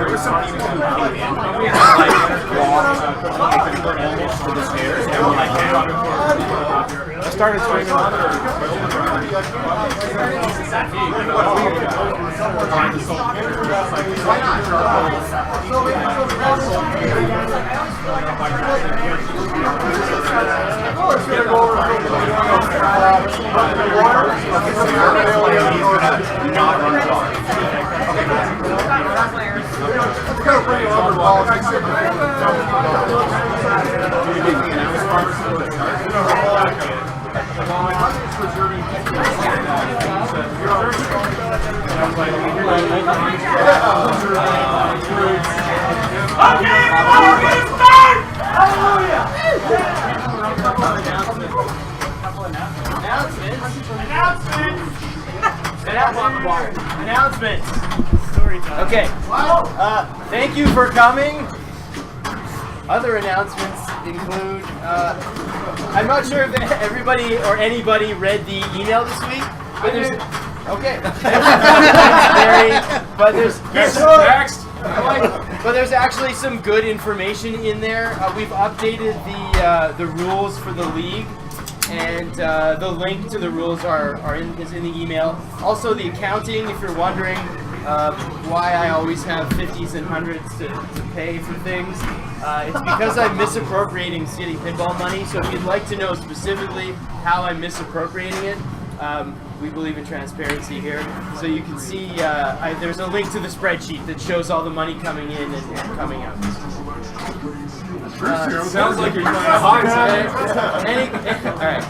there were some people who came in and like walked almost to the stairs and were like, I started streaming on Announcements. Okay. Thank you for coming. Other announcements include, I'm not sure if everybody or anybody read the email this week, but there's, okay. But there's actually some good information in there. We've updated the rules for the league, and the link to the rules is in the email. Also, the accounting, if you're wondering why I always have 50s and 100s to pay for things, it's because I'm misappropriating city pinball money. So if you'd like to know specifically how I'm misappropriating it, we believe in transparency here. So you can see there's a link to the spreadsheet that shows all the money coming in and coming out. Sounds like you're trying to hide Alright.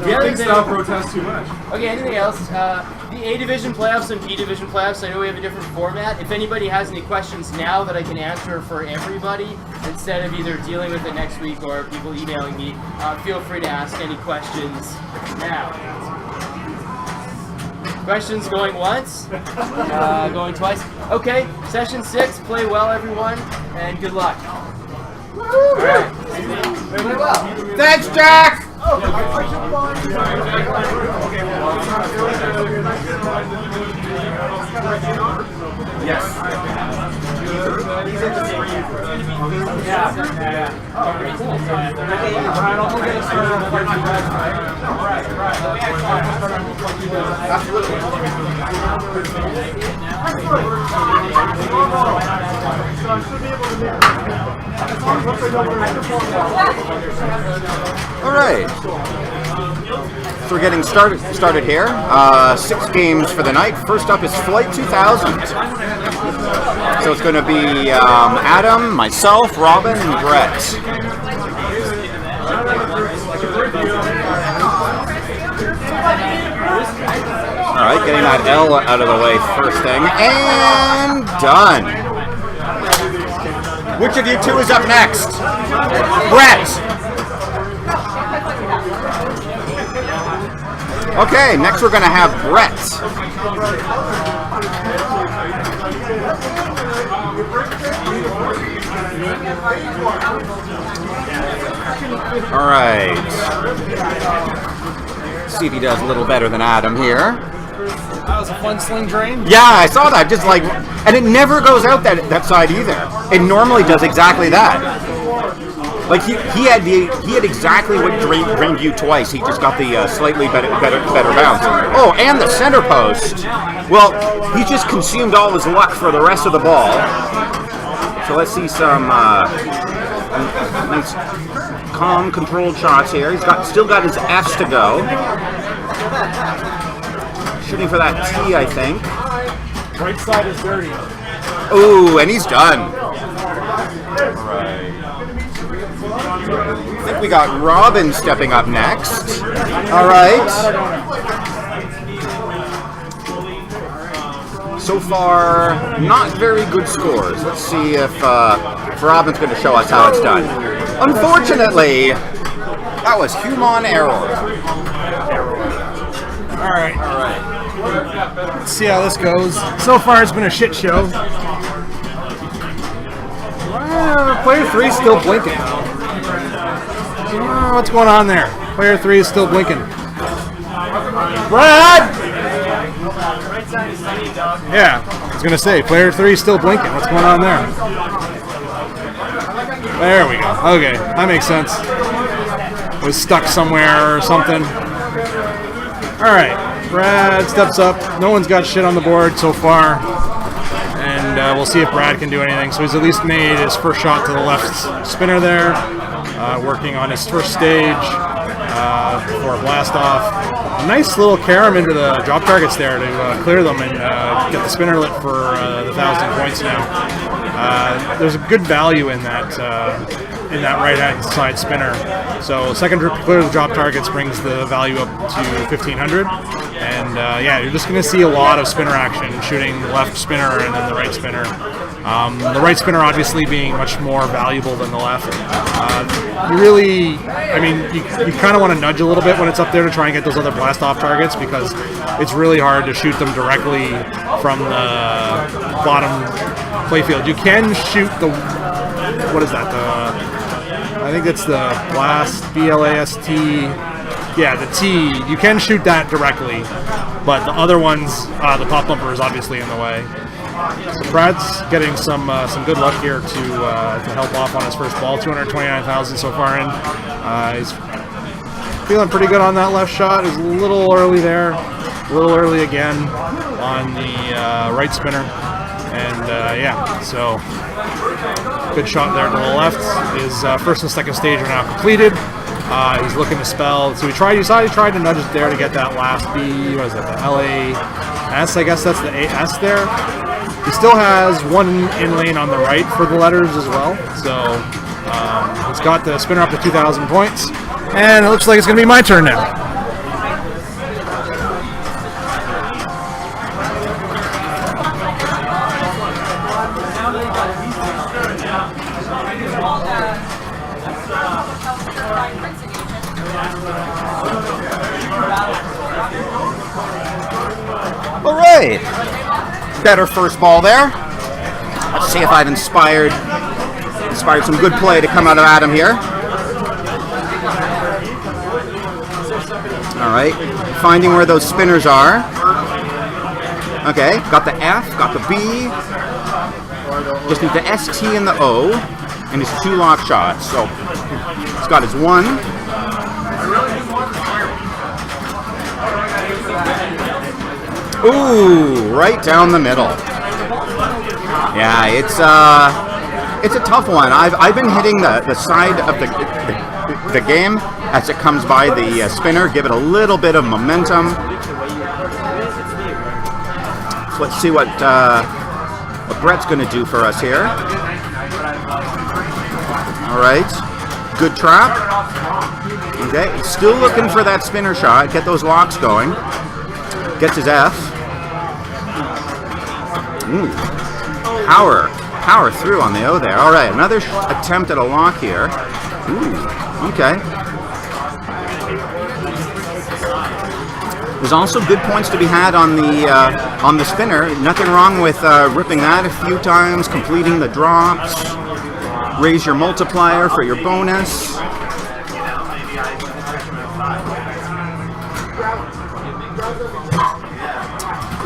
The other style protests too much. Okay, anything else? The A Division playoffs and B Division playoffs, I know we have a different format. If anybody has any questions now that I can answer for everybody, instead of either dealing with it next week or people emailing me, feel free to ask any questions now. Questions going once? Going twice? Okay, session 6, play well everyone, and good luck. Alright. Thanks, Jack! Yes. All right. So we're getting started here. 6 games for the night. First up is Flight 2000. So it's going to be Adam, myself, Robin, and Brett. All right, getting that L out of the way first thing, and done. Which of you two is up next? Brett. Okay, next we're going to have Brett. All right. See if he does a little better than Adam here. That was a fun sling drain. Yeah, I saw that. Just like, and it never goes out that side either. It normally does exactly that. Like he had exactly what drained you twice. He just got the slightly better bounce. Oh, and the center post. Well, he just consumed all his luck for the rest of the ball. So let's see some nice, calm, controlled shots here. He's still got his F's to go. Shooting for that T, I think. Right side is dirty. Ooh, and he's done. All right. I think we got Robin stepping up next. All right. So far, not very good scores. Let's see if Robin's going to show us how it's done. Unfortunately, that was human error. All right. Let's see how this goes. So far, it's been a shit show. Player 3 still blinking. What's going on there? Player 3 is still blinking. Brad! Yeah, I was gonna say, player 3 is still blinking. What's going on there? There we go. Okay, that makes sense. Was stuck somewhere or something. Alright, Brad steps up. No one's got shit on the board so far. And we'll see if Brad can do anything. So he's at least made his first shot to the left spinner there. Working on his first stage for a blast off. A nice little carom into the drop targets there to clear them and get the spinner lit for the 1,000 points now. There's a good value in that right-hand side spinner. So second trip to clear the drop targets brings the value up to 1,500. And yeah, you're just going to see a lot of spinner action, shooting the left spinner and then the right spinner. The right spinner obviously being much more valuable than the left. You really, I mean, you kind of want to nudge a little bit when it's up there to try and get those other blast-off targets because it's really hard to shoot them directly from the bottom playfield. You can shoot the, what is that, I think it's the blast, B-L-A-S-T, yeah, the T. You can shoot that directly, but the other ones, the pop bumper is obviously in the way. So Brad's getting some good luck here to help off on his first ball. 229,000 so far in. He's feeling pretty good on that left shot. He's a little early there, a little early again on the right spinner, and yeah, so good shot there to the left. His first and second stage are now completed. He's looking to spell. So he tried to nudge it there to get that last B. What is that? The L-A-S. I guess that's the A-S there. He still has one in lane on the right for the letters as well. So he's got the spinner up to 2,000 points. And it looks like it's going to be my turn now. All right. Better first ball there. Let's see if I've inspired some good play to come out of Adam here. All right, finding where those spinners are. Okay, got the F, got the B. Just need the S, T, and the O, and his two lock shots. So he's got his one. Ooh, right down the middle. Yeah, it's a tough one. I've been hitting the side of the game as it comes by the spinner, give it a little bit of momentum. So let's see what Brett's going to do for us here. All right, good trap. Okay, he's still looking for that spinner shot. Get those locks going. Gets his F. Ooh. Power through on the O there. All right, another attempt at a lock here. Ooh, okay. There's also good points to be had on the spinner. Nothing wrong with ripping that a few times, completing the drops. Raise your multiplier for your bonus.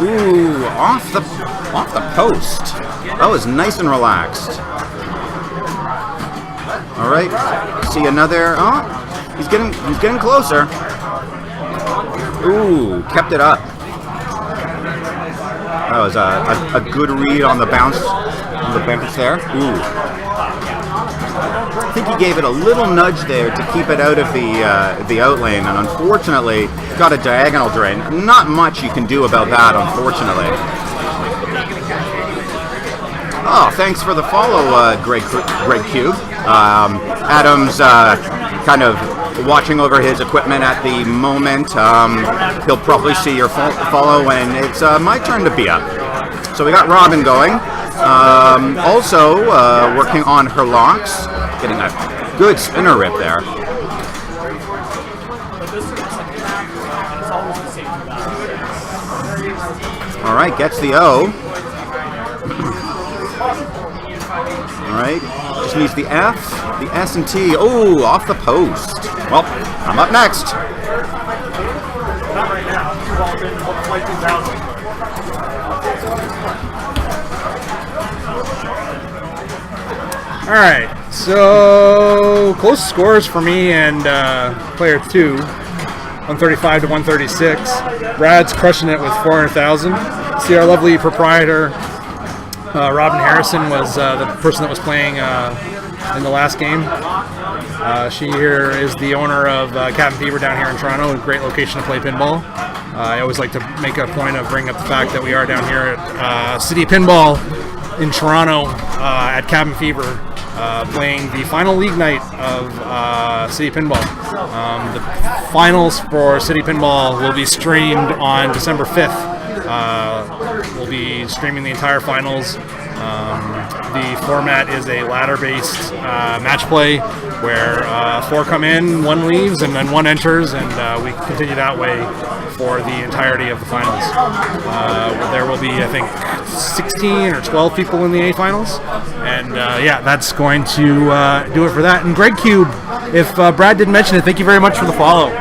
Ooh, off the post. That was nice and relaxed. All right, see another. Oh, he's getting closer. Ooh, kept it up. That was a good read on the bounce there. Ooh. I think he gave it a little nudge there to keep it out of the out lane, and unfortunately got a diagonal drain. Not much you can do about that, unfortunately. Oh, thanks for the follow, Greg Cube. Adam's kind of watching over his equipment at the moment. He'll probably see your follow when it's my turn to be up. So we got Robin going. Also working on her locks. Getting a good spinner rip there. All right, gets the O. All right, just needs the F, the S and T. Oh, off the post. Well, I'm up next. Not right now. All right, so close scores for me and player 2, 135 to 136. Brad's crushing it with 400,000. See, our lovely proprietor, Robin Harrison, was the person that was playing in the last game. She here is the owner of Cabin Fever down here in Toronto, a great location to play pinball. I always like to make a point of bringing up the fact that we are down here at City Pinball in Toronto at Cabin Fever, playing the final league night of City Pinball. The finals for City Pinball will be streamed on December 5th. We'll be streaming the entire finals. The format is a ladder-based match play where 4 come in, 1 leaves, and then 1 enters, and we continue that way for the entirety of the finals. There will be, I think, 16 or 12 people in the A finals, and yeah, that's going to do it for that. And Greg Cube, if Brad didn't mention it, thank you very much for the follow.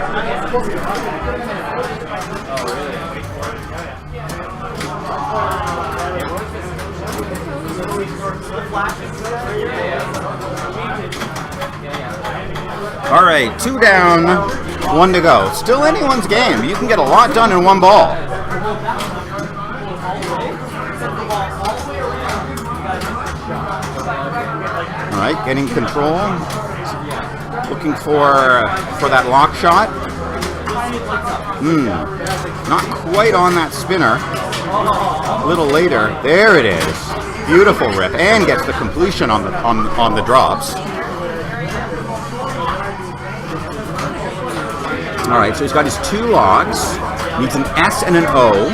All right, 2 down, 1 to go. Still anyone's game. You can get a lot done in 1 ball. All right, getting control. Looking for that lock shot. Not quite on that spinner. A little later. There it is. Beautiful rip, and gets the completion on the drops. All right, so he's got his 2 locks. Needs an S and an O.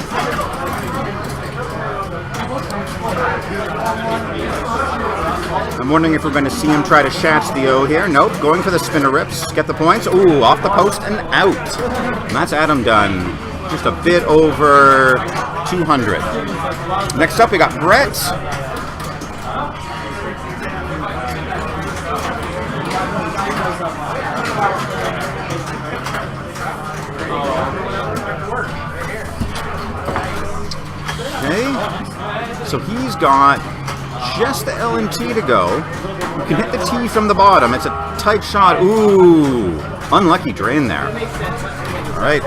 I'm wondering if we're going to see him try to shatch the O here. Nope, going for the spinner rips. Get the points. Ooh, off the post and out. And that's Adam done. Just a bit over 200. Next up, we got Brett. Okay, so he's got just the L and T to go. You can hit the T from the bottom. It's a tight shot. Ooh, unlucky drain there. All right,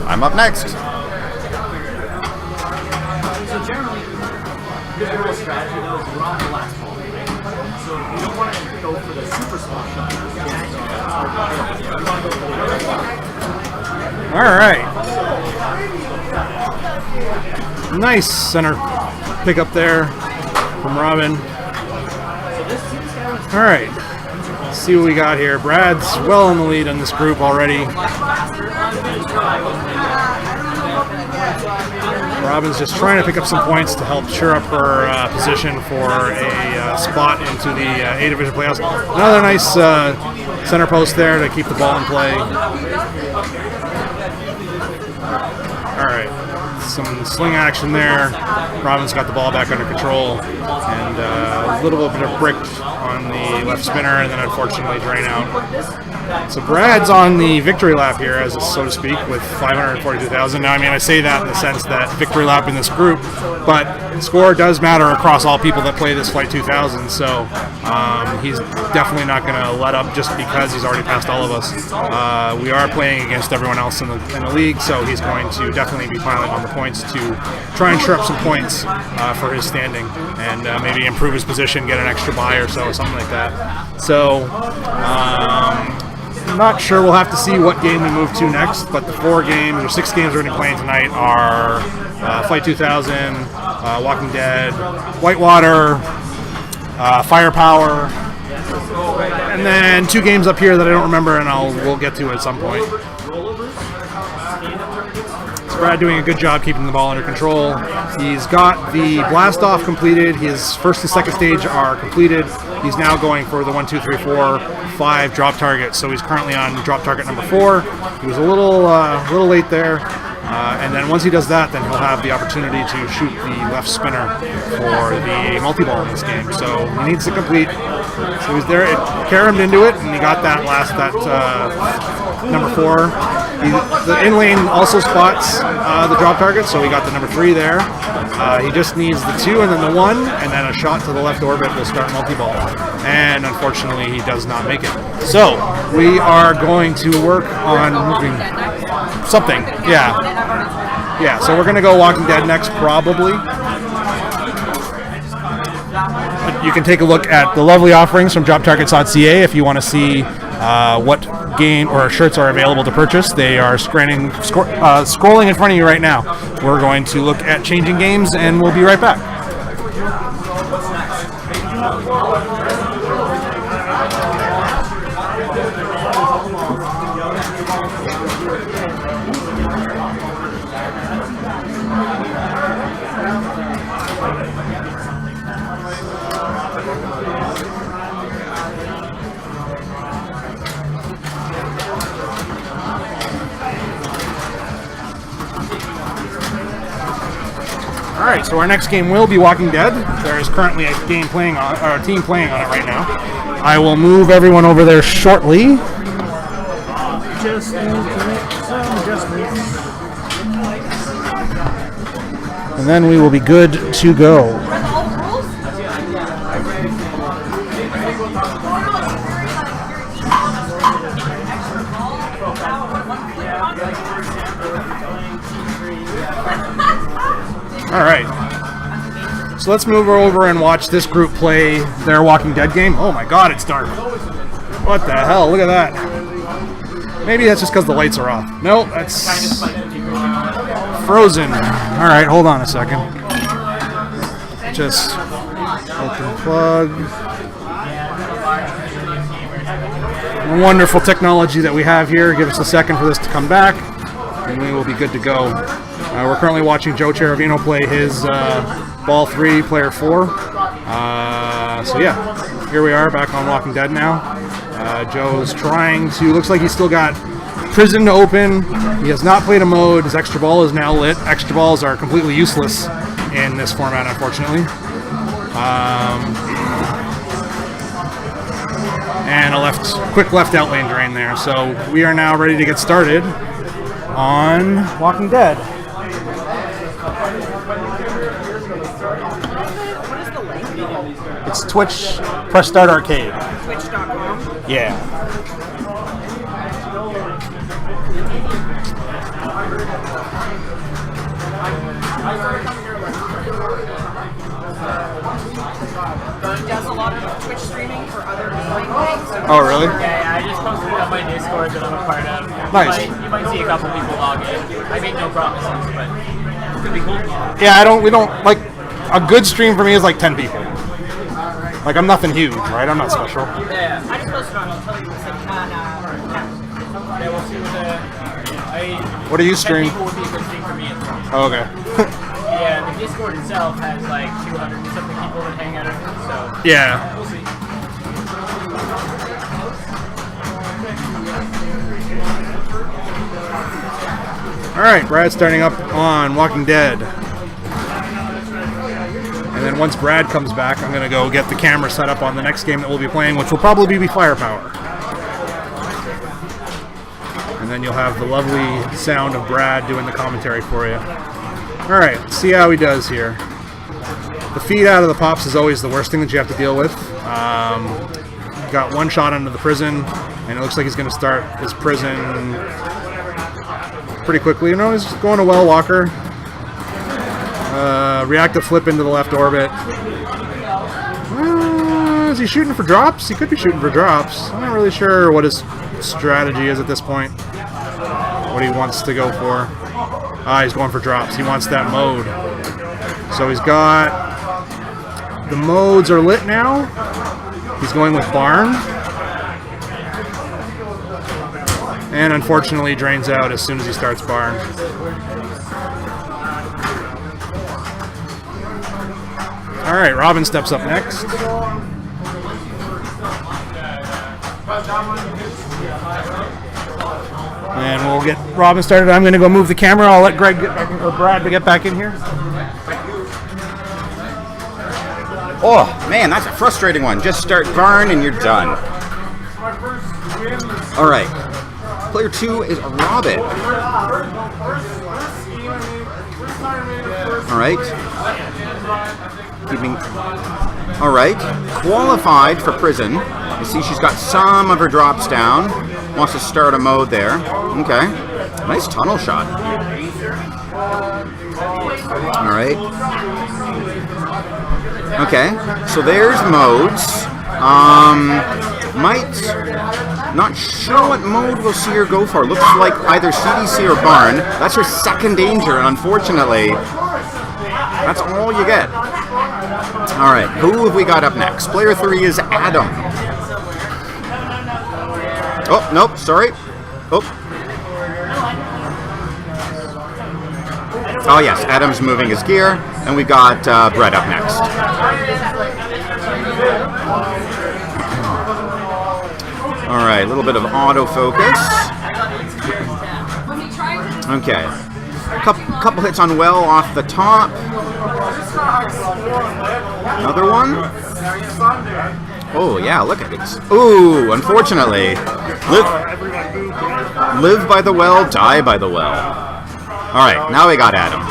I'm up next. So generally, the real strategy though is we're on the last ball, right? So you don't want to go for the super small shot. All right. Nice center pick up there from Robin. All right. Let's see what we got here. Brad's well in the lead in this group already. Robin's just trying to pick up some points to help cheer up her position for a spot into the A Division playoffs. Another nice center post there to keep the ball in play. All right, some sling action there. Robin's got the ball back under control, and a little bit of brick on the left spinner, and then unfortunately drain out. So Brad's on the victory lap here, as so to speak, with 542,000. Now, I mean, I say that in the sense that victory lap in this group, but score does matter across all people that play this Flight 2000. So he's definitely not going to let up just because he's already passed all of us. We are playing against everyone else in the league, so he's going to definitely be piling on the points to try and shore up some points for his standing, and maybe improve his position, get an extra bye or so, or something like that. So. Not sure. We'll have to see what game we move to next, but the 4 games or 6 games we're going to be playing tonight are Flight 2000, Walking Dead, Whitewater, Firepower, and then 2 games up here that I don't remember, and we'll get to at some point. So Brad doing a good job keeping the ball under control. He's got the blast off completed. His first and second stage are completed. He's now going for the 1, 2, 3, 4, 5 drop targets. So he's currently on drop target number 4. He was a little late there. And then once he does that, then he'll have the opportunity to shoot the left spinner for the multi-ball in this game. So he needs to complete. So he's there. It carried him into it, and he got that number 4. The in lane also spots the drop target, so we got the number 3 there. He just needs the 2 and then the 1, and then a shot to the left orbit will start multi-ball. And unfortunately, he does not make it. So we are going to work on moving something. Yeah. So we're gonna go Walking Dead next, probably. But you can take a look at the lovely offerings from droptargets.ca if you want to see what game or shirts are available to purchase. They are scrolling in front of you right now. We're going to look at changing games, and we'll be right back. Alright, so our next game will be Walking Dead. There is currently a team playing on it right now. I will move everyone over there shortly. Just need to make some adjustments. And then we will be good to go. Alright, so let's move over and watch this group play their Walking Dead game. Oh my god, it's dark. What the hell, look at that. Maybe that's just because the lights are off. Nope, that's frozen. Alright, hold on a second. Just open plug. Wonderful technology that we have here. Give us a second for this to come back, and we will be good to go. We're currently watching Joe Cherovino play his Ball 3, Player 4. So yeah, here we are back on Walking Dead now. Joe's trying to, looks like he's still got Prison to open. He has not played a mode. His extra ball is now lit. Extra balls are completely useless in this format, unfortunately. And a quick left out lane drain there. So we are now ready to get started on Walking Dead. What is the link? It's Twitch, press start arcade. Twitch.com. Yeah. He does a lot of Twitch streaming for other things. So Oh, really? Yeah, I just posted it on my Discord that I'm a part of. Nice. You might see a couple people log in. I make no promises, but it could be cool. Yeah, we don't, like, a good stream for me is like 10 people. Like, I'm nothing huge, right? I'm not special. Yeah. I just posted on Yeah, we'll see what What do you 10 stream? people would be a good stream for me as well. Oh, okay. Yeah, the Discord itself has like 200 and something people that hang out in it, so Yeah. we'll see. Alright, Brad's starting up on Walking Dead. And then once Brad comes back, I'm going to go get the camera set up on the next game that we'll be playing, which will probably be Firepower. And then you'll have the lovely sound of Brad doing the commentary for you. Alright, let's see how he does here. The feed out of the pops is always the worst thing that you have to deal with. Got one shot into the prison, and it looks like he's going to start his prison pretty quickly. You know, he's going to Well Walker. Reactive flip into the left orbit. Is he shooting for drops? He could be shooting for drops. I'm not really sure what his strategy is at this point. What he wants to go for. He's going for drops. He wants that mode. So he's got... The modes are lit now. He's going with Barn. And unfortunately drains out as soon as he starts Barn. Alright, Robin steps up next. And we'll get Robin started. I'm going to go move the camera. I'll let Greg get back in, or Brad to get back in here. Oh, man, that's a frustrating one. Just start Barn and you're done. All right. Player 2 is Robin. All right. All right. Qualified for prison. You see she's got some of her drops down. Wants to start a mode there. Okay. Nice tunnel shot. All right. Okay. So there's modes. Not sure what mode we'll see her go for. Looks like either CDC or Barn. That's her second danger, and unfortunately, that's all you get. All right, who have we got up next? Player 3 is Adam. Oh, nope, sorry. Oh. Oh yes, Adam's moving his gear, and we got Brett up next. All right, a little bit of autofocus. Okay, couple hits on well off the top. Another one. Oh yeah, look at this. Ooh, unfortunately, live by the well, die by the well. All right, now we got Adam.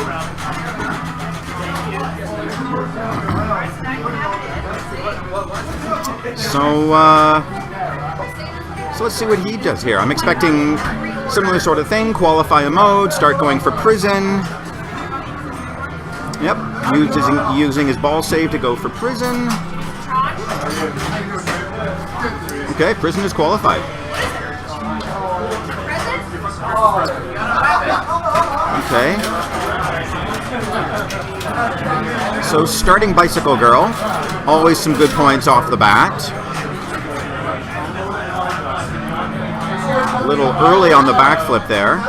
So let's see what he does here. I'm expecting similar sort of thing. Qualify a mode, start going for prison. Yep, using his ball save to go for prison. Okay, prison is qualified. Okay. So starting Bicycle Girl, always some good points off the bat. A little early on the backflip there.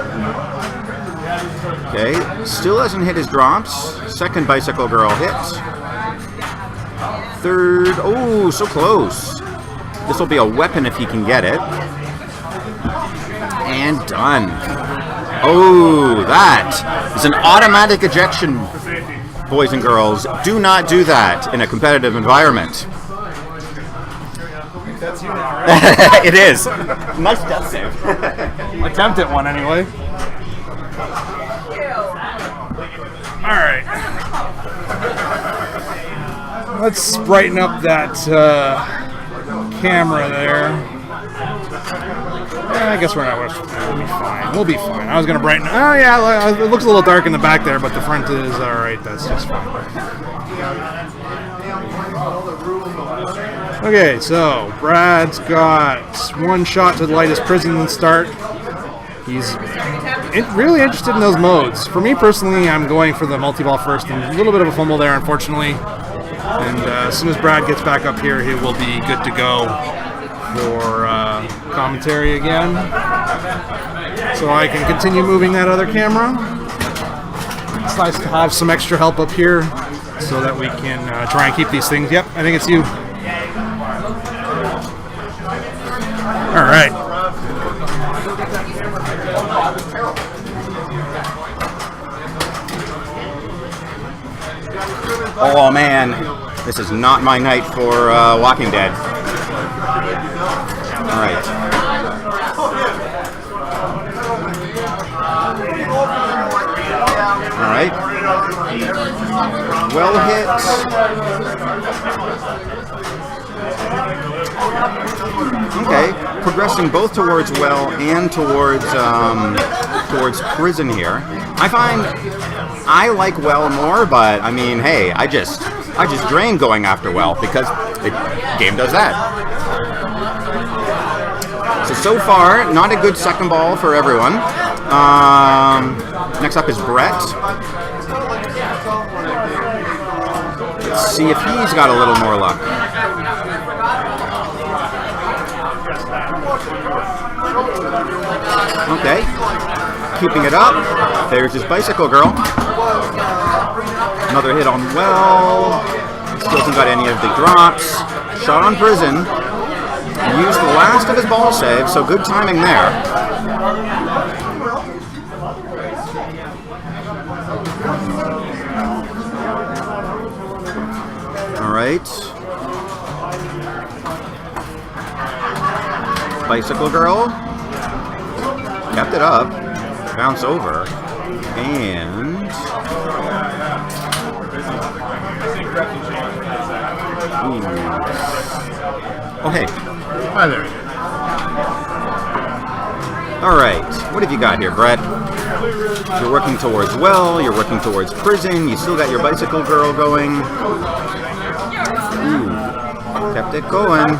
Okay, still hasn't hit his drops. Second Bicycle Girl hit. Third, oh, so close. This will be a weapon if he can get it. And done. Oh, that is an automatic ejection, boys and girls. Do not do that in a competitive environment. It is. Nice death save. Attempt at one anyway. Alright. Let's brighten up that camera there. I guess we're not. We'll be fine. We'll be fine. I was going to brighten. Oh, yeah. It looks a little dark in the back there, but the front is alright. That's just fine. Okay, so Brad's got one shot to light his prison start. He's really interested in those modes. For me personally, I'm going for the multi-ball first, and a little bit of a fumble there, unfortunately. And as soon as Brad gets back up here, he will be good to go for commentary again. So I can continue moving that other camera. It's nice to have some extra help up here so that we can try and keep these things. Yep, I think it's you. All right. Oh man, this is not my night for Walking Dead. All right. All right. Well hit. Okay, progressing both towards well and towards prison here. I find I like well more, but I mean, hey, I just drain going after well because the game does that. So far, not a good second ball for everyone. Next up is Brett. Let's see if he's got a little more luck. Okay, keeping it up. There's his Bicycle Girl. Another hit on well. Still hasn't got any of the drops. Shot on prison. Used the last of his ball save, so good timing there. All right. Bicycle Girl. kept it up, bounce over, and oh hey, Hi there. all right. What have you got here, Brett? You're working towards well. You're working towards prison. You still got your bicycle girl going. Ooh, kept it going.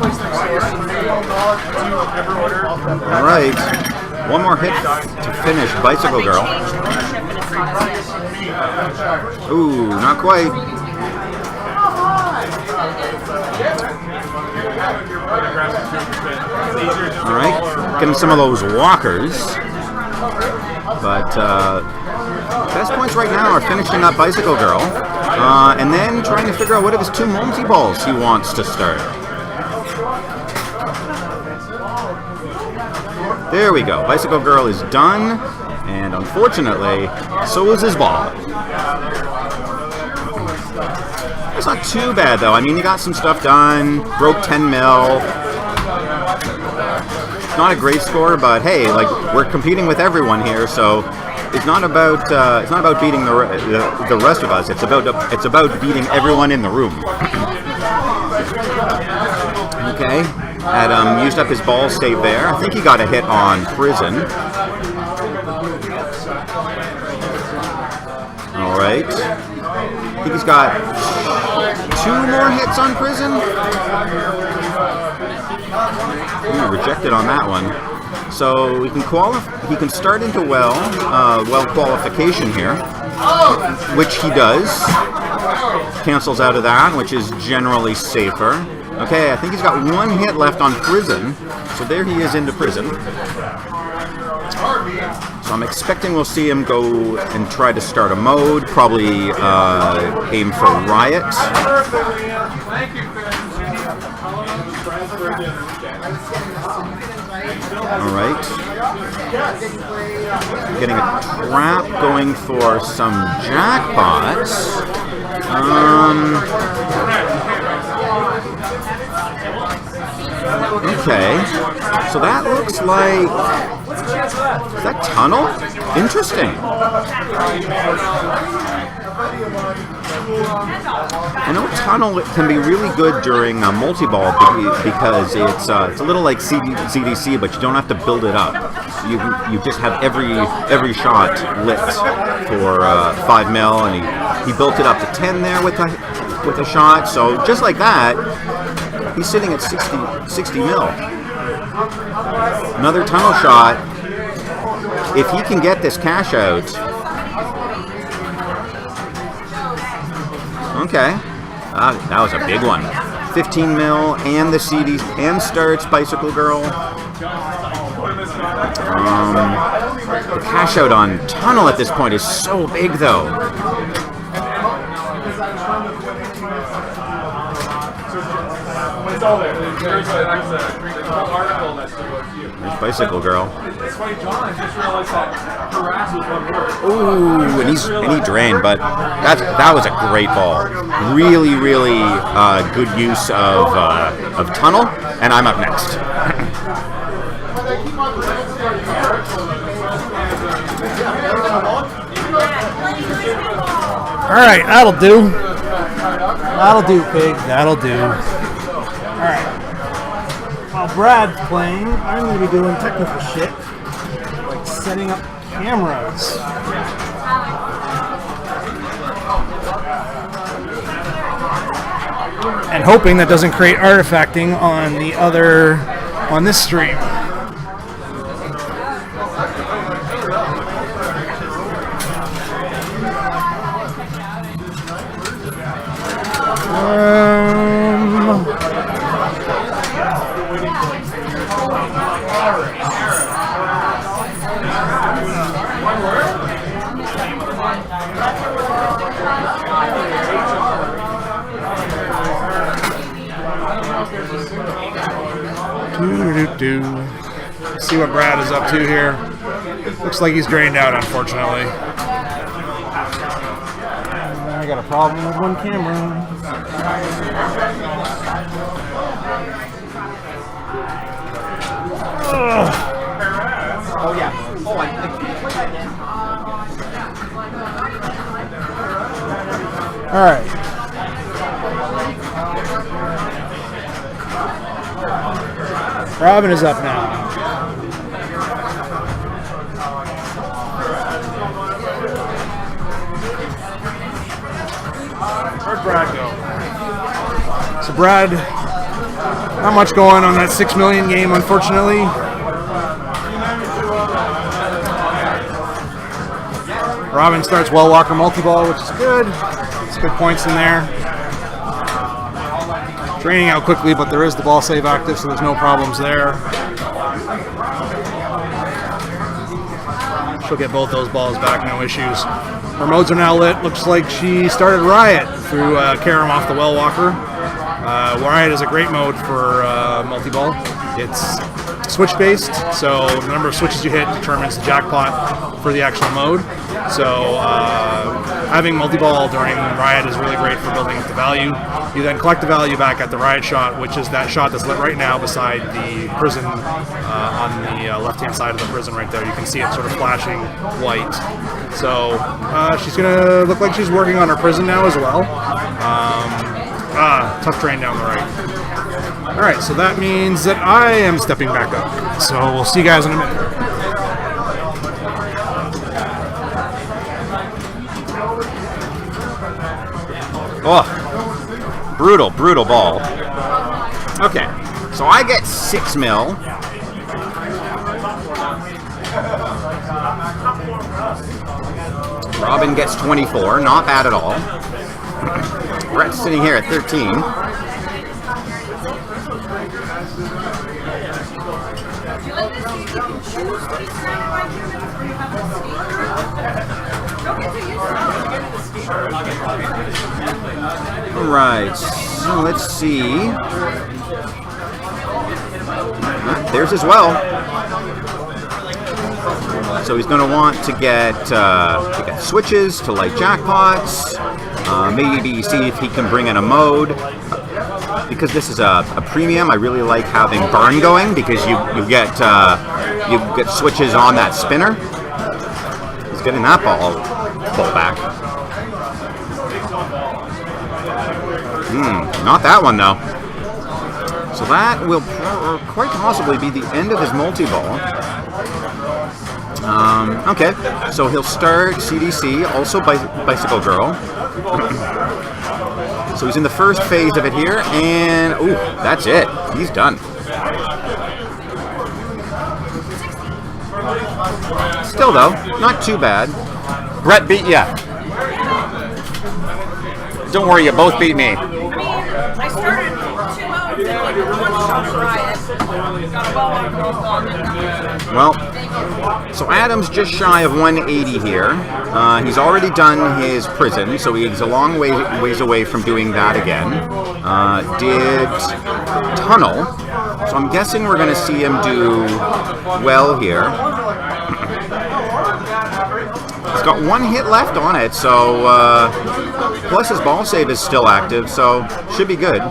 All right. One more hit to finish Bicycle Girl. Ooh, not quite. All right, getting some of those walkers. But best points right now are finishing up Bicycle Girl, and then trying to figure out what of his 2 multi-balls he wants to start. There we go. Bicycle Girl is done, and unfortunately, so is his ball. It's not too bad, though. I mean, you got some stuff done, broke 10 mil. Not a great score, but hey, like, we're competing with everyone here, so it's not about beating the rest of us. It's about beating everyone in the room. Okay. Had used up his ball save there. I think he got a hit on prison. All right. I think he's got 2 more hits on prison. Ooh, rejected on that one. So he can start into well qualification here, which he does. Cancels out of that, which is generally safer. Okay, I think he's got 1 hit left on prison, so there he is into prison. So I'm expecting we'll see him go and try to start a mode, probably aim for Riot. Alright. Getting a trap, going for some jackpots. Okay, so that looks like, is that tunnel? Interesting. I know tunnel can be really good during multi-ball because it's a little like CDC, but you don't have to build it up. You just have every shot lit for 5 mil, and he built it up to 10 there with a shot. So just like that, he's sitting at 60 mil. Another tunnel shot. If he can get this cash out. Okay. That was a big one. 15 mil and the CD and starts Bicycle Girl. The cash out on tunnel at this point is so big though. There's Bicycle Girl. Ooh, and he drained, but that was a great ball. Really, really good use of tunnel, and I'm up next. All right, that'll do. That'll do, pig. That'll do. All right. While Brad's playing, I'm going to be doing technical shit, like setting up cameras. And hoping that doesn't create artifacting on this stream. See what Brad is up to here. Looks like he's drained out, unfortunately. I got a problem with one camera. Oh yeah. Oh, All right. Robin is up now. Where'd Brad go? So Brad, not much going on that 6 million game, unfortunately. Robin starts Well Walker multi-ball, which is good. It's good points in there. Draining out quickly, but there is the ball save active, so there's no problems there. She'll get both those balls back, no issues. Her modes are now lit. Looks like she started Riot through Karam off the Well Walker. Riot is a great mode for multi-ball. It's switch-based, so the number of switches you hit determines the jackpot for the actual mode. So having multi-ball during Riot is really great for building up the value. You then collect the value back at the Riot shot, which is that shot that's lit right now beside the prison on the left-hand side of the prison right there. You can see it sort of flashing white. So she's going to look like she's working on her prison now as well. Tough train down the right. All right, so that means that I am stepping back up. So we'll see you guys in a minute. Oh, brutal ball. Okay, so I get 6 mil. Robin gets 24, not bad at all. Brett's sitting here at 13. Alright, so let's see. There's as well. So he's going to want to get switches to light jackpots. Maybe see if he can bring in a mode. Because this is a premium, I really like having burn going because you get switches on that spinner. He's getting that ball back. Not that one though. So that will quite possibly be the end of his multi-ball. Okay, so he'll start CDC, also Bicycle Girl. So he's in the first phase of it here, and ooh, that's it. He's done. Still though, not too bad. Brett beat ya. Don't worry, you both beat me. I started 2-0 and like one shot Riot. Got a ball on goal. Well, so Adam's just shy of 180 here. He's already done his prison, so he's a long ways away from doing that again. Did Tunnel, so I'm guessing we're going to see him do well here. He's got 1 hit left on it, so plus his ball save is still active, so should be good.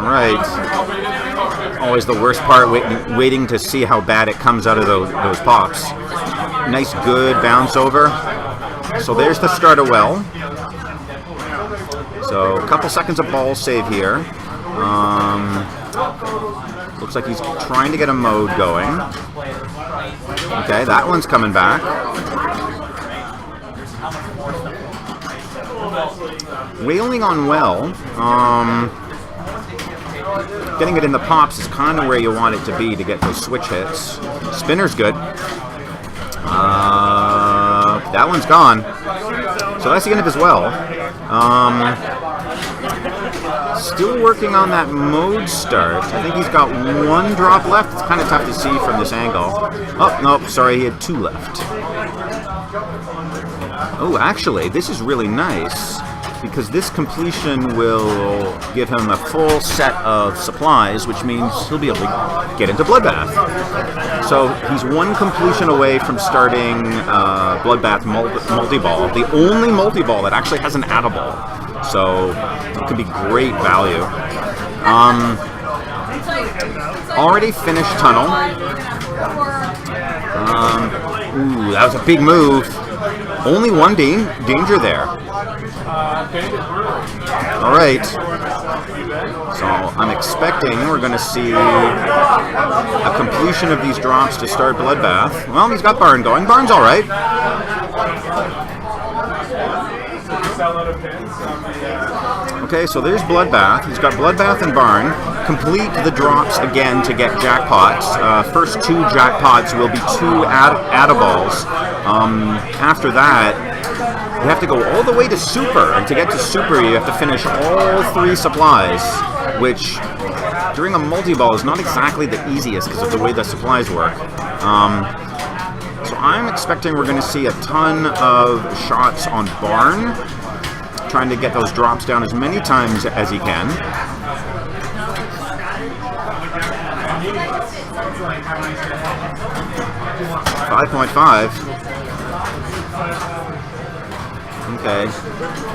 Alright. Always the worst part, waiting to see how bad it comes out of those pops. Nice, good bounce over. So there's the start of well. So a couple seconds of ball save here. Looks like he's trying to get a mode going. Okay, that one's coming back. Wailing on well. Getting it in the pops is kind of where you want it to be to get those switch hits. Spinner's good. That one's gone. So that's the end of his well. Still working on that mode start. I think he's got 1 drop left. It's kind of tough to see from this angle. Oh, nope, sorry, he had 2 left. Oh, actually, this is really nice because this completion will give him a full set of supplies, which means he'll be able to get into Bloodbath. So he's 1 completion away from starting Bloodbath multi-ball, the only multi-ball that actually has an add-a-ball. So it could be great value. Already finished tunnel. Ooh, that was a big move. Only one danger there. All right. So I'm expecting we're going to see a completion of these drops to start Bloodbath. Well, he's got Barn going. Barn's all right. Okay, so there's Bloodbath. He's got Bloodbath and Barn. Complete the drops again to get jackpots. First 2 jackpots will be 2 Attaballs. After that, you have to go all the way to Super. And to get to Super, you have to finish all 3 supplies, which during a multi-ball is not exactly the easiest because of the way the supplies work. So I'm expecting we're going to see a ton of shots on Barn, trying to get those drops down as many times as he can. $5.5. Okay,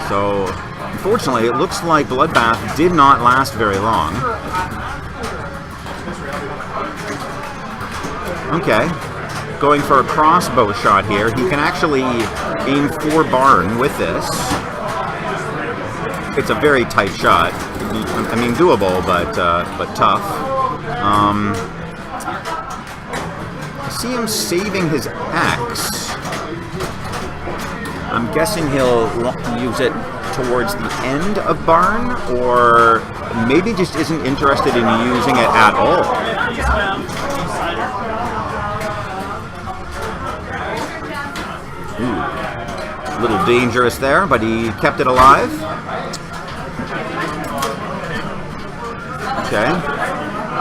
so unfortunately it looks like Bloodbath did not last very long. Okay, going for a crossbow shot here. He can actually aim for Barn with this. It's a very tight shot. I mean, doable, but tough. I see him saving his axe. I'm guessing he'll use it towards the end of Barn, or maybe just isn't interested in using it at all. Ooh. A little dangerous there, but he kept it alive. Okay.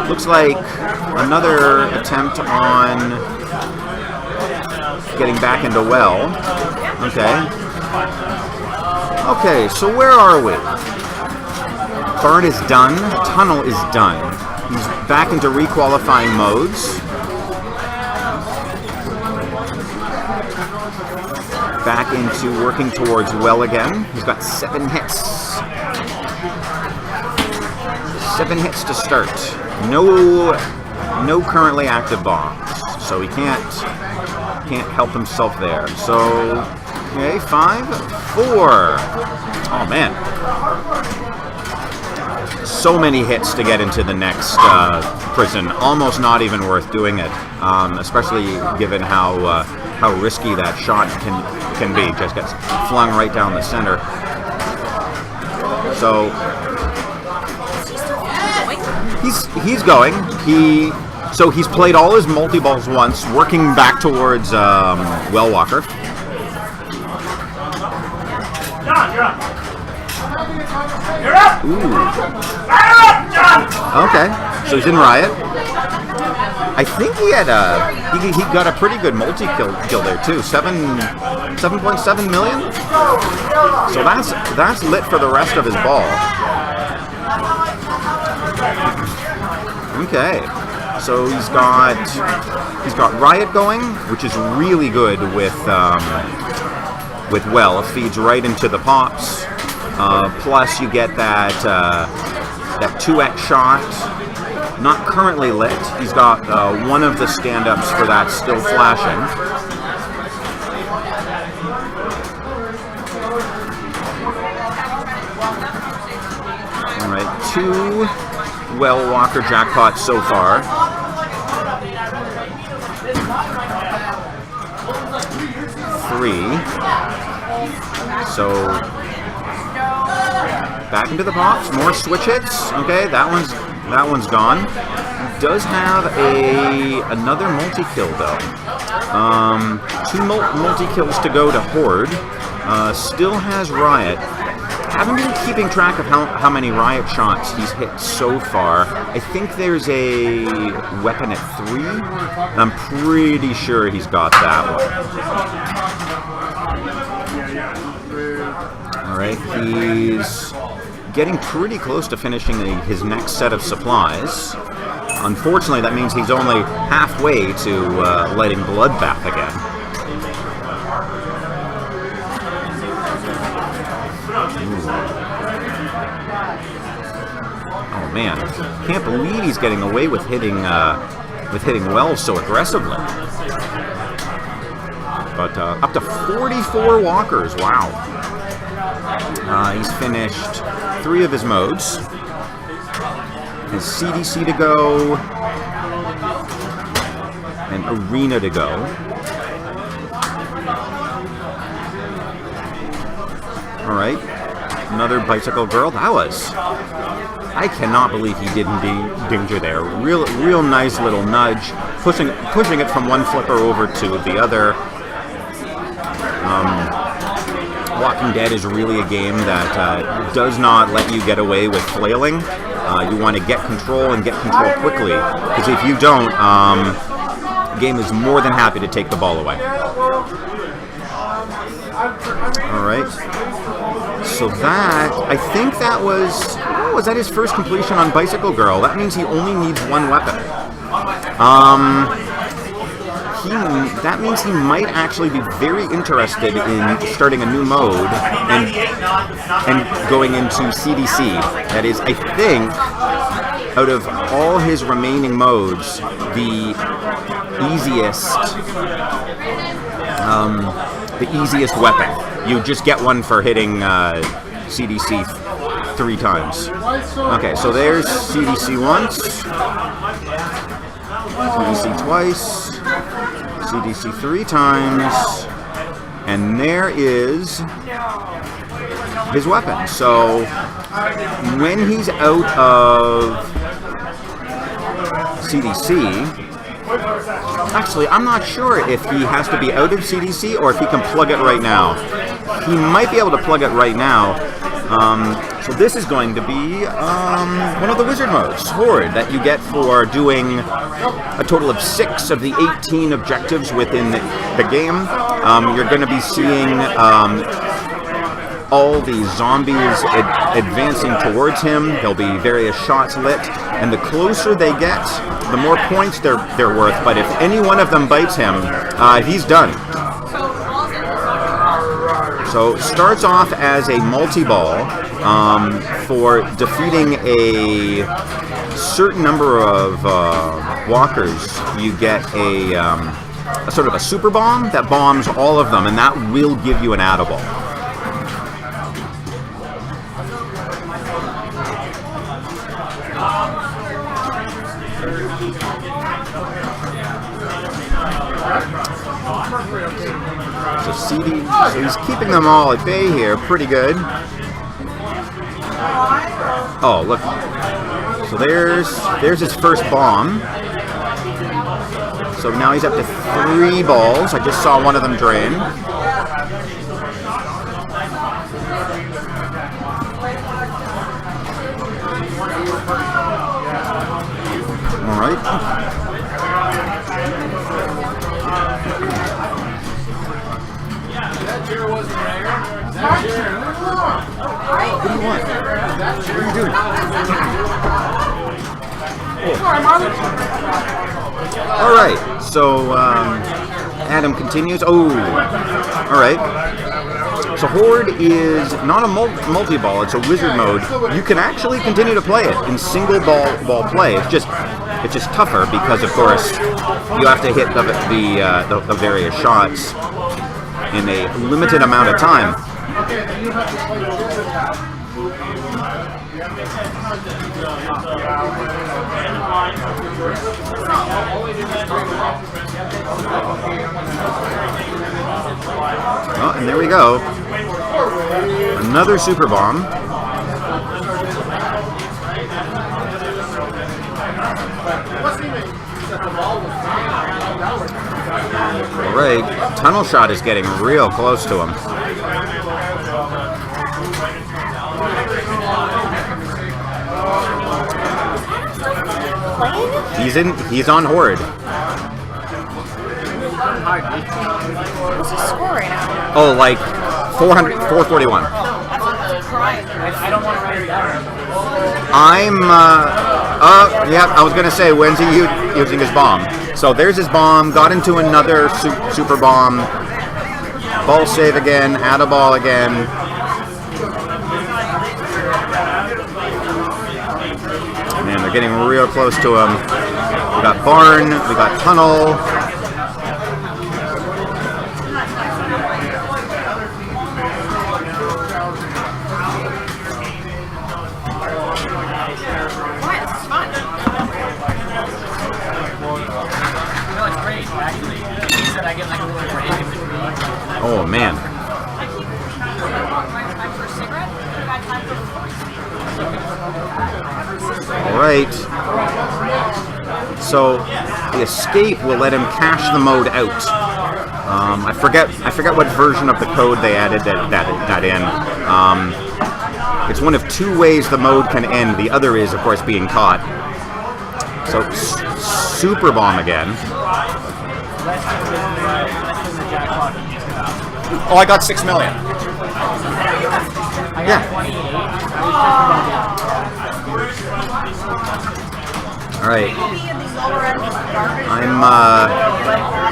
Looks like another attempt on getting back into well. Okay. Okay, so where are we? Barn is done. Tunnel is done. He's back into requalifying modes. Back into working towards well again. He's got 7 hits. 7 hits to start. No currently active bombs, so he can't help himself there. So, okay, 5, 4. Oh man, so many hits to get into the next prison. Almost not even worth doing it, especially given how risky that shot can be. Just gets flung right down the center. So. He's going. So he's played all his multi-balls once, working back towards Well Walker. John, you're up. Ooh. Okay, so he's in Riot. I think he had he got a pretty good multi-kill there too. 7.7 million. So that's lit for the rest of his ball. Okay, so he's got Riot going, which is really good with Well. It feeds right into the pops. Plus you get that 2x shot. Not currently lit. He's got one of the stand-ups for that still flashing. All right, 2 Well Walker jackpots so far. Three. So back into the pops. More switch hits. Okay, that one's gone. Does have another multi-kill though. 2 multi-kills to go to Horde. Still has Riot. Haven't been keeping track of how many Riot shots he's hit so far. I think there's a weapon at 3. And I'm pretty sure he's got that one. Alright, he's getting pretty close to finishing his next set of supplies. Unfortunately, that means he's only halfway to letting Bloodbath again. Ooh. man, can't believe he's getting away with hitting well so aggressively. But up to 44 walkers, wow. He's finished 3 of his modes. His CDC to go, and Arena to go. All right, another bicycle girl. That was, I cannot believe he didn't danger there. Real nice little nudge, pushing it from one flipper over to the other. Walking Dead is really a game that does not let you get away with flailing. You want to get control and get control quickly, because if you don't, the game is more than happy to take the ball away. All right. So that, I think that was that his first completion on Bicycle Girl? That means he only needs 1 weapon. That means he might actually be very interested in starting a new mode and going into CDC. That is, I think, out of all his remaining modes, the easiest weapon. You just get one for hitting CDC 3 times. Okay, so there's CDC once, CDC twice, CDC 3 times, and there is his weapon. So when he's out of CDC, actually, I'm not sure if he has to be out of CDC or if he can plug it right now. He might be able to plug it right now. So this is going to be one of the wizard modes, Horde, that you get for doing a total of 6 of the 18 objectives within the game. You're going to be seeing all the zombies advancing towards him. There'll be various shots lit, and the closer they get, the more points they're worth. But if any one of them bites him, he's done. So it starts off as a multi-ball. For defeating a certain number of walkers, you get a sort of a super bomb that bombs all of them, and that will give you an add-a-ball. So he's keeping them all at bay here, pretty good. Oh, look. So there's his first bomb. So now he's up to 3 balls. I just saw one of them drain. All right. What do you want? What are you doing? All right, so Adam continues. Oh, all right. So Horde is not a multi-ball; it's a wizard mode. You can actually continue to play it in single ball play. It's just tougher because, of course, you have to hit the various shots in a limited amount of time. Oh, and there we go. Another super bomb. All right, tunnel shot is getting real close to him. He's on Horde. What's his score right now? Oh, like 441. I don't want to write it down. Yeah, I was gonna say, when's he using his bomb? So there's his bomb, got into another super bomb, ball save again, add a ball again. They're getting real close to him. We got barn, we got tunnel. Oh man. All right. So the escape will let him cash the mode out. I forget what version of the code they added that in. It's one of two ways the mode can end. The other is, of course, being caught. So super bomb again. Oh, I got 6 million. Yeah. All right.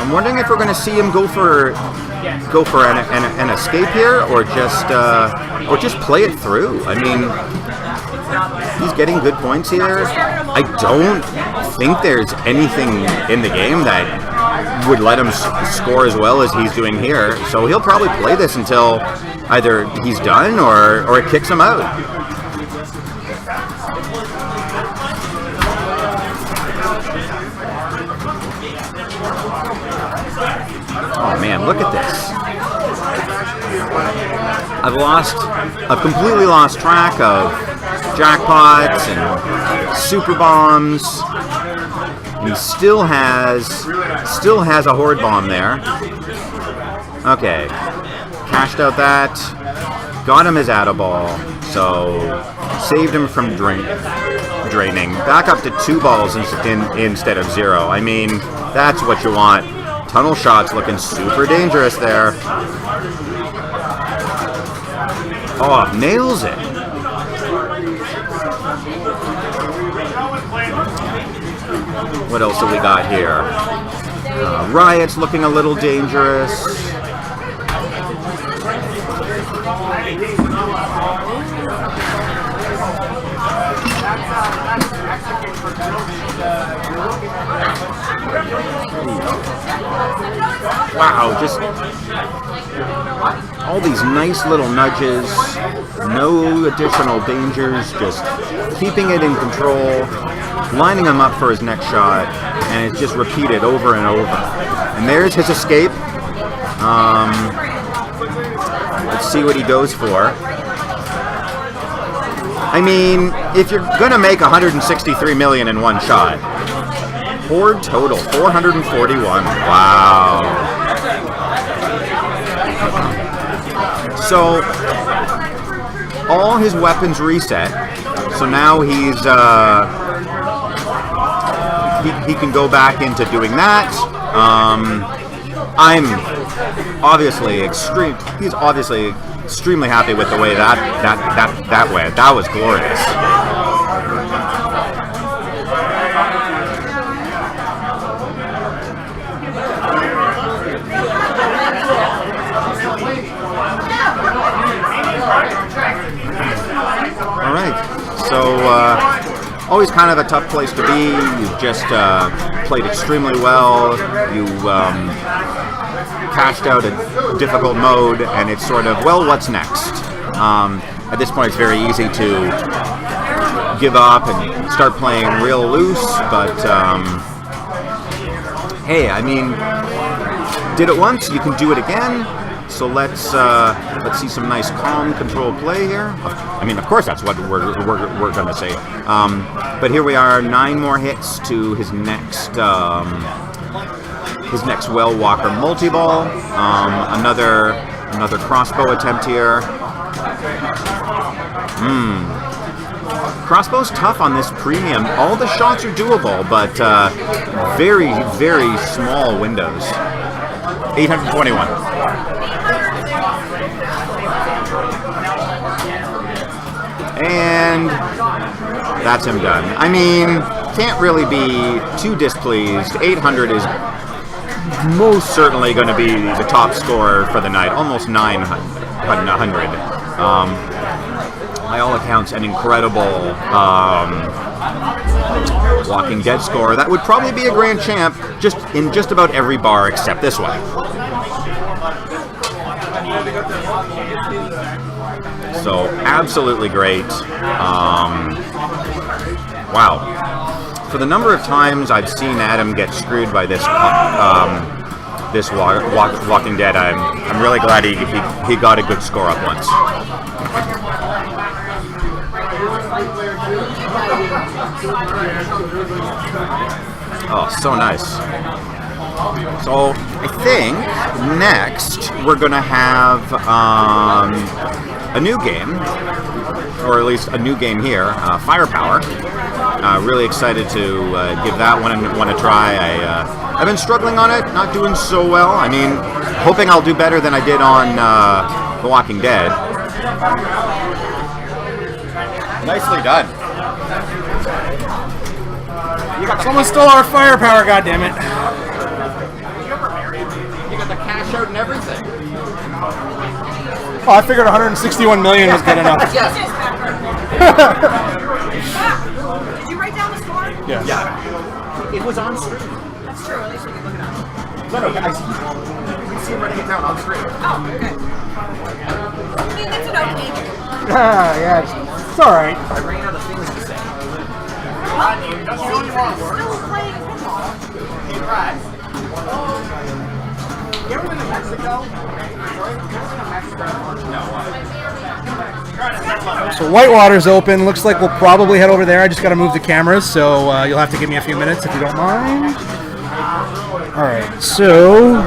I'm wondering if we're going to see him go for an escape here, or just play it through. I mean, he's getting good points here. I don't think there's anything in the game that would let him score as well as he's doing here. So he'll probably play this until either he's done or it kicks him out. Oh man, look at this. I've completely lost track of jackpots and super bombs. And he still has a horde bomb there. Okay, cashed out that, got him his Add-A-Ball, so saved him from draining. Back up to 2 balls instead of 0. I mean, that's what you want. Tunnel shots looking super dangerous there. Oh, nails it. What else do we got here? Riot's looking a little dangerous. Wow, just all these nice little nudges, no additional dangers, just keeping it in control, lining him up for his next shot, and it's just repeated over and over. And there's his escape. Let's see what he goes for. I mean, if you're gonna make 163 million in one shot, horde total 441. Wow. So all his weapons reset. So now he's he can go back into doing that. I'm obviously he's obviously extremely happy with the way that went. That was glorious. All right. So always kind of a tough place to be. You just played extremely well. You cashed out a difficult mode, and it's sort of, well, what's next? At this point, it's very easy to give up and start playing real loose, but hey, I mean, did it once, you can do it again. So let's see some nice calm, controlled play here. I mean, of course, that's what we're gonna say. But here we are, 9 more hits to his next Well Walker multi-ball. Another crossbow attempt here. Crossbow's tough on this premium. All the shots are doable, but very, very small windows. 821. And that's him done. I mean, can't really be too displeased. 800 is most certainly going to be the top score for the night. Almost 900. By all accounts, an incredible Walking Dead score that would probably be a grand champ in just about every bar except this one. So absolutely great. Wow. For the number of times I've seen Adam get screwed by this Walking Dead, I'm really glad he got a good score up once. Oh, so nice. So I think next we're gonna have a new game, or at least a new game here, Firepower. Really excited to give that one a try. I've been struggling on it, not doing so well. I mean, hoping I'll do better than I did on The Walking Dead. Nicely done. Someone stole our firepower, goddammit. You got the cash out and everything. Oh, I figured 161 million was good enough. Did you write down the score? Yeah. It was on screen. That's true. At least we can look it up. No, you can see him writing it down on screen. Oh, okay. I mean, that's an okay. Yeah, it's all right. I ran out of things to say. Still playing pinball. Hey, Brad. You ever been to Mexico? So Whitewater's open. Looks like we'll probably head over there. I just got to move the cameras, so you'll have to give me a few minutes if you don't mind. All right, so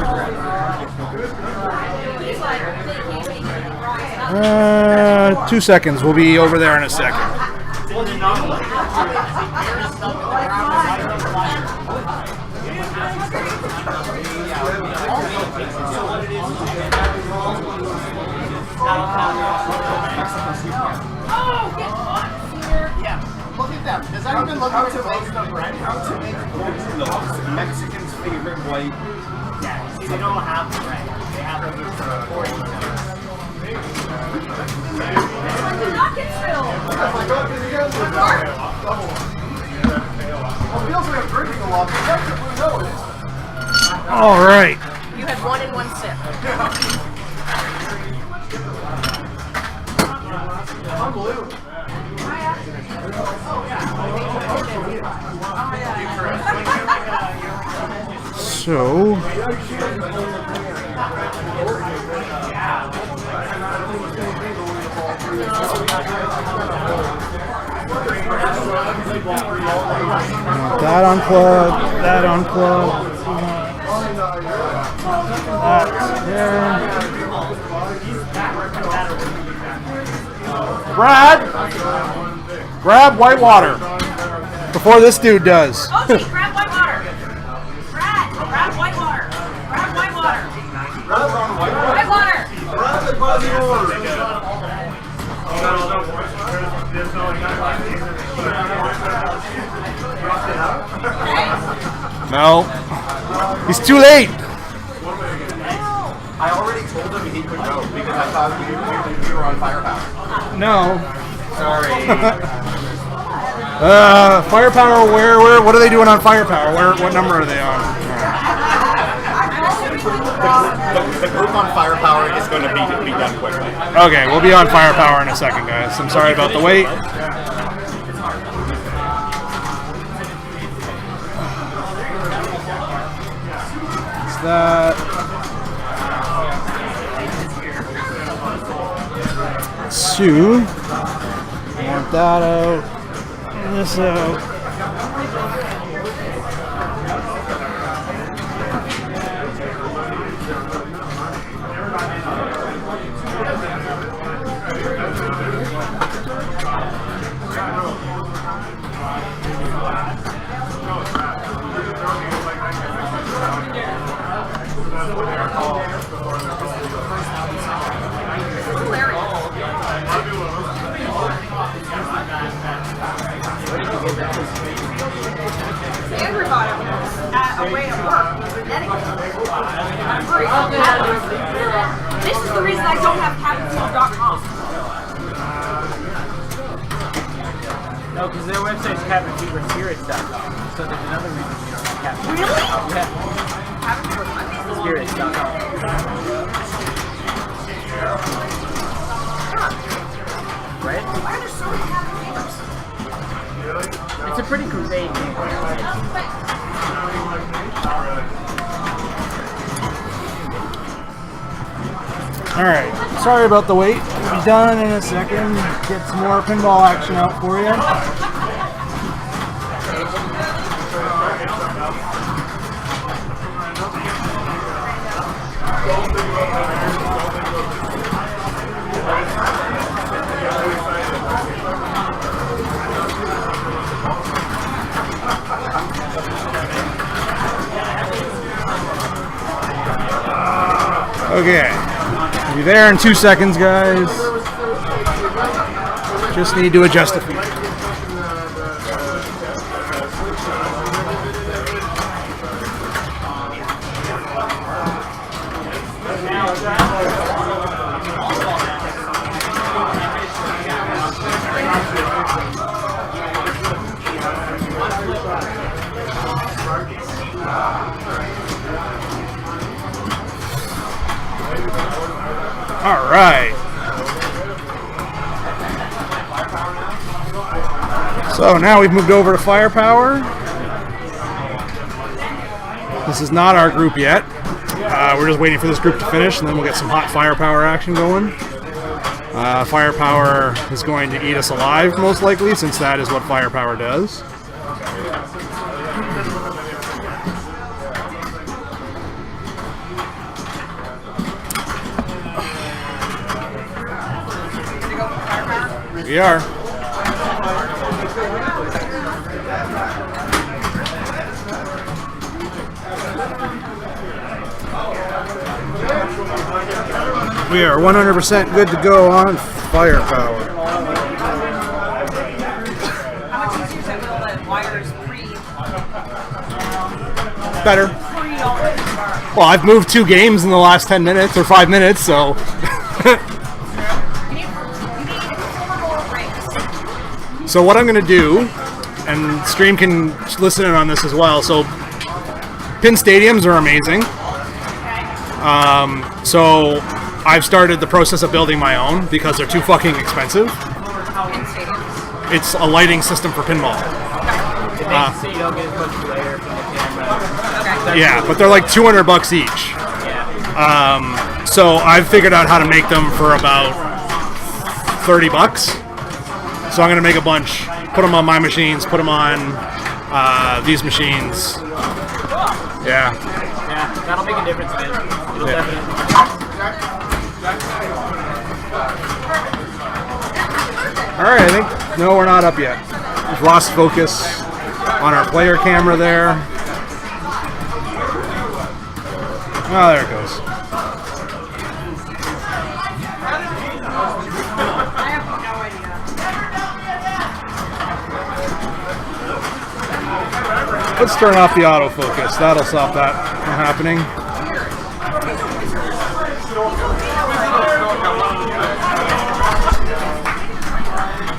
2 seconds. We'll be over there in a second. Look at them. Does that even look like the bread? How to make Mexican's favorite white? Yeah. See, they don't have the bread. They have the Nuggets filled. All right. You had one in one sip. Unbelievable. So that unplug, that unplug, that there. Brad, grab Whitewater before this dude does. Oh, gee, grab white water. Brad, grab white water. Grab white water. White water. No, he's too late. I already told him he could go because I thought we were on Firepower. No. Sorry. Firepower. Where? What are they doing on Firepower? What number are they on? The group on Firepower is going to be done quickly. Okay, we'll be on Firepower in a second, guys. I'm sorry about the wait. It's that. Two. Want that out. This out. Andrew got him away at work. I'm free. This is the reason I don't have cabinfood.com. No, because their website's cabinfeverspirits.com. So there's another reason you don't have cabin. Really? Yeah. Spirits.com. Right? Why are there so many cabin fevers? It's a pretty crusade game. Alright, sorry about the wait. We'll be done in a second. Get some more pinball action out for you. Okay. We'll be there in 2 seconds, guys. Just need to adjust the feet. All right. So now we've moved over to Firepower. This is not our group yet. We're just waiting for this group to finish, and then we'll get some hot Firepower action going. Firepower is going to eat us alive, most likely, since that is what Firepower does. We are. We are 100% good to go on Firepower. How much easier is it with the wires Better. pre-all? Well, I've moved 2 games in the last 10 minutes or 5 minutes, so. So what I'm going to do, and Stream can listen in on this as well, so pin stadiums are amazing. So I've started the process of building my own because they're too fucking expensive. It's a lighting system for pinball. It makes it so you don't get as much glare from the camera. Yeah, but they're like $200 each. Yeah. So I've figured out how to make them for about $30. So I'm going to make a bunch, put them on my machines, put them on these machines. Yeah. Yeah, that'll make a difference, man. It'll Yeah. definitely. Alright, I think, no, we're not up yet. We've lost focus on our player camera there. Oh, there it goes. I have no idea. Let's turn off the autofocus. That'll stop that from happening.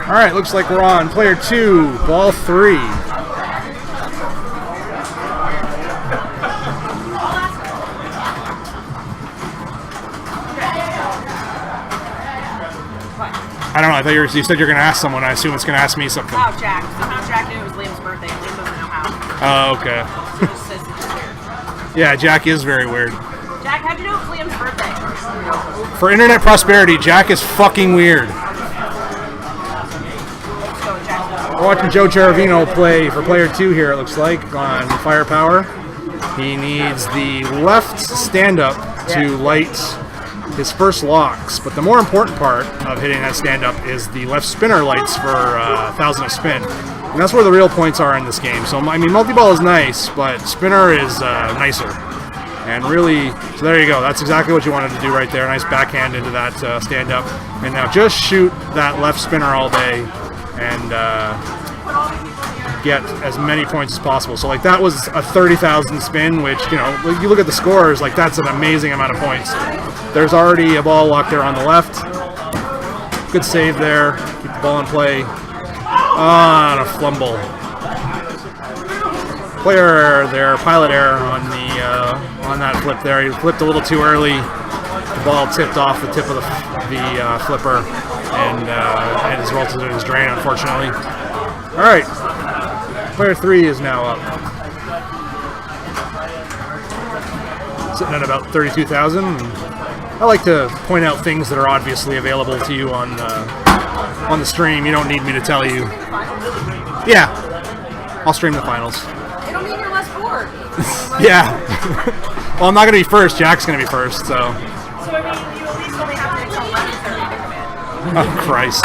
Alright, looks like we're on player 2, ball 3. I don't know, I thought you said you're going to ask someone. I assume it's going to ask me something. Oh, Jack. Somehow Jack knew it was Liam's birthday. Liam doesn't know how. Oh, okay. So he just says it's weird. Yeah, Jack is very weird. Jack, how'd you know it was Liam's birthday? For internet prosperity, Jack is fucking weird. Let's go, Jack. We're watching Joe Cherovino play for player 2 here, it looks like, on Firepower. He needs the left stand-up to light his first locks, but the more important part of hitting that stand-up is the left spinner lights for 1,000 of spin. And that's where the real points are in this game. So, I mean, multi-ball is nice, but spinner is nicer. And really, so there you go. That's exactly what you wanted to do right there. Nice backhand into that stand-up. And now just shoot that left spinner all day and get as many points as possible. So, like, that was a 30,000 spin, which, you know, you look at the scores, like, that's an amazing amount of points. There's already a ball locked there on the left. Good save there. Keep the ball in play. On a flumble. Player error there, pilot error on the on that flip there. He flipped a little too early. The ball tipped off the tip of the flipper and has resulted in his drain, unfortunately. All right, player 3 is now up, sitting at about 32,000. I like to point out things that are obviously available to you on the stream. You don't need me to tell you. Yeah, I'll stream the finals. It'll mean you're less bored. Yeah. Well, I'm not going to be first. Jack's going to be first, so. So, I mean, you at least only have to until 11:30 to come in. Oh, Christ.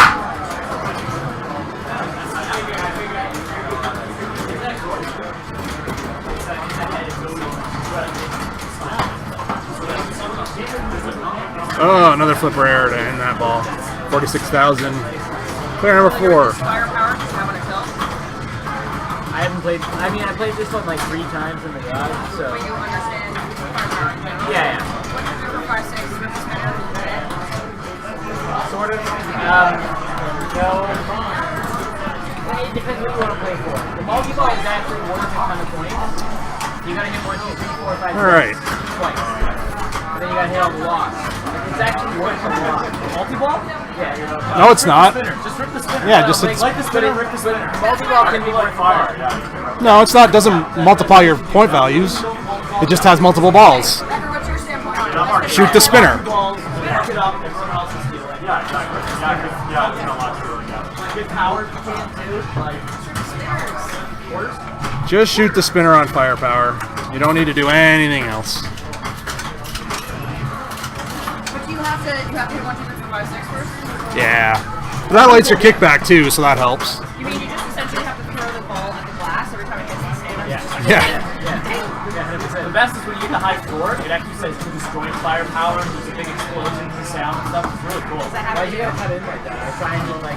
Oh, another flipper error to end that ball. 46,000. Player number 4. Firepower, is that what it kills? I haven't played. I mean, I played this one like 3 times in the garage, so. But you understand firepower. Yeah, yeah. What do you do for 5-6 with the spinner? Sort of. No. It depends what you want to play for. The multi-ball is actually worth a ton of points. You gotta hit 1, 2, 3, 4, 5, 6 All right. twice. And then you gotta hit all the blocks. It's actually worth a lot. Multi-ball? Yeah, you're not. No, it's not. Just rip the spinner. Yeah, just Light the spinner, rip the spinner. Multi-ball can be worth fire. no, it's not. Doesn't multiply your point values. It just has multiple balls. Becker, what's your standpoint? Shoot the spinner. Balls, pick it up, and someone else is stealing. Yeah, exactly. Yeah, it's not a lot to do, yeah. Get powered, you can't do. Like, Just shoot the spinner on firepower. You don't need to do anything else. But you have to hit 1, 2, 3, 4, 5, 6 first? Yeah. But that lights your kickback too, so that helps. You mean you just essentially have to throw the ball at the glass every time it hits the stand? Yeah. the best is when you get the high floor, it actually says to destroy firepower, and there's a big explosion and sound and stuff. It's really cool. Why you gotta cut in like that? I try and do like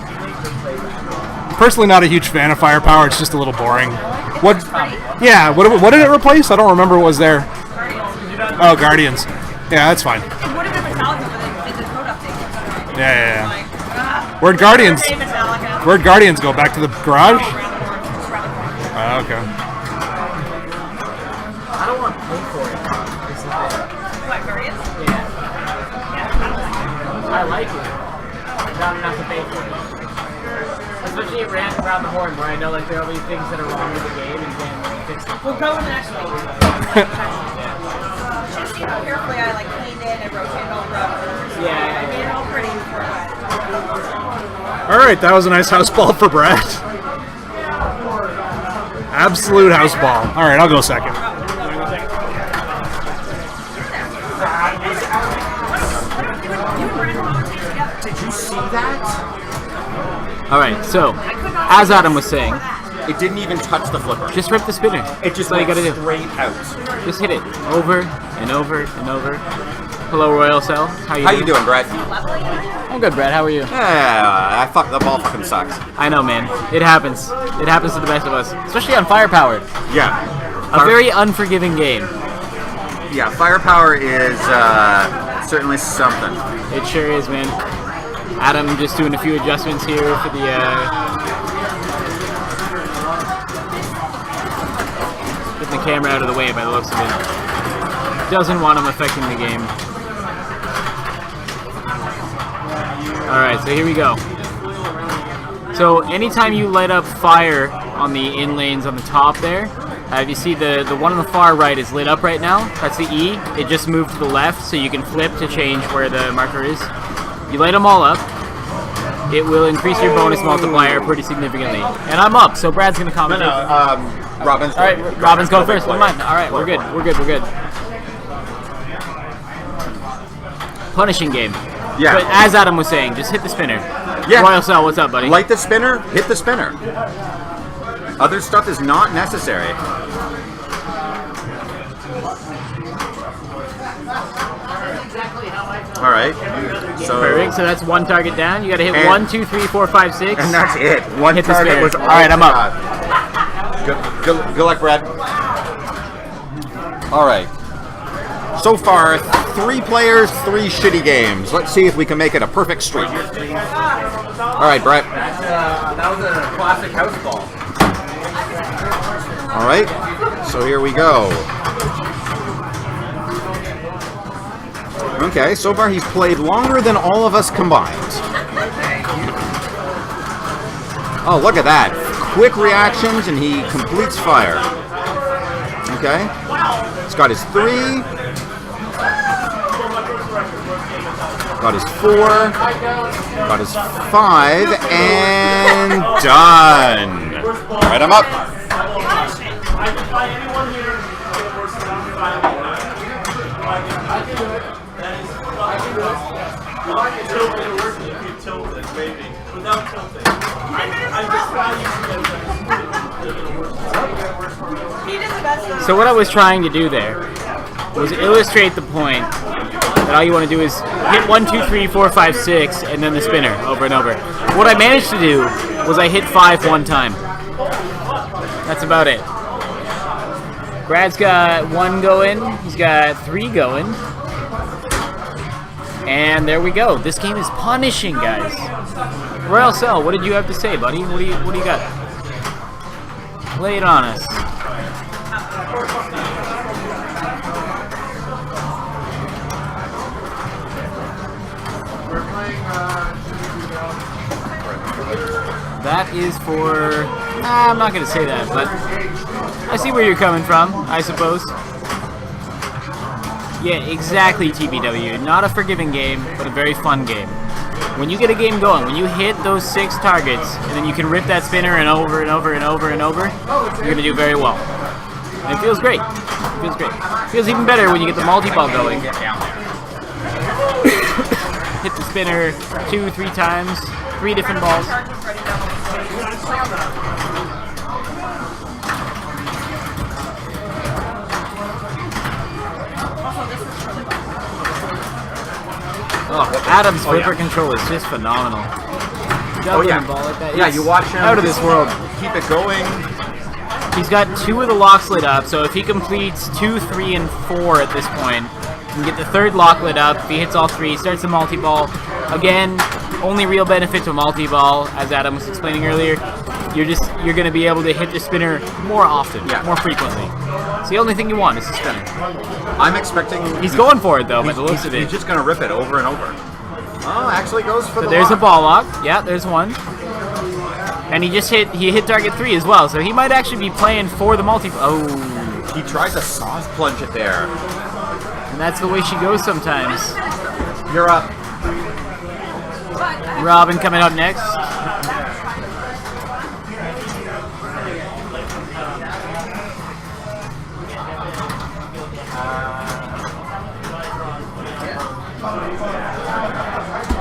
play. Personally, not a huge fan of firepower. It's just a little boring. What? Yeah. What did it replace? I don't remember what was there. Oh, Guardians. Yeah, that's fine. It would have been Metallica, but they did the code update. Yeah. Like, Where'd Guardians? okay, Metallica. Where'd Guardians go? Back to the garage? Around the horn, just around the corner. Oh, okay. I don't want to pay for it. This is it. What, Guardians? Yeah. I like it. Not enough to pay for it. Especially it ran around the horn where I know like there will be things that are wrong with the game and then fix it. We'll go in the next week. Just see how carefully I like cleaned it and rotated all the rubbers. Yeah. I made it all pretty before I went. All right, that was a nice house ball for Brad. Absolute house ball. All right, I'll go second. Did you see that? Alright, so, as Adam was saying, It didn't even touch the flipper. just rip the spinner. It just That's all you went gotta do. straight out. Just hit it over and over and over. Hello, Royal Cell. How you doing, Brett? I'm good, Brad. How are you? Yeah, the ball fucking sucks. I know, man. It happens. It happens to the best of us, especially on Firepowered. Yeah. A very unforgiving game. Yeah, firepower is certainly something. It sure is, man. Adam just doing a few adjustments here for the getting the camera out of the way by the looks of it. Doesn't want him affecting the game. Alright, so here we go. So anytime you light up fire on the in lanes on the top there, if you see the one on the far right is lit up right now, that's the E. It just moved to the left so you can flip to change where the marker is. You light them all up, it will increase your bonus multiplier pretty significantly. And I'm up, so Brad's gonna comment. Robin's. Alright, Robin's going first. Never mind. Alright, we're good. We're good. Punishing game. Yeah. But as Adam was saying, just hit the spinner. Yeah. Royal Cell, what's up, buddy? Light the spinner, hit the spinner. Other stuff is not necessary. All right. So. Perfect. So that's one target down. You got to hit And- 1, 2, 3, 4, 5, 6. And that's it. One Hit the target spinner. was all. Alright, I'm up. Good luck, Brad. All right. So far, 3 players, 3 shitty games. Let's see if we can make it a perfect streak. All right, Brett. That was a classic house ball. All right, so here we go. Okay, so far he's played longer than all of us combined. Oh, look at that. Quick reactions and he completes fire. Okay. He's got his 3. Got his 4. Got his 5. And done. Write him up. So what I was trying to do there was illustrate the point that all you want to do is hit 1, 2, 3, 4, 5, 6, and then the spinner over and over. What I managed to do was I hit 5 one time. That's about it. Brad's got 1 going. He's got 3 going. And there we go. This game is punishing, guys. Royal Cell, what did you have to say, buddy? What do you got? Lay it on us. That is for... I'm not going to say that, but I see where you're coming from, I suppose. Yeah, exactly, TBW. Not a forgiving game, but a very fun game. When you get a game going, when you hit those 6 targets, and then you can rip that spinner and over and over and over and over, you're going to do very well. And it feels great. It feels great. It feels even better when you get the multi-ball going. Hit the spinner 2, 3 times, 3 different balls. Oh, Adam's flipper control is just phenomenal. Juggling ball like that. Yeah, It's you watch him. out of this world. Keep it going. He's got 2 of the locks lit up, so if he completes 2, 3, and 4 at this point, he can get the 3rd lock lit up. If he hits all 3, starts the multi-ball. Again, only real benefit to multi-ball, as Adam was explaining earlier, you're going to be able to hit the spinner more often, more frequently. It's the only thing you want is the spinner. I'm expecting... He's going for it, though, by the looks of it. He's just going to rip it over and over. Oh, actually goes for So the there's lock. a ball lock. Yeah, there's one. And he hit target 3 as well, so he might actually be playing for the multi... Oh. He tries to soft plunge it there. And that's the way she goes sometimes. You're up. Robin coming up next.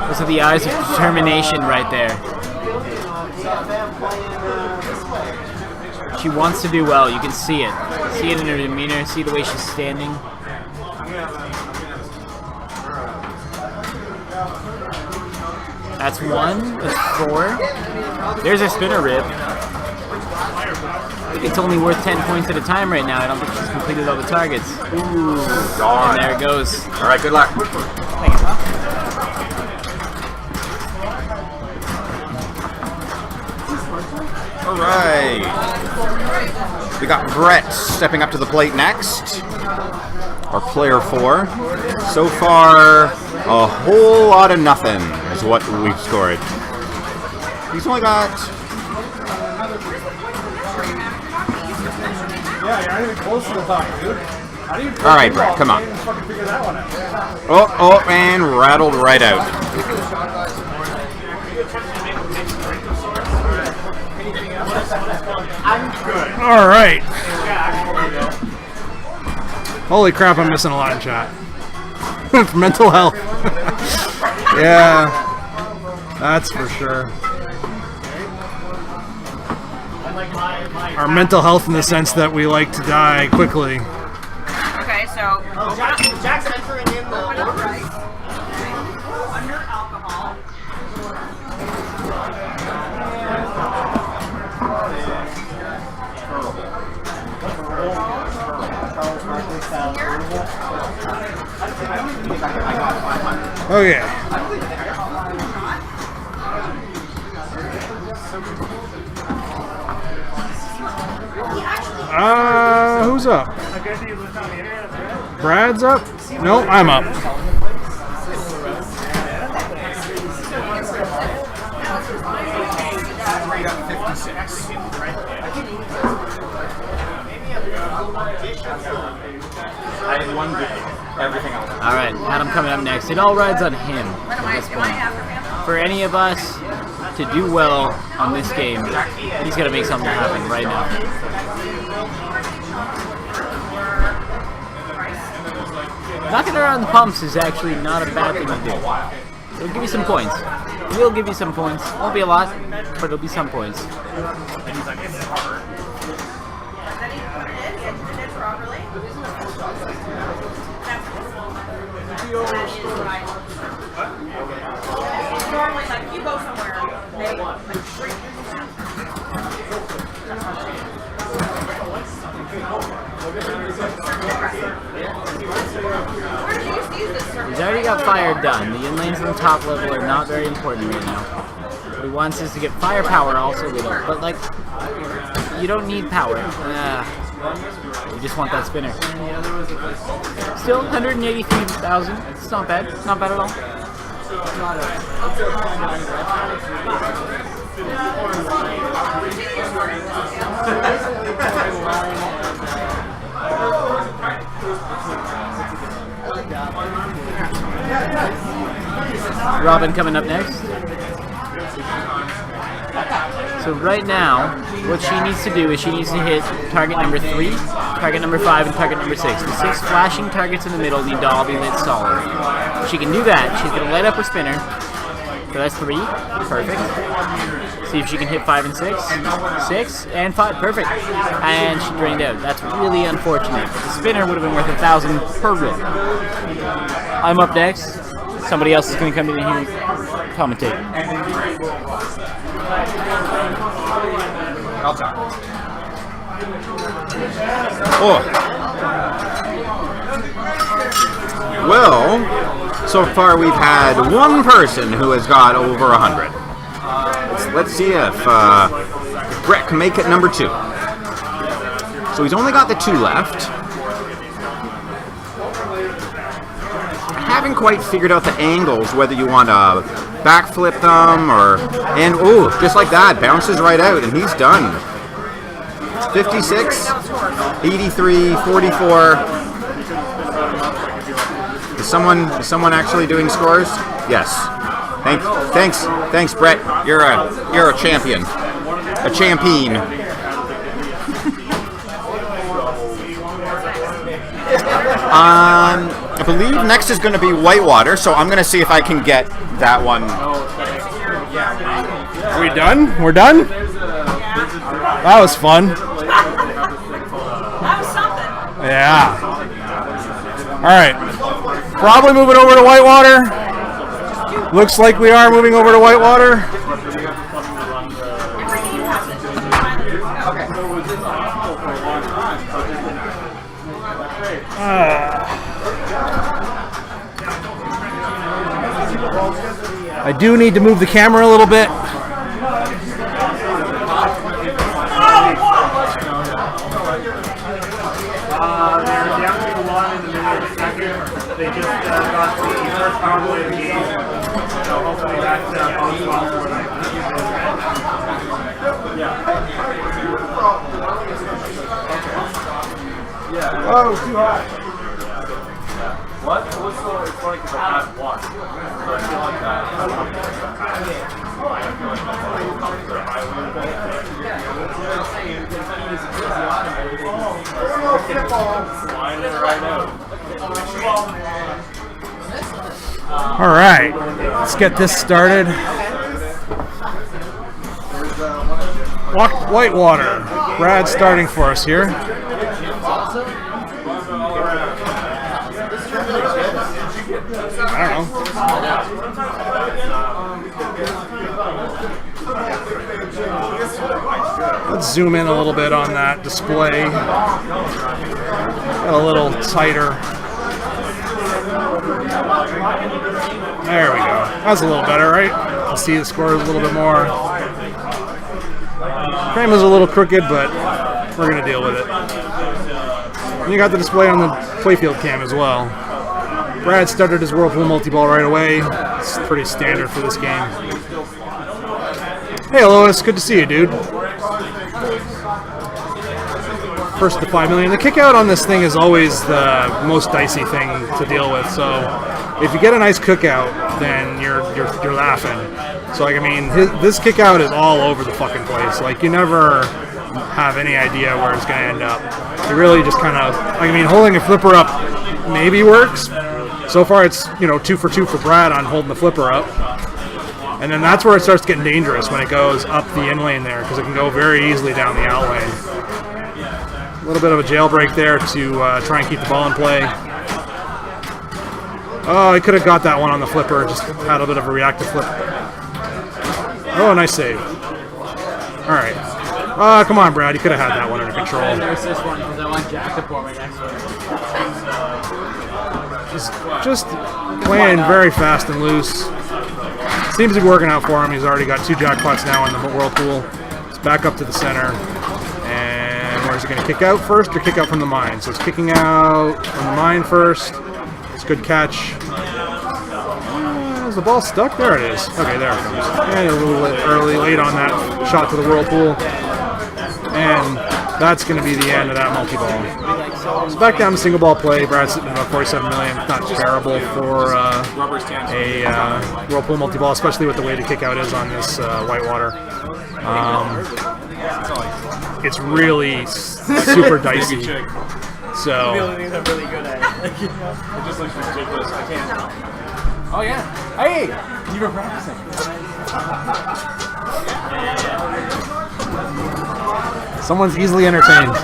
Those are the eyes of determination right there. She wants to do well. You can see it. See it in her demeanor. See the way she's standing. That's 1. That's 4. There's a spinner rip. I think it's only worth 10 points at a time right now. I don't think she's completed all the targets. Ooh, God. And there it goes. All right, good luck. Thanks, huh? All right. We got Brett stepping up to the plate next. Our player 4. So far, a whole lot of nothing is what we've scored. He's only got... Yeah, you're not even close to the top, dude. How do you All right, Brett, come on. fucking figure that one out? Oh, and rattled right out. All right. Holy crap, I'm missing a lot in chat. For mental health. Yeah, that's for sure. Our mental health in the sense that we like to die quickly. Okay, so Jack's entering in the open up right. Under alcohol. Okay. Who's up? Brad's up? No, I'm up. I had one good. Everything else. All right, Adam coming up next. It all rides on him at this point. For any of us to do well on this game, he's got to make something happen right now. Knocking around the pumps is actually not a bad thing to do. It'll give you some points. Will give you some points. Won't be a lot, but it'll be some points. Normally, like, you go somewhere, they like treat He's already got fire done. The inlanes on the top level are not very important right now. What he wants is to get firepower also lit up, but like, you don't need power. You just want that spinner. Still 183,000. It's not bad. It's not bad at all. Robin coming up next. So right now, what she needs to do is she needs to hit target number 3, target number 5, and target number 6. The 6 flashing targets in the middle need to all be lit solid. If she can do that, she's going to light up her spinner. So that's 3. Perfect. See if she can hit 5 and 6. 6 and 5. Perfect. And she drained out. That's really unfortunate. The spinner would have been worth 1,000 per room. I'm up next. Somebody else is going to come in here and commentate. I'll talk. Oh. Well, so far we've had one person who has got over 100. Let's see if Brett can make it number 2. So he's only got the 2 left. I haven't quite figured out the angles, whether you want to backflip them and oh, just like that, bounces right out and he's done. 56, 83, 44. Is someone actually doing scores? Yes. Thanks, Brett. You're a champion. A champion. I believe next is going to be Whitewater, so I'm going to see if I can get that one. Are we done? We're done? That was fun. That was something. Yeah. All right. Probably moving over to Whitewater. Looks like we are moving over to Whitewater. I do need to move the camera a little bit. They're down to 1 in the middle of the second. They just got the first power play of the game. So hopefully that bodes well for them. Yeah. Oh, too hot. What? What's so funny because I have 1. So I feel like that. All right, let's get this started. Whitewater. Brad starting for us here. I don't know. Let's zoom in a little bit on that display. Get a little tighter. There we go. That's a little better, right? I'll see the score a little bit more. Frame is a little crooked, but we're going to deal with it. And you got the display on the playfield cam as well. Brad started his Whirlpool multi-ball right away. It's pretty standard for this game. Hey, Lois. Good to see you, dude. First to 5 million. The kick out on this thing is always the most dicey thing to deal with. So if you get a nice cookout, then you're laughing. So like, I mean, this kick out is all over the fucking place. Like, you never have any idea where it's going to end up. You really just kind of, like, I mean, holding a flipper up maybe works. So far it's, 2 for 2 for Brad on holding the flipper up. And then that's where it starts getting dangerous, when it goes up the in lane there, because it can go very easily down the out lane. A little bit of a jailbreak there to try and keep the ball in play. Oh, I could have got that one on the flipper, just had a bit of a reactive flip. Oh, nice save. All right. Come on, Brad, you could have had that one under control. There's this one because I want Jack to pour my next one. Just playing very fast and loose. Seems to be working out for him. He's already got 2 jackpots now in the Whirlpool. It's back up to the center. And where's he going to kick out first or kick out from the mine? So it's kicking out from the mine first. It's a good catch. Is the ball stuck? There it is. Okay, there it comes. And a little bit late on that shot to the Whirlpool. And that's going to be the end of that multi-ball. So back down to single ball play. Brad's sitting at about 47 million. Not terrible for a Whirlpool multi-ball, especially with the way the kick out is on this Whitewater. It's really super dicey. So. The only things I'm really good at. It just looks ridiculous. I can't. Oh yeah. Hey, you were practicing. Someone's easily entertained.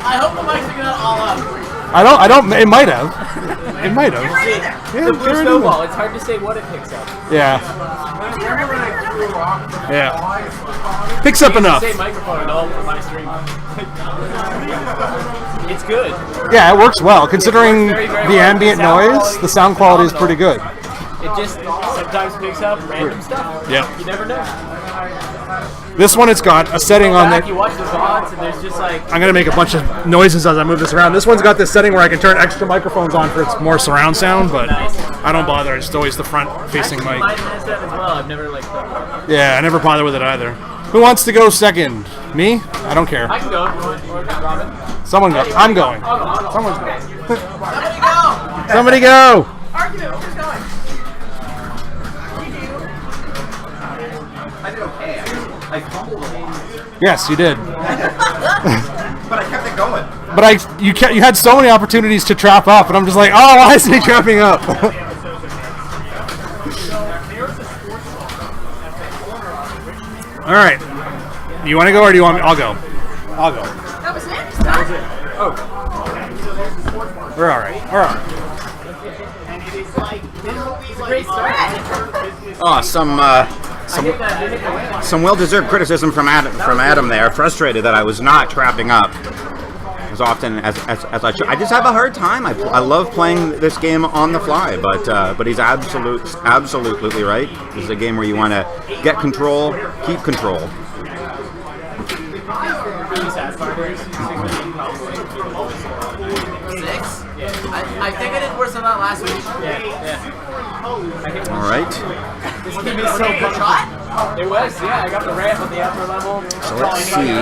I hope the mic's picking that all up. I don't. It might have. It might have. Yeah, The blue snowball. It's hard to say what it picks up. Yeah. Yeah. Picks up enough. Say microphone at all for my stream. It's good. Yeah, it works well considering Very, very the well. ambient Sound noise. quality The sound quality is pretty good. It just sometimes picks up random stuff. Yeah. You never know. This one, it's got a setting on Back, that. you watch the VODs and there's just like. I'm gonna make a bunch of noises as I move this around. This one's got this setting where I can turn extra microphones on for its more surround sound, but I don't bother. It's always the front-facing mic. Mine has that as well. I've never like. Yeah, I never bother with it either. Who wants to go second? Me? I don't care. I can go. Or Robin. Someone go. I'm going. I'll go. Someone's going. Somebody go! Somebody go. Argument, who's going? I did okay. I fumbled a lot. Yes, you did. But I kept it going. But you had so many opportunities to trap up, and I'm just like, oh, why isn't he trapping up? All right. You want to go or do you want me? I'll go. I'll go. That was it? Oh. We're all right. We're all right. It's a great start. Oh, some well-deserved criticism from Adam there. Frustrated that I was not trapping up as often as I should. I just have a hard time. I love playing this game on the fly, but he's absolutely right. This is a game where you want to get control, keep control. I think I did worse than that last week. All right. This is gonna be so good shot. It was, yeah. I got the ramp at the upper level. So let's see.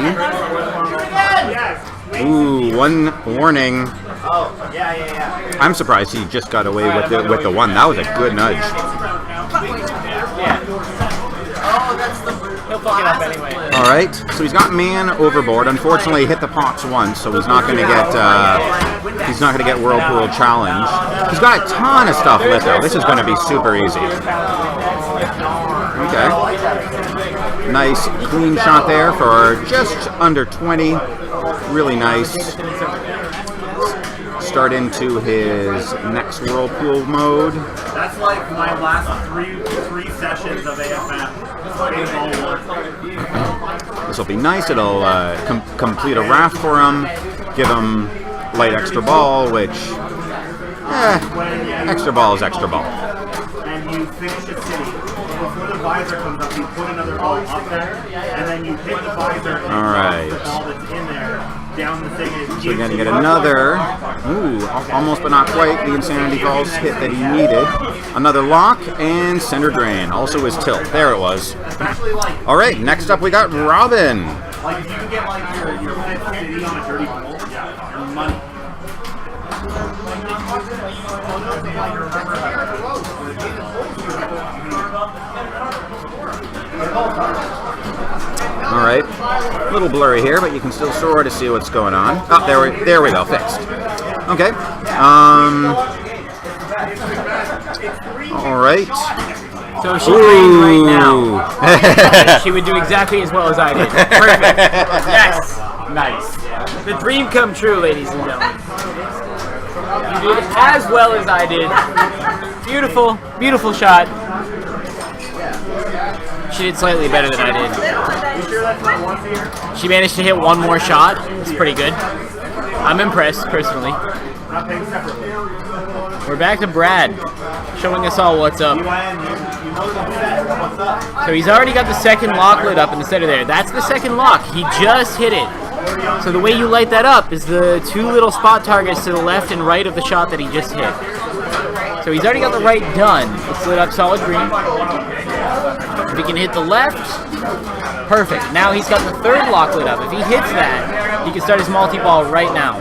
Ooh, one warning. Oh, yeah. I'm surprised he just got away with the one. That was a good nudge. Oh, that's the. He'll fuck it up anyway. All right. So he's got man overboard. Unfortunately, he hit the pots once, so he's not going to get Whirlpool challenge. He's got a ton of stuff lit though. This is going to be super easy. Okay. Nice clean shot there for just under 20. Really nice. Start into his next Whirlpool mode. That's like my last three sessions of AFM. This will be nice. It'll complete a raft for him, give him light extra ball, which, extra ball is extra ball. And you finish a city. Before the visor comes up, you put another ball up there, and then you hit the visor and Alright. the ball that's in there down the thing. And So we're going to get another, almost but not quite, the Insanity Falls hit that he needed. Another lock and center drain. Also his tilt. There it was. All right, next up we got Robin. Like, if you can get like your fifth city on a dirty bowl, your money. All right, a little blurry here, but you can still sort of see what's going on. Oh, there we go, fixed. Okay. All right. So she trained right now. She would do exactly as well as I did. Perfect. Yes. Nice. The dream come true, ladies and gentlemen. You did as well as I did. Beautiful, beautiful shot. She did slightly better than I did. She managed to hit one more shot. It's pretty good. I'm impressed, personally. We're back to Brad, showing us all what's up. So he's already got the second lock lit up in the center there. That's the second lock. He just hit it. So the way you light that up is the two little spot targets to the left and right of the shot that he just hit. So he's already got the right done. It's lit up solid green. If he can hit the left, perfect. Now he's got the third lock lit up. If he hits that, he can start his multi-ball right now.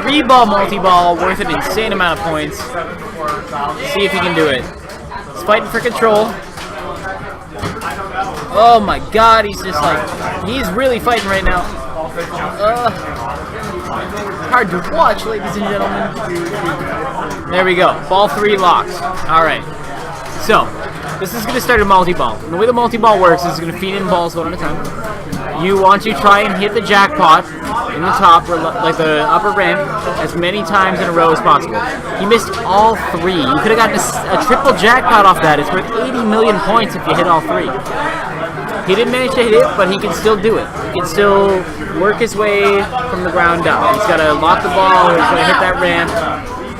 3-ball multi-ball, worth an insane amount of points. See if he can do it. He's fighting for control. Oh my god, he's just like, he's really fighting right now. Hard to watch, ladies and gentlemen. There we go. Ball 3 locked. Alright. So, this is going to start a multi-ball. And the way the multi-ball works is it's going to feed in balls one at a time. You want to try and hit the jackpot in the top, or like the upper ramp, as many times in a row as possible. He missed all 3. You could have gotten a triple jackpot off that. It's worth 80 million points if you hit all 3. He didn't manage to hit it, but he can still do it. He can still work his way from the ground up. He's got to lock the ball, he's got to hit that ramp,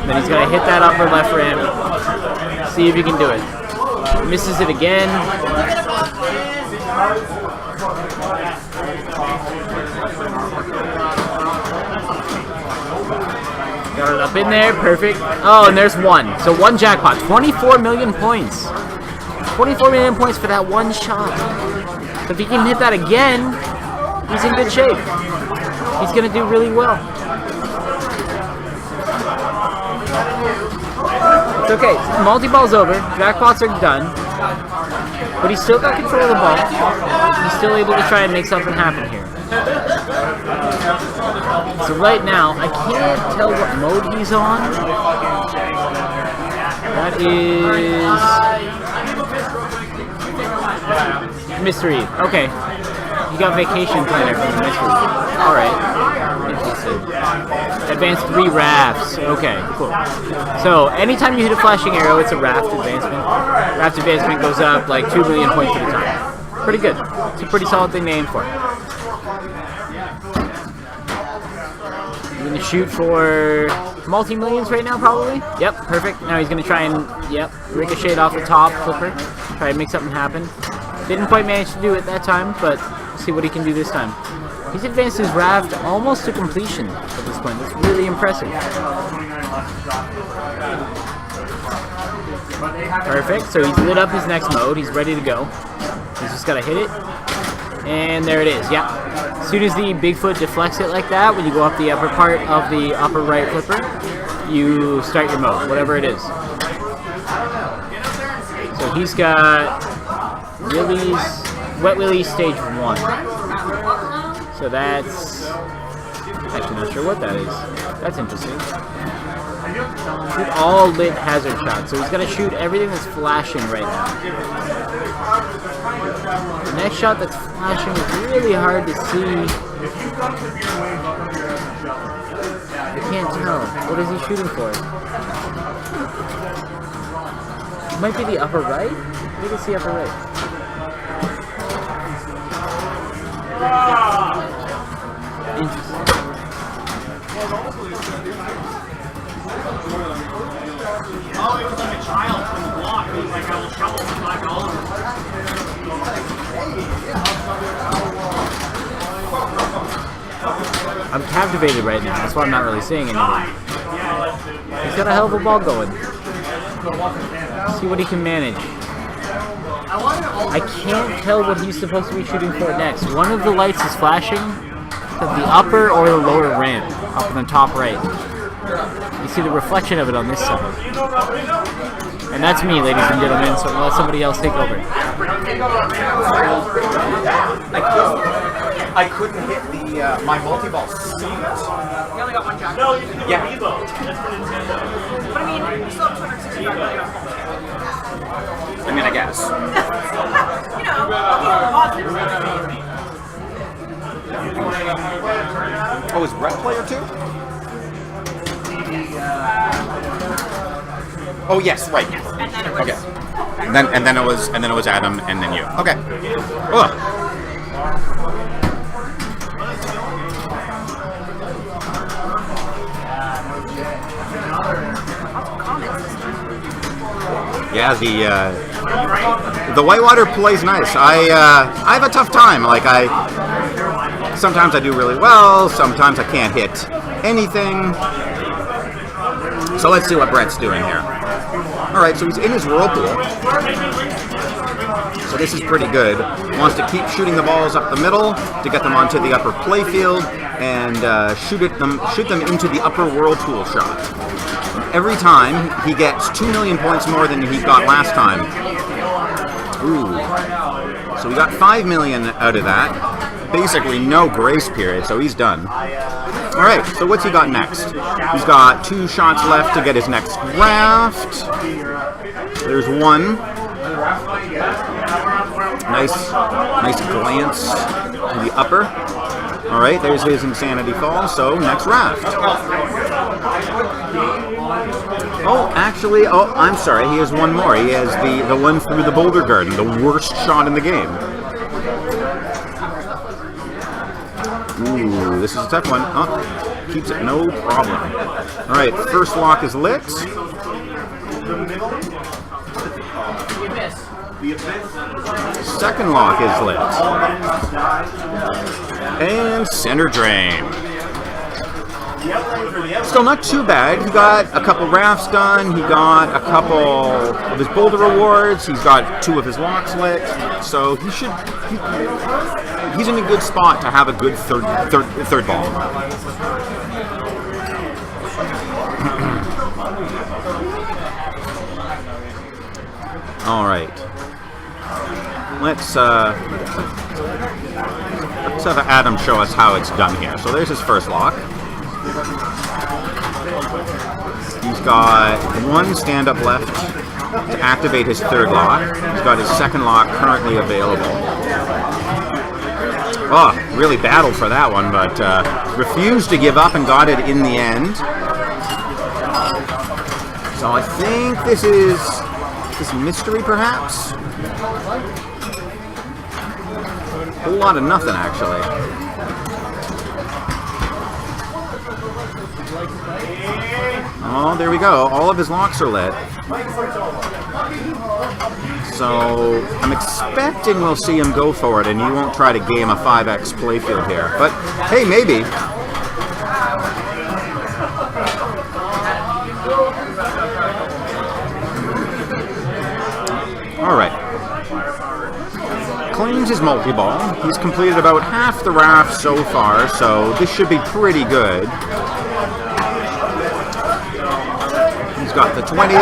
then he's got to hit that upper left ramp. See if he can do it. Misses it again. Got it up in there, perfect. Oh, and there's 1. So 1 jackpot, 24 million points. 24 million points for that 1 shot. So if he can hit that again, he's in good shape. He's gonna do really well. It's okay, multi-ball's over, jackpots are done, but he's still got control of the ball. He's still able to try and make something happen here. So right now, I can't tell what mode he's on. That is mystery. Okay, you got vacation planner from the mystery. All right, interesting. Advanced 3 rafts. Okay, cool. So anytime you hit a flashing arrow, it's a raft advancement. Raft advancement goes up like 2 million points at a time. Pretty good. It's a pretty solid thing to aim for. You're gonna shoot for multi-millions right now, probably? Yep, perfect. Now he's gonna try and, ricochet off the top flipper. Try and make something happen. Didn't quite manage to do it that time, but we'll see what he can do this time. He's advanced his raft almost to completion at this point. That's really impressive. Perfect. So he's lit up his next mode. He's ready to go. He's just got to hit it. And there it is. Yeah. As soon as the Bigfoot deflects it like that, when you go up the upper part of the upper right flipper, you start your mode, whatever it is. So he's got Wet Willie's stage 1. So that's actually not sure what that is. That's interesting. Shoot all lit hazard shots. So he's got to shoot everything that's flashing right now. The next shot that's flashing is really hard to see. I can't tell. What is he shooting for? It might be the upper right? I think it's the upper right. Interesting. Oh, it was like a child from the block. He was like, I will shovel for $5. I'm captivated right now. That's why I'm not really saying anything. He's got a hell of a ball going. See what he can manage. I can't tell what he's supposed to be shooting for next. One of the lights is flashing to the upper or the lower rim, up in the top right. You see the reflection of it on this side. And that's me, ladies and gentlemen, so let somebody else take over. I couldn't hit the my multi-ball seat. You only got one jack. Yeah. But I mean, you still have 265 million. I mean, I guess. You know, positive. Oh, is Brett player too? Oh yes, right. Yes, and then it was. Okay. And then it was Adam and then you. Okay. Oh. Yeah, the whitewater plays nice. I have a tough time. Like sometimes I do really well. Sometimes I can't hit anything. So let's see what Brett's doing here. All right, so he's in his whirlpool. So this is pretty good. Wants to keep shooting the balls up the middle to get them onto the upper playfield and shoot them into the upper whirlpool shot. Every time he gets 2 million points more than he got last time. Ooh. So we got 5 million out of that. Basically no grace period, so he's done. Alright, so what's he got next? He's got 2 shots left to get his next raft. There's one. Nice glance to the upper. Alright, there's his insanity fall, so next raft. Oh, actually, I'm sorry, he has one more. He has the one through the boulder garden, the worst shot in the game. Ooh, this is a tough one. Oh, keeps it no problem. Alright, first lock is lit. Second lock is lit. And center drain. Still not too bad. He got a couple rafts done. He got a couple of his boulder rewards. He's got 2 of his locks lit. So he's in a good spot to have a good third ball. All right. Let's have Adam show us how it's done here. So there's his first lock. He's got 1 stand-up left to activate his third lock. He's got his second lock currently available. Oh, really battled for that one, but refused to give up and got it in the end. So I think this is mystery, perhaps? A whole lot of nothing, actually. Oh, there we go. All of his locks are lit. So I'm expecting we'll see him go for it, and he won't try to game a 5x playfield here. But hey, maybe. All right. Claims his multi-ball. He's completed about half the raft so far, so this should be pretty good. He's got the 20.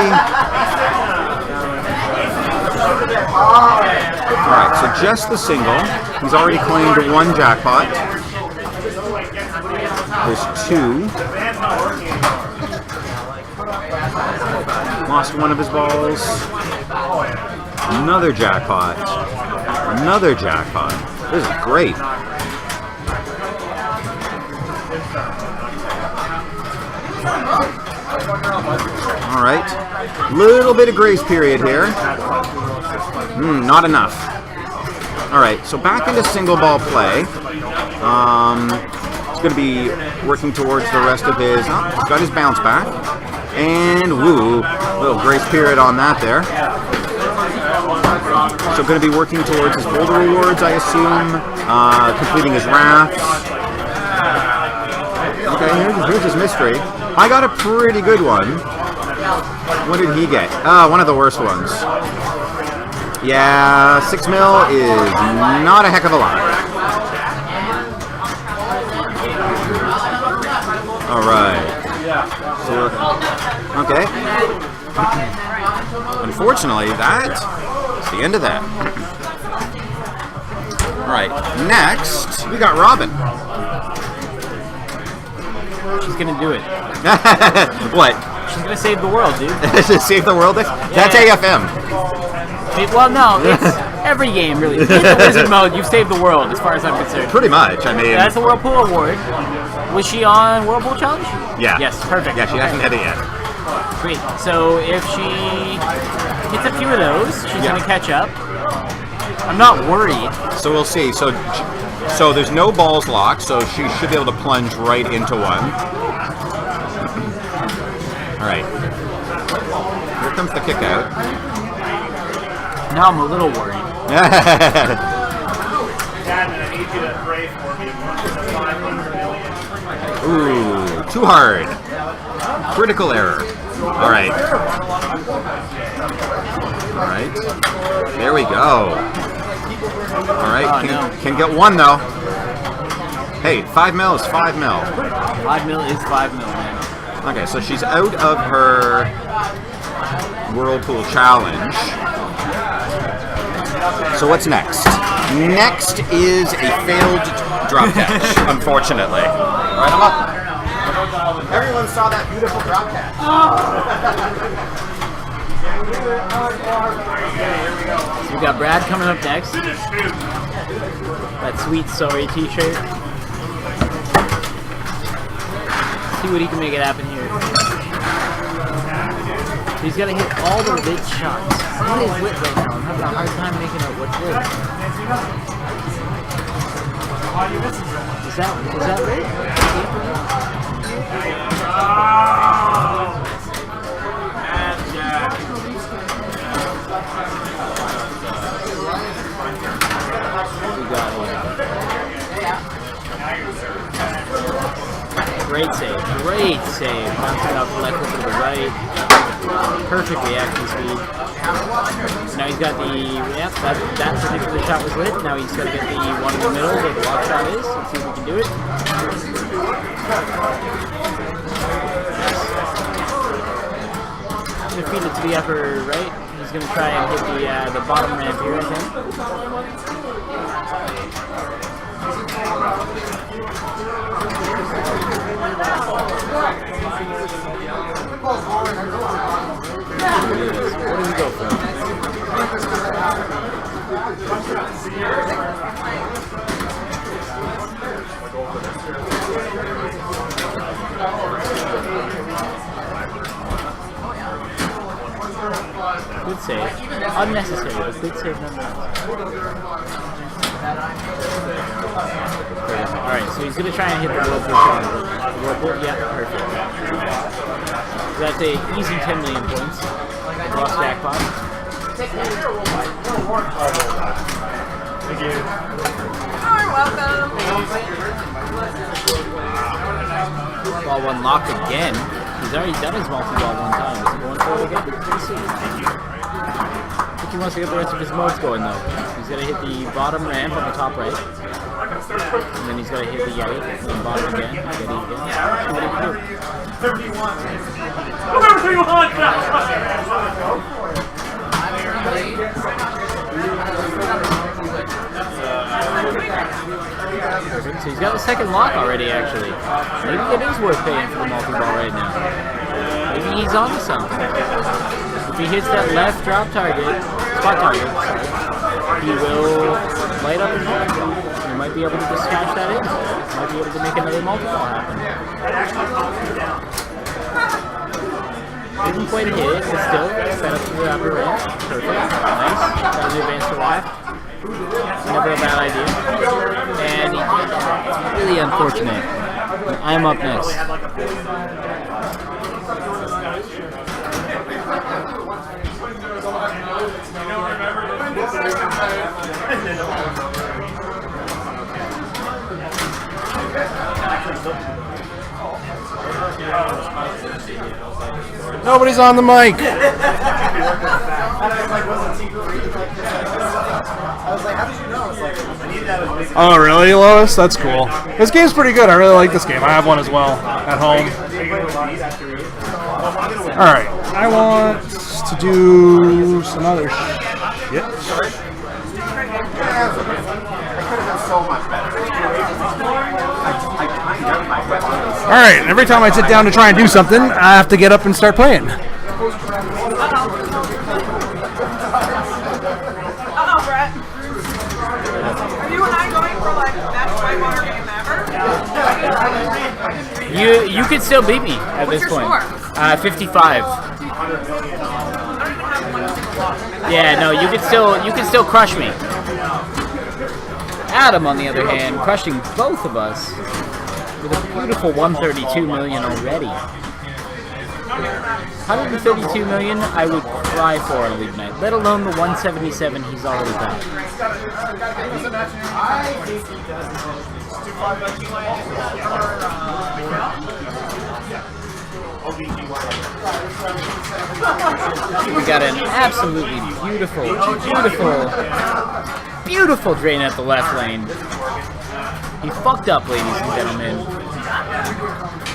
Alright, so just the single. He's already claimed 1 jackpot. There's 2. Lost 1 of his balls. Another jackpot. Another jackpot. This is great. Alright. Little bit of grace period here. Not enough. Alright, so back into single ball play. He's going to be working towards the rest of his. Oh, he's got his bounce back, and woo, little grace period on that there. So going to be working towards his boulder rewards, I assume, completing his rafts. Okay, here's his mystery. I got a pretty good one. What did he get? One of the worst ones. Yeah, 6 mil is not a heck of a lot. Alright. So, okay. Unfortunately, that's the end of that. Alright, next, we got Robin. She's gonna do it. What? She's gonna save the world, dude. Save the world? That's AFM. Well, no, it's every game, really. In the Wizard mode, you've saved the world, as far as I'm concerned. Pretty much, I mean... That's the Whirlpool Award. Was she on Whirlpool Challenge? Yeah. Yes, perfect. Yeah, she hasn't hit it yet. Great. So if she hits a few of those, she's going to catch up. I'm not worried. So we'll see. So there's no balls locked, so she should be able to plunge right into one. All right. Here comes the kick out. Now I'm a little worried. Ooh, too hard. Critical error. All right. All right. There we go. All right. Can get one though. Hey, 5 mil is 5 mil. 5 mil is 5 mil, man. Okay, so she's out of her Whirlpool Challenge. So what's next? Next is a failed drop catch, unfortunately. All right, I'm up. Everyone saw that beautiful drop catch. So we got Brad coming up next. That sweet sorry t-shirt. See what he can make it happen here. He's got to hit all the lit shots. What is lit right now? I'm having a hard time making out what's lit. Is that lit? We got great save, bouncing off the left over to the right, perfect reaction speed. So now he's got the, that particular shot was lit, now he's got to get the one in the middle where the lock shot is, let's see if we can do it. He's going to feed it to the upper right, he's going to try and hit the bottom ramp here, I think. What do we go for? Good save. Unnecessary, but good save nonetheless. Alright, so he's going to try and hit the Whirlpool. Yeah, perfect. So that's an easy 10 million points. Lost jackpot. You're welcome. Ball one locked again. He's already done his multi-ball one time. Is he going for it again? Let's see. I think he wants to get the rest of his modes going though. He's going to hit the bottom ramp on the top right. And then he's got to hit the yellow, and then bottom again, and then again. What do you do? 31. Perfect. So he's got the second lock already, actually. Maybe it is worth paying for the multi-ball right now. Maybe he's onto something. If he hits that left drop target, spot target, he will light up his multi-ball. He might be able to just cash that in. Might be able to make another multi-ball happen. Didn't quite hit it, but still, set up to the upper ramp. Perfect. Nice. Got an advance to left. Never a bad idea. And it's really unfortunate I'm up next. Nobody's on the mic. Oh, really, Lois? That's cool. This game's pretty good. I really like this game. I have one as well at home. Alright, I want to do some other shit. Alright, every time I sit down to try and do something, I have to get up and start playing. Uh-oh, Brett. Are you and I going for like best whitewater game ever? You could still beat me at What's this your point. score? 55. I don't even have one single. Yeah, no, you could still crush me. Adam, on the other hand, crushing both of us with a beautiful 132 million already. 132 million I would cry for on a league night, let alone the 177 he's already got. We got an absolutely beautiful drain at the left lane. He fucked up, ladies and gentlemen.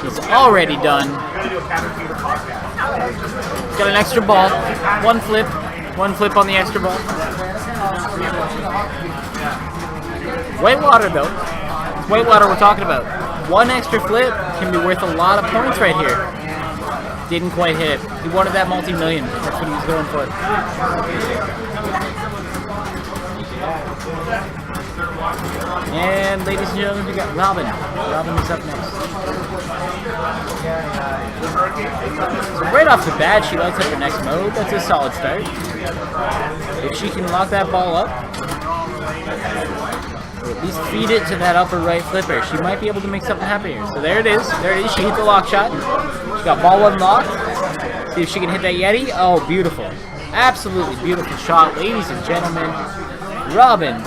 He's already done. Got an extra ball. One flip on the extra ball. Whitewater, though. Whitewater we're talking about. One extra flip can be worth a lot of points right here. Didn't quite hit. He wanted that multi-million. That's what he was going for. And ladies and gentlemen, we got Robin. Robin is up next. So right off the bat, she lights up her next mode. That's a solid start. If she can lock that ball up, or at least feed it to that upper right flipper, she might be able to make something happen here. So there it is. There it is. She hit the lock shot. She got ball unlocked. See if she can hit that Yeti. Oh, beautiful. Absolutely beautiful shot, ladies and gentlemen. Robin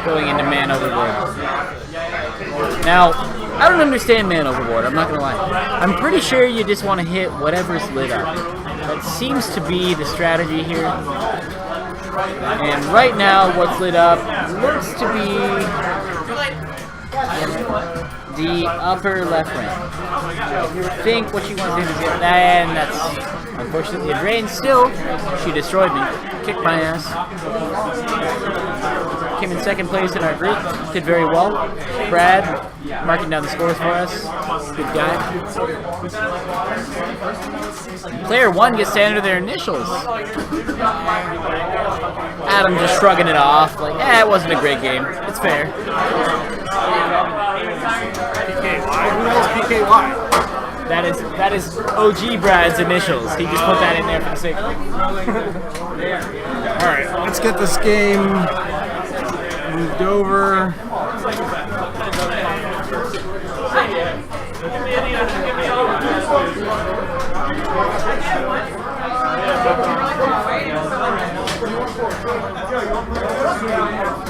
going into man overboard. Now, I don't understand man overboard, I'm not gonna lie. I'm pretty sure you just want to hit whatever's lit up. That seems to be the strategy here. And right now, what's lit up looks to be the upper left ring. I think what she wants to do is get that, and that's unfortunately a drain. Still, she destroyed me. Kicked my ass. Came in second place in our group. Did very well. Brad marking down the scores for us. Good guy. Player one gets to enter their initials. Adam just shrugging it off, like, it wasn't a great game. It's fair. PKY? Who knows PKY? That is OG Brad's initials. He just put that in there for the sake of it. Alright, let's get this game moved over.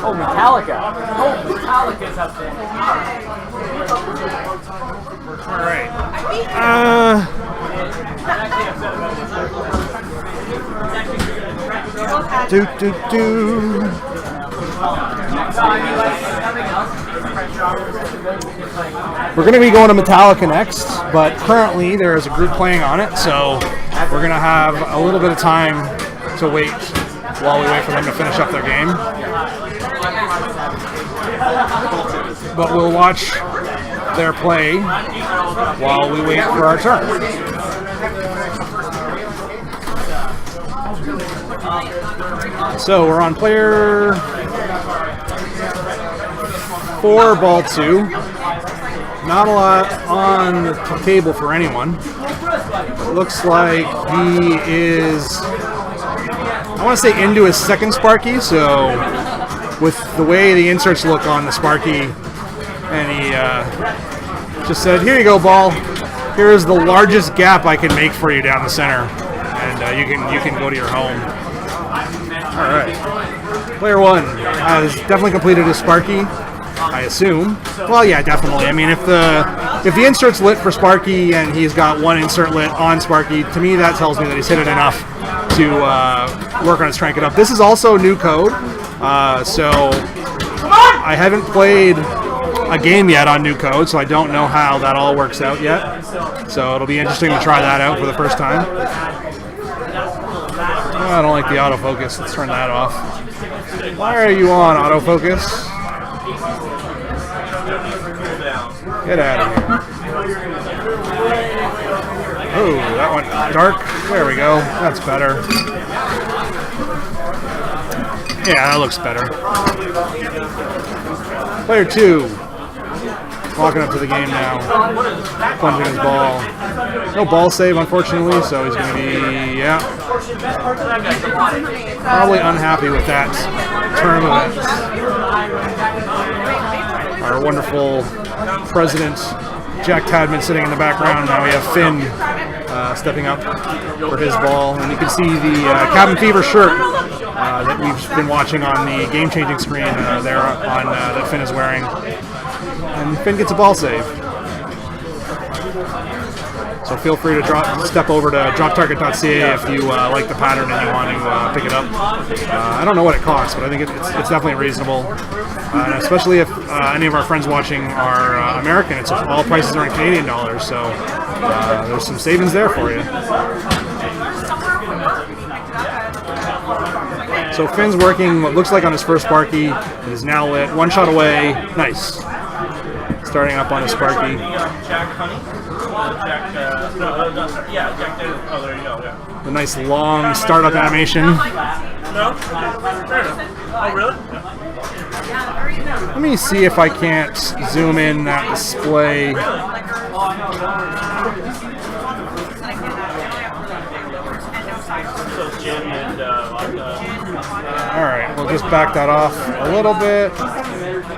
Oh, Metallica. Oh, Metallica's up there. Alright. Do. We're going to be going to Metallica next, but currently there is a group playing on it, so we're going to have a little bit of time to wait while we wait for them to finish up their game. But we'll watch their play while we wait for our turn. So we're on player 4, ball 2. Not a lot on the table for anyone. It looks like he is, I want to say, into his second Sparky, so with the way the inserts look on the Sparky, and just said, "Here you go, ball. Here is the largest gap I can make for you down the center, and you can go to your home." All right. Player 1 has definitely completed his Sparky, I assume. Well, yeah, definitely. I mean, if the insert's lit for Sparky and he's got one insert lit on Sparky, to me that tells me that he's hit it enough to work on his crank it up. This is also new code, so I haven't played a game yet on new code, so I don't know how that all works out yet. So it'll be interesting to try that out for the first time. Oh, I don't like the autofocus. Let's turn that off. Why are you on autofocus? Get out of here. Oh, that went dark. There we go. That's better. Yeah, that looks better. Player 2. Walking up to the game now. Plunging his ball. No ball save, unfortunately, so he's going to be, yeah. Probably unhappy with that turn of events. Our wonderful president, Jack Tadman, sitting in the background. Now we have Finn stepping up for his ball. And you can see the Cabin Fever shirt that we've been watching on the game-changing screen there on that Finn is wearing. And Finn gets a ball save. So feel free to step over to droptarget.ca if you like the pattern and you want to pick it up. I don't know what it costs, but I think it's definitely reasonable. And especially if any of our friends watching are American, all prices are in Canadian dollars, so there's some savings there for you. So Finn's working what looks like on his first Sparky. It is now lit. One shot away. Nice. Starting up on his Sparky. The nice long startup animation. No? Oh, really? Let me see if I can't zoom in that display. Alright, we'll just back that off a little bit.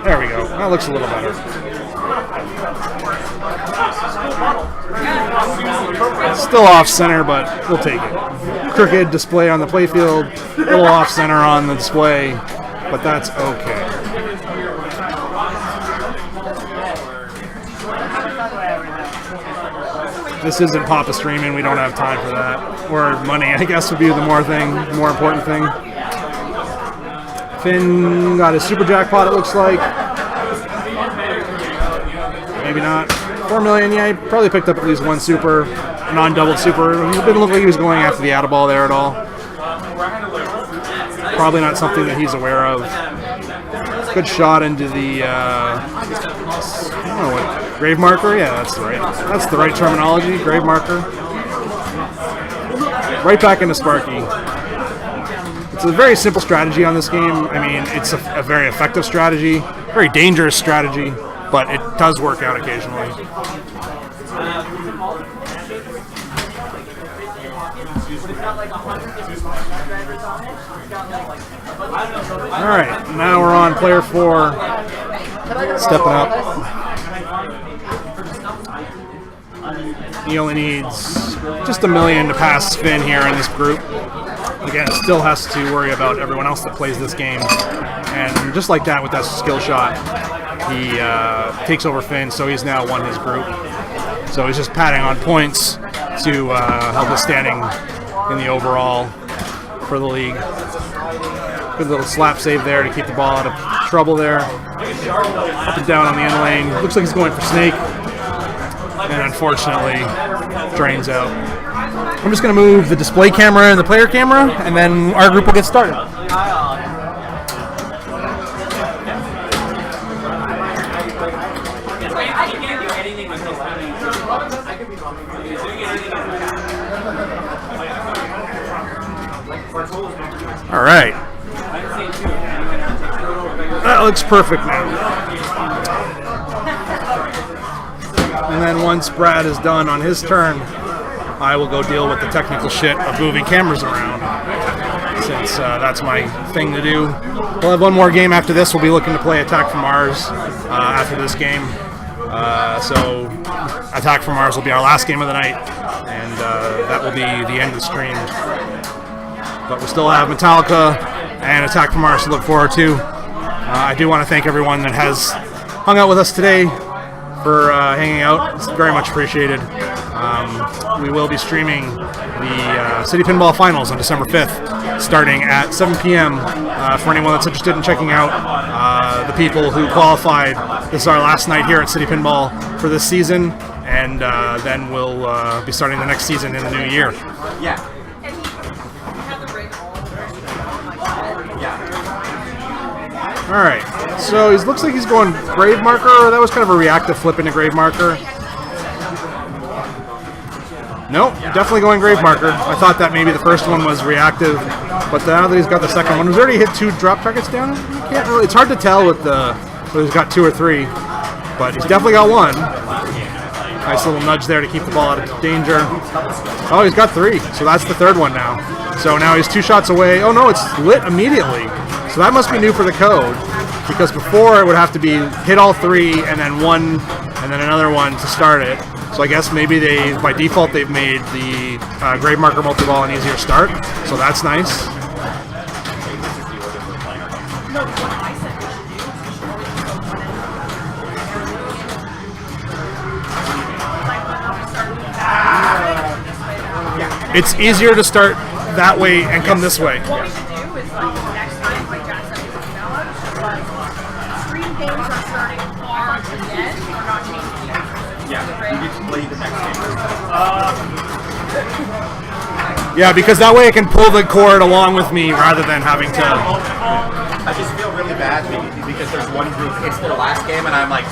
There we go. That looks a little better. Still off center, but we'll take it. Crooked display on the playfield, a little off center on the display, but that's okay. This isn't Papa streaming, we don't have time for that. Or money, I guess, would be the more important thing. Finn got his super jackpot, it looks like. Maybe not. 4 million, yeah, he probably picked up at least one super, a non-doubled super. It didn't look like he was going after the out of ball there at all. Probably not something that he's aware of. Good shot into the, I don't know what, grave marker? Yeah, that's the right terminology, grave marker. Right back into Sparky. It's a very simple strategy on this game. I mean, it's a very effective strategy, very dangerous strategy, but it does work out occasionally. Alright, now we're on player 4, stepping up. He only needs just $1 million to pass Finn here in this group. Again, still has to worry about everyone else that plays this game. And just like that with that skill shot, he takes over Finn, so he's now won his group. So he's just patting on points to help his standing in the overall for the league. Good little slap save there to keep the ball out of trouble there. Up and down on the end lane. Looks like he's going for snake. And unfortunately, drains out. I'm just going to move the display camera and the player camera, and then our group will get started. All right. That looks perfect now. And then once Brad is done on his turn, I will go deal with the technical shit of moving cameras around, since that's my thing to do. We'll have one more game after this. We'll be looking to play Attack from Mars after this game. So Attack from Mars will be our last game of the night, and that will be the end of the stream. But we still have Metallica and Attack from Mars to look forward to. I do want to thank everyone that has hung out with us today for hanging out. It's very much appreciated. We will be streaming the City Pinball Finals on December 5th, starting at 7 p.m. For anyone that's interested in checking out the people who qualified. This is our last night here at City Pinball for this season, and then we'll be starting the next season in the new year. Yeah. All right, so he looks like he's going grave marker, or that was kind of a reactive flip into grave marker. Nope, definitely going grave marker. I thought that maybe the first one was reactive, but now that he's got the second one, he's already hit 2 drop targets down. You can't really, it's hard to tell with whether he's got 2 or 3, but he's definitely got 1. Nice little nudge there to keep the ball out of danger. Oh, he's got 3, so that's the 3rd one now. So now he's 2 shots away. Oh no, it's lit immediately. So that must be new for the code, because before it would have to be hit all 3 and then 1 and then another one to start it. So I guess maybe by default they've made the grave marker multi-ball an easier start. So that's nice. It's easier to start that way and come this way. What we should do is next time, like Jack said, stream games are starting far at the end. We're not changing the Yeah, you get to play the next game. Yeah, because that way I can pull the cord along with me rather than having to. I just feel really bad because there's one group, it's their last game, and I'm like,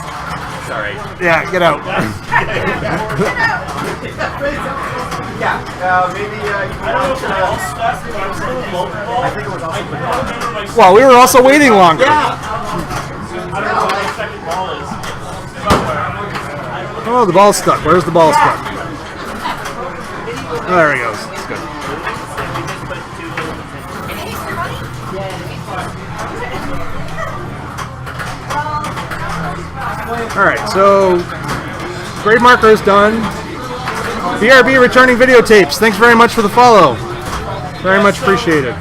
sorry. Yeah, get out. Yeah, maybe you want to... I think it was also... Well, we were also waiting longer. Yeah! Oh, the ball's stuck. Where's the ball stuck? Oh, there he goes. That's good. Alright, so grave marker is done. BRB returning videotapes. Thanks very much for the follow. Very much appreciated.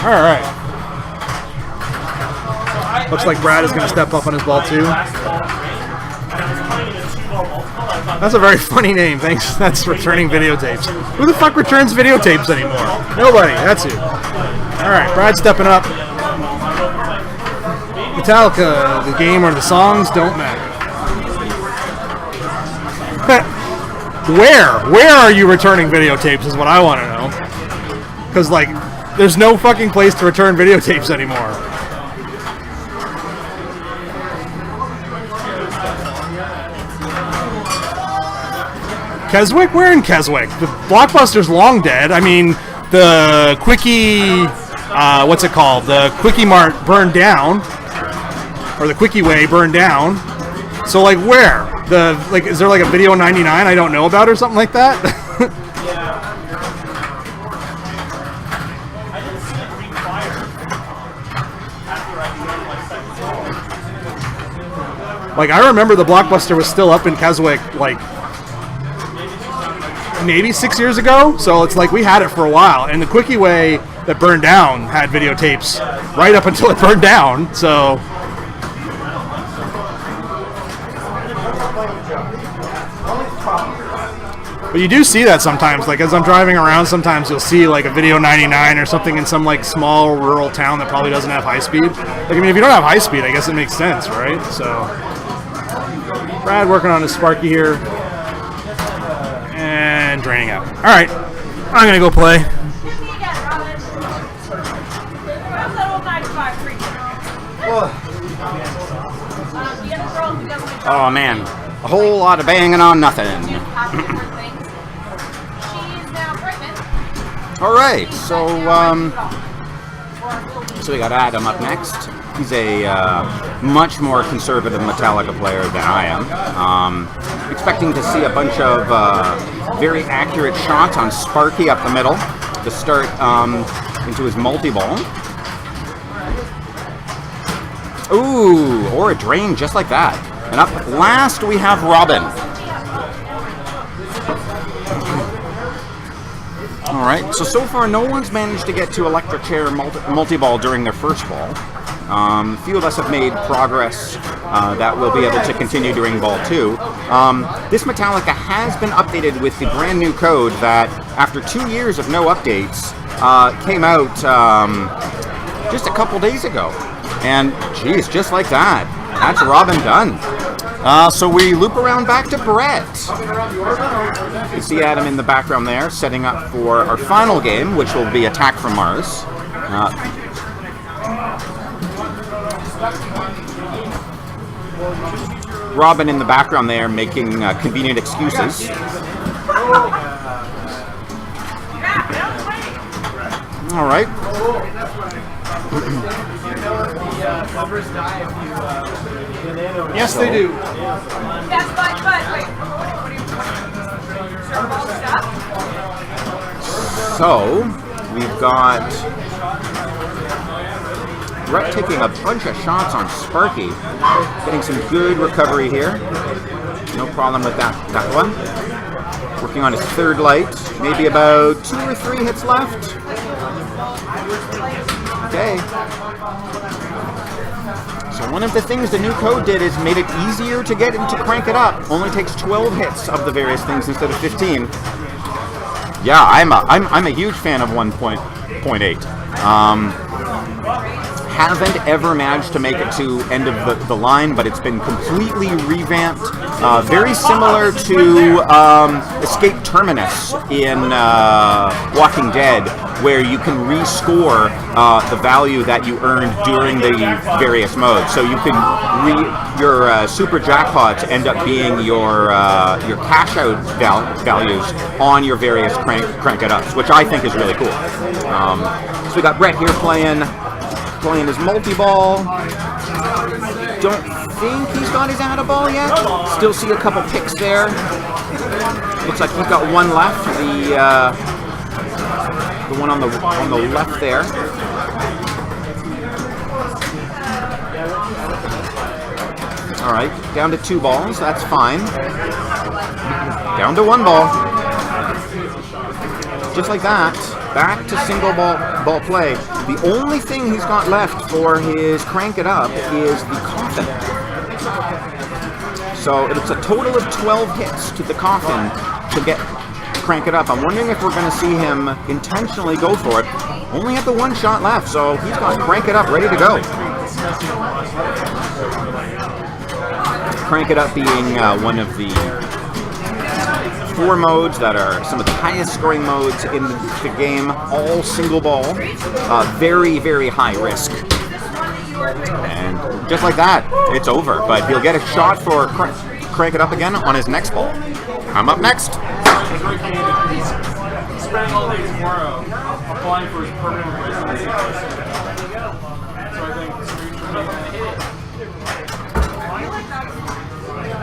Alright. Looks like Brad is going to step up on his ball too. That's a very funny name. Thanks. That's returning videotapes. Who the fuck returns videotapes anymore? Nobody. That's who. Alright, Brad stepping up. Metallica, the game or the songs don't matter. Where are you returning videotapes is what I want to know. Because, like, there's no fucking place to return videotapes anymore. Keswick? Where in Keswick? The Blockbuster's long dead. I mean, the Quickie, what's it called? The Quickie Mart burned down. Or the Quickie Way burned down. So, like, where? Is there like a Video 99 I don't know about or something like that? Like, I remember the Blockbuster was still up in Keswick, like, maybe 6 years ago. So it's like we had it for a while. And the Quickie Way that burned down had videotapes right up until it burned down. So... But you do see that sometimes, like as I'm driving around, sometimes you'll see like a Video 99 or something in some like small rural town that probably doesn't have high speed. Like, I mean, if you don't have high speed, I guess it makes sense, right? So, Brad working on his Sparky here. And draining out. All right, I'm gonna go play. Oh man, a whole lot of banging on nothing. All right, so we got Adam up next. He's a much more conservative Metallica player than I am. Expecting to see a bunch of very accurate shots on Sparky up the middle to start into his multi-ball. Ooh, or a drain just like that. And up last we have Robin. All right, so far no one's managed to get to electric chair multi-ball during their first ball. A few of us have made progress that we'll be able to continue during ball 2. This Metallica has been updated with the brand new code that, after 2 years of no updates, came out just a couple days ago. And geez, just like that, that's Robin done. So we loop around back to Brett. You see Adam in the background there, setting up for our final game, which will be Attack from Mars. Robin in the background there, making convenient excuses. All right. Yes, they do. Yes, but wait. What do you serve all stuff? So we've got Brett taking a bunch of shots on Sparky, getting some good recovery here. No problem with that one. Working on his third light, maybe about 2 or 3 hits left. Okay. So one of the things the new code did is made it easier to get to crank it up. Only takes 12 hits of the various things instead of 15. Yeah, I'm a huge fan of 1.8. Haven't ever managed to make it to end of the line, but it's been completely revamped. Very similar to Escape Terminus in Walking Dead, where you can rescore the value that you earned during the various modes. So you can your super jackpots end up being your cash out values on your various crank it ups, which I think is really cool. So we got Brett here playing his multi-ball. Don't think he's got his out-of-ball yet. Still see a couple picks there. Looks like he's got one left. The one on the left there. All right, down to 2 balls. That's fine. Down to 1 ball. Just like that. Back to single ball play. The only thing he's got left for his crank it up is the coffin. So it's a total of 12 hits to the coffin to crank it up. I'm wondering if we're going to see him intentionally go for it. Only have the 1 shot left, so he's got crank it up ready to go. Crank it up being one of the 4 modes that are some of the highest scoring modes in the game, all single ball, very, very high risk. And just like that, it's over. But he'll get a shot for crank it up again on his next ball. I'm up next. He's spending all day tomorrow applying for his permanent residency. So I think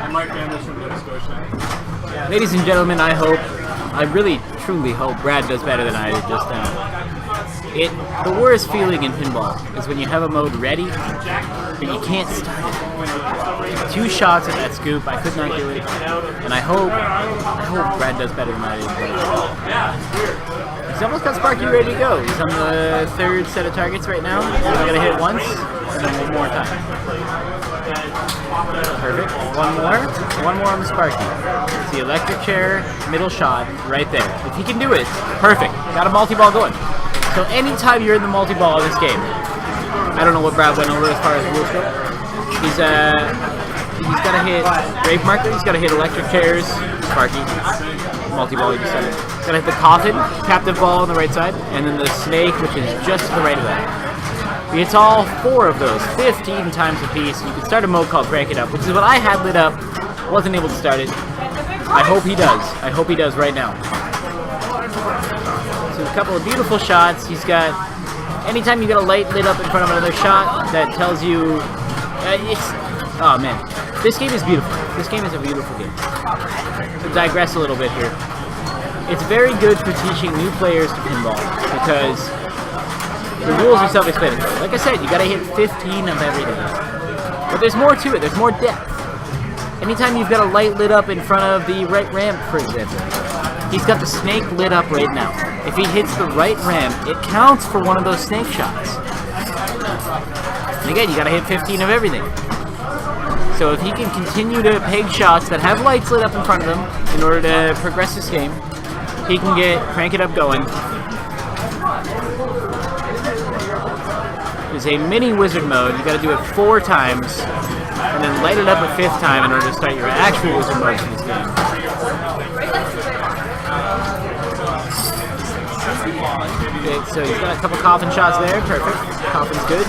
and Mike Anderson from Nova Scotia. Ladies and gentlemen, I really, truly hope Brad does better than I did just now. The worst feeling in pinball is when you have a mode ready, but you can't start it. 2 shots at that scoop, I could not do it, and I hope Brad does better than I did. He's almost got Sparky ready to go. He's on the 3rd set of targets right now. He's gonna hit it once, and then 1 more time. Perfect. 1 more on the Sparky. It's the electric chair, middle shot, right there. If he can do it, perfect. Got a multi-ball going. So anytime you're in the multi-ball in this game, I don't know what Brad went over as far as rules go. He's got to hit Grave Marker, he's got to hit electric chairs, Sparky, multi-ball, you just said it. He's got to hit the coffin, captive ball on the right side, and then the snake, which is just to the right of that. It's all 4 of those, 15 times a piece. You can start a mode called Crank It Up, which is what I had lit up. Wasn't able to start it. I hope he does. I hope he does right now. So a couple of beautiful shots. He's got, anytime you get a light lit up in front of another shot, that tells you, oh man. This game is beautiful. This game is a beautiful game. To digress a little bit here. It's very good for teaching new players to pinball, because the rules are self-explanatory. Like I said, you gotta hit 15 of everything. But there's more to it, there's more depth. anytime you've got a light lit up in front of the right ramp, for example, he's got the snake lit up right now. If he hits the right ramp, it counts for one of those snake shots. And again, you gotta hit 15 of everything. So if he can continue to peg shots that have lights lit up in front of him in order to progress this game, he can crank it up going. There's a mini wizard mode. You gotta do it 4 times, and then light it up a 5th time in order to start your actual wizard mode for this game. Okay, so he's got a couple coffin shots there. Perfect. Coffin's good.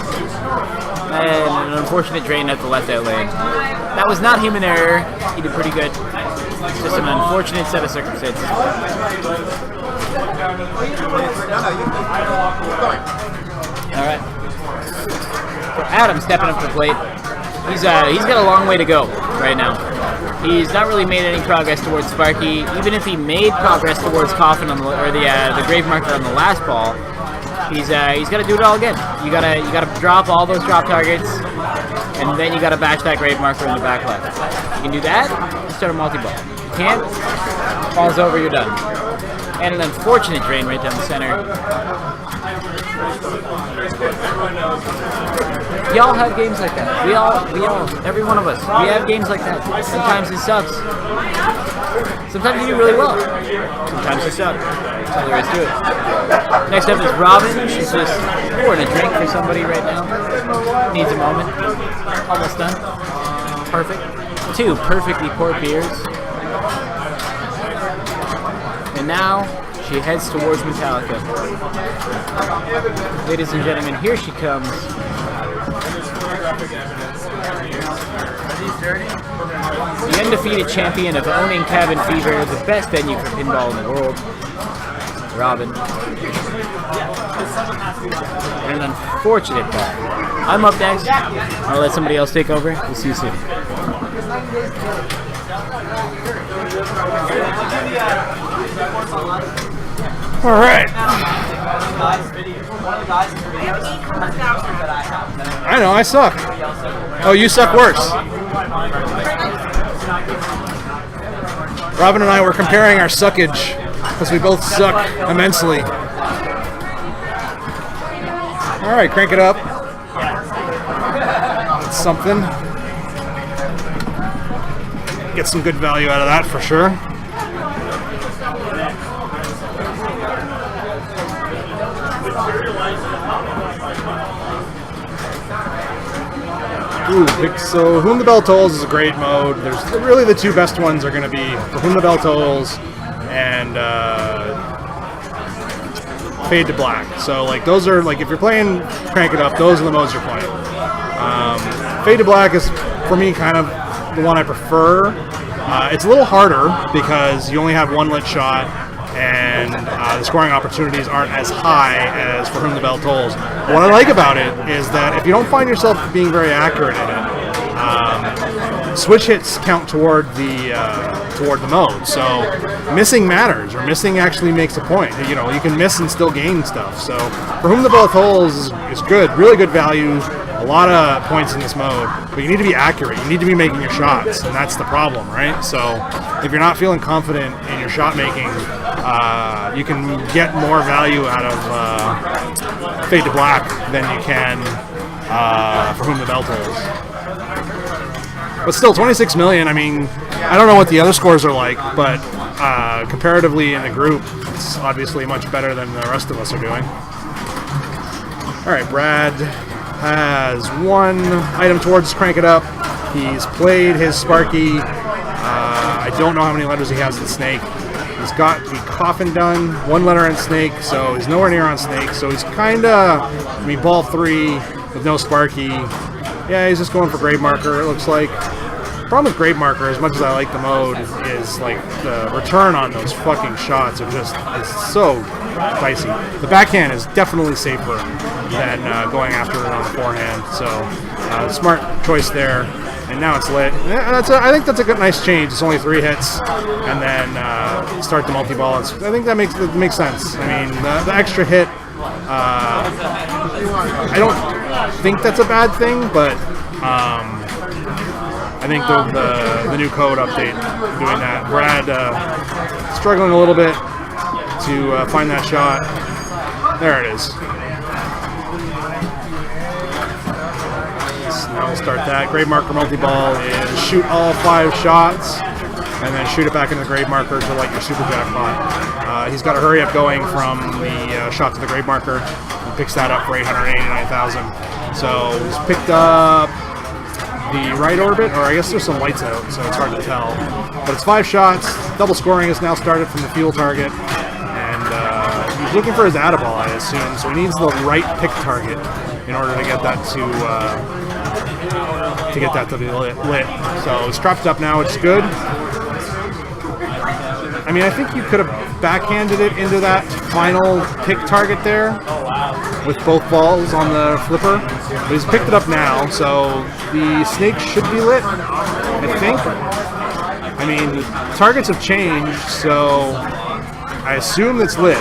And an unfortunate drain at the left out lane. That was not human error. He did pretty good. It's just an unfortunate set of circumstances. Alright. So Adam stepping up to the plate. He's got a long way to go right now. He's not really made any progress towards Sparky. Even if he made progress towards Coffin on the grave marker on the last ball, he's got to do it all again. You gotta drop all those drop targets, and then you gotta bash that grave marker in the back left. You can do that, start a multi-ball. You can't, falls over, you're done. And an unfortunate drain right down the center. We all have games like that. We all, every one of us. We have games like that. Sometimes it sucks. Sometimes you do really well. Sometimes you suck. That's all there is to it. Next up is Robin. She's just pouring a drink for somebody right now. Needs a moment. Almost done. Perfect. 2 perfectly poured beers. And now she heads towards Metallica. Ladies and gentlemen, here she comes. The undefeated champion of owning Cabin Fever, the best venue for pinball in the world, Robin. And an unfortunate ball. I'm up next. I'll let somebody else take over. We'll see you soon. All right. I know, I suck. Oh, you suck worse. Robin and I were comparing our suckage because we both suck immensely. All right, crank it up. That's something. Get some good value out of that for sure. Ooh, so Whom the Bell Tolls is a great mode. There's really the 2 best ones are going to be For Whom the Bell Tolls and Fade to Black. So like those are like if you're playing Crank It Up, those are the modes you're playing. Fade to Black is for me kind of the one I prefer. It's a little harder because you only have 1 lit shot and the scoring opportunities aren't as high as For Whom the Bell Tolls. What I like about it is that if you don't find yourself being very accurate in it, switch hits count toward the mode. So missing matters, or missing actually makes a point. You know, you can miss and still gain stuff. So For Whom the Bell Tolls is good, really good value. A lot of points in this mode, but you need to be accurate. You need to be making your shots, and that's the problem, right? So if you're not feeling confident in your shot making, you can get more value out of Fade to Black than you can For Whom the Bell Tolls. But still, 26 million, I mean, I don't know what the other scores are like, but comparatively in the group, it's obviously much better than the rest of us are doing. All right, Brad has 1 item towards Crank It Up. He's played his Sparky. I don't know how many letters he has in Snake. He's got the Coffin done, 1 letter in Snake, so he's nowhere near on Snake. So he's kind of, I mean, ball 3 with no Sparky. Yeah, he's just going for Grave Marker, it looks like. The problem with Grave Marker, as much as I like the mode, is like the return on those fucking shots are just is so dicey. The backhand is definitely safer than going after it on the forehand. So smart choice there. And now it's lit. I think that's a good, nice change. It's only 3 hits, and then start the multi-ball. I think that makes sense. I mean, the extra hit. I don't think that's a bad thing, but I think the new code update doing that. Brad struggling a little bit to find that shot. There it is. Now we'll start that. Grade marker multi-ball is shoot all 5 shots and then shoot it back into the grade marker to like your super jackpot. He's got a hurry up going from the shot to the grade marker. He picks that up for 889,000. So he's picked up the right orbit, or I guess there's some lights out, so it's hard to tell. But it's 5 shots. Double scoring has now started from the fuel target, and he's looking for his Addaball, I assume. So he needs the right pick target in order to get that to be lit. So it's trapped up now. It's good. I mean, I think you could have backhanded it into that final pick target there with both balls on the flipper. But he's picked it up now, so the snake should be lit, I think. I mean, targets have changed, so I assume it's lit.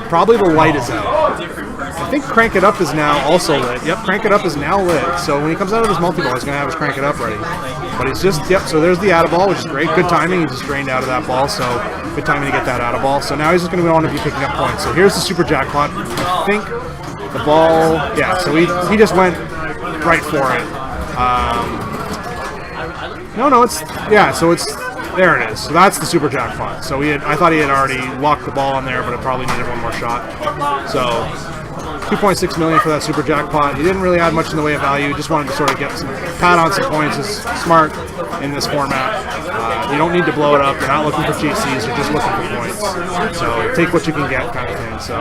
Probably the light is out. I think Crank It Up is now also lit. Yep, Crank It Up is now lit. So when he comes out of his multi-ball, he's going to have his Crank It Up ready. But he's just, yep, so there's the Addaball, which is great. Good timing. He just drained out of that ball, so good timing to get that Addaball. So now he's just going to want to be picking up points. So here's the super jackpot. I think the ball, yeah, so he just went right for it. So it's, there it is. So that's the super jackpot. So I thought he had already locked the ball on there, but it probably needed one more shot. So 2.6 million for that super jackpot. He didn't really add much in the way of value. He just wanted to sort of get some pad on some points. It's smart in this format. You don't need to blow it up. You're not looking for GCs. You're just looking for points. So take what you can get, kind of thing. So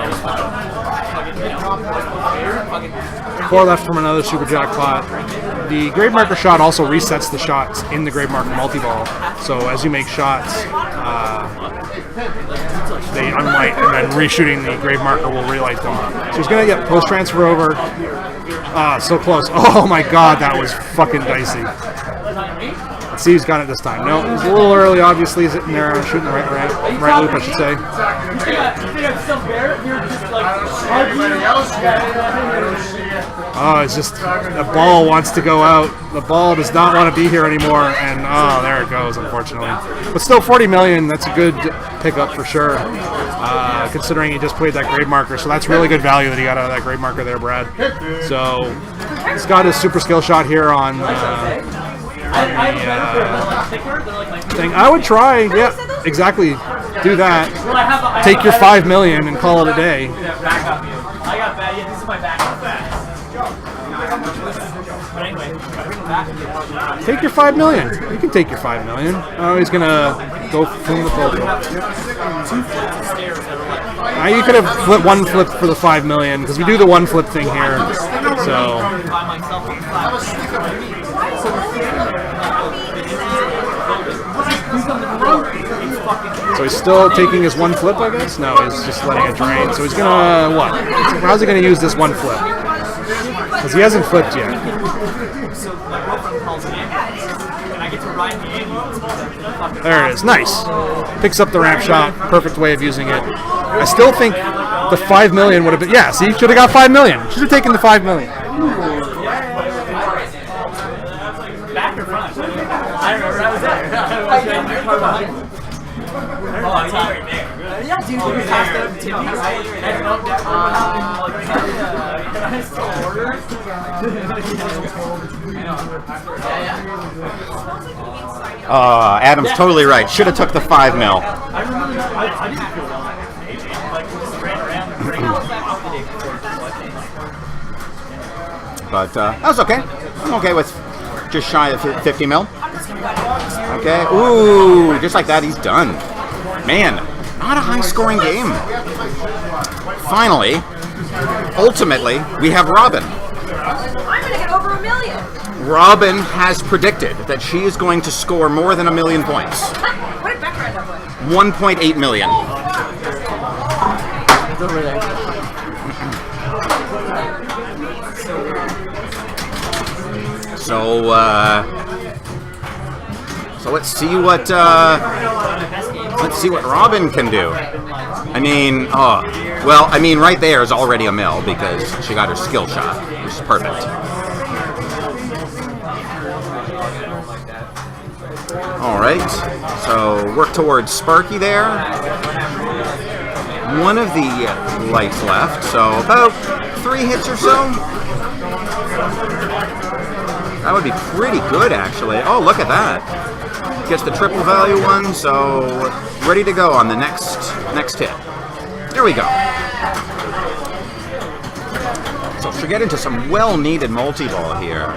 4 left from another super jackpot. The grade marker shot also resets the shots in the grade marker multi-ball. So as you make shots, they unlight, and then reshooting the grade marker will relight them. So he's going to get post transfer over. So close. Oh my god, that was fucking dicey. Let's see who's got it this time. No, it was a little early, obviously. He's hitting there, shooting the right loop, I should say. Oh, it's just, the ball wants to go out. The ball does not want to be here anymore, and oh, there it goes, unfortunately. But still 40 million, that's a good pickup for sure, considering he just played that grade marker. So that's really good value that he got out of that grade marker there, Brad. So he's got his super skill shot here on thing. I would try, yeah, exactly. Do that. Take your 5 million and call it a day. Take your 5 million. You can take your 5 million. Oh, he's gonna go from the pole. You could have flipped one flip for the 5 million because we do the one flip thing here. So he's still taking his one flip, I guess? No, he's just letting it drain. So he's gonna, what? How's he gonna use this one flip? Because he hasn't flipped yet. There it is. Nice. Picks up the ramp shot. Perfect way of using it. I still think the 5 million would have been, yeah, see, should have got 5 million. Should have taken the 5 million. Back or front? I remember that was it. Yeah, dude, we passed out to Adam's totally right. Should have took the 5 mil. I remember that. I didn't feel well. Just ran around. But that's okay. I'm okay with just shy of 50 mil. Okay. Ooh, just like that, he's done. Man, not a high-scoring game. Finally, ultimately, we have Robin. I'm gonna get over 1 million. Robin has predicted that she is going to score more than 1 million points. What did Becker end up with? 1.8 million. It's over there. So let's see what Robin can do. I mean, right there is already a mil because she got her skill shot, which is perfect. All right, so work towards Sparky there. One of the lights left, so about 3 hits or so. That would be pretty good, actually. Oh, look at that. Gets the triple value one, so ready to go on the next hit. Here we go. So let's get into some well-needed multi-ball here.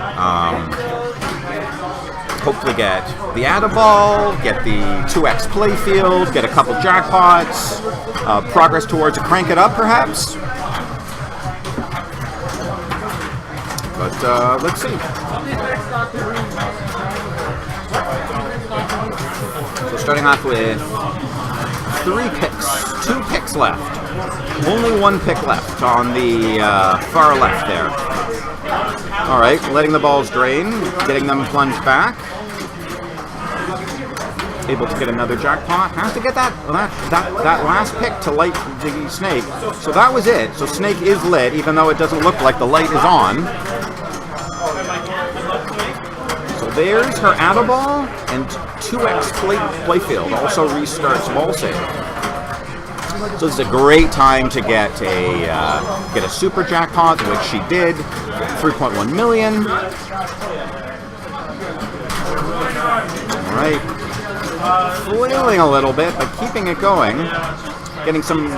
Hopefully get the Add-A-Ball, get the 2x playfield, get a couple jackpots, progress towards a Crank It Up, perhaps. But let's see. So starting off with 3 picks, 2 picks left. Only 1 pick left on the far left there. All right, letting the balls drain, getting them plunged back. Able to get another jackpot. Has to get that last pick to light the snake. So that was it. So snake is lit, even though it doesn't look like the light is on. So there's her Add-A-Ball and 2x playfield. Also restarts ball save. So this is a great time to get a super jackpot, which she did, 3.1 million. All right, flailing a little bit, but keeping it going. Getting some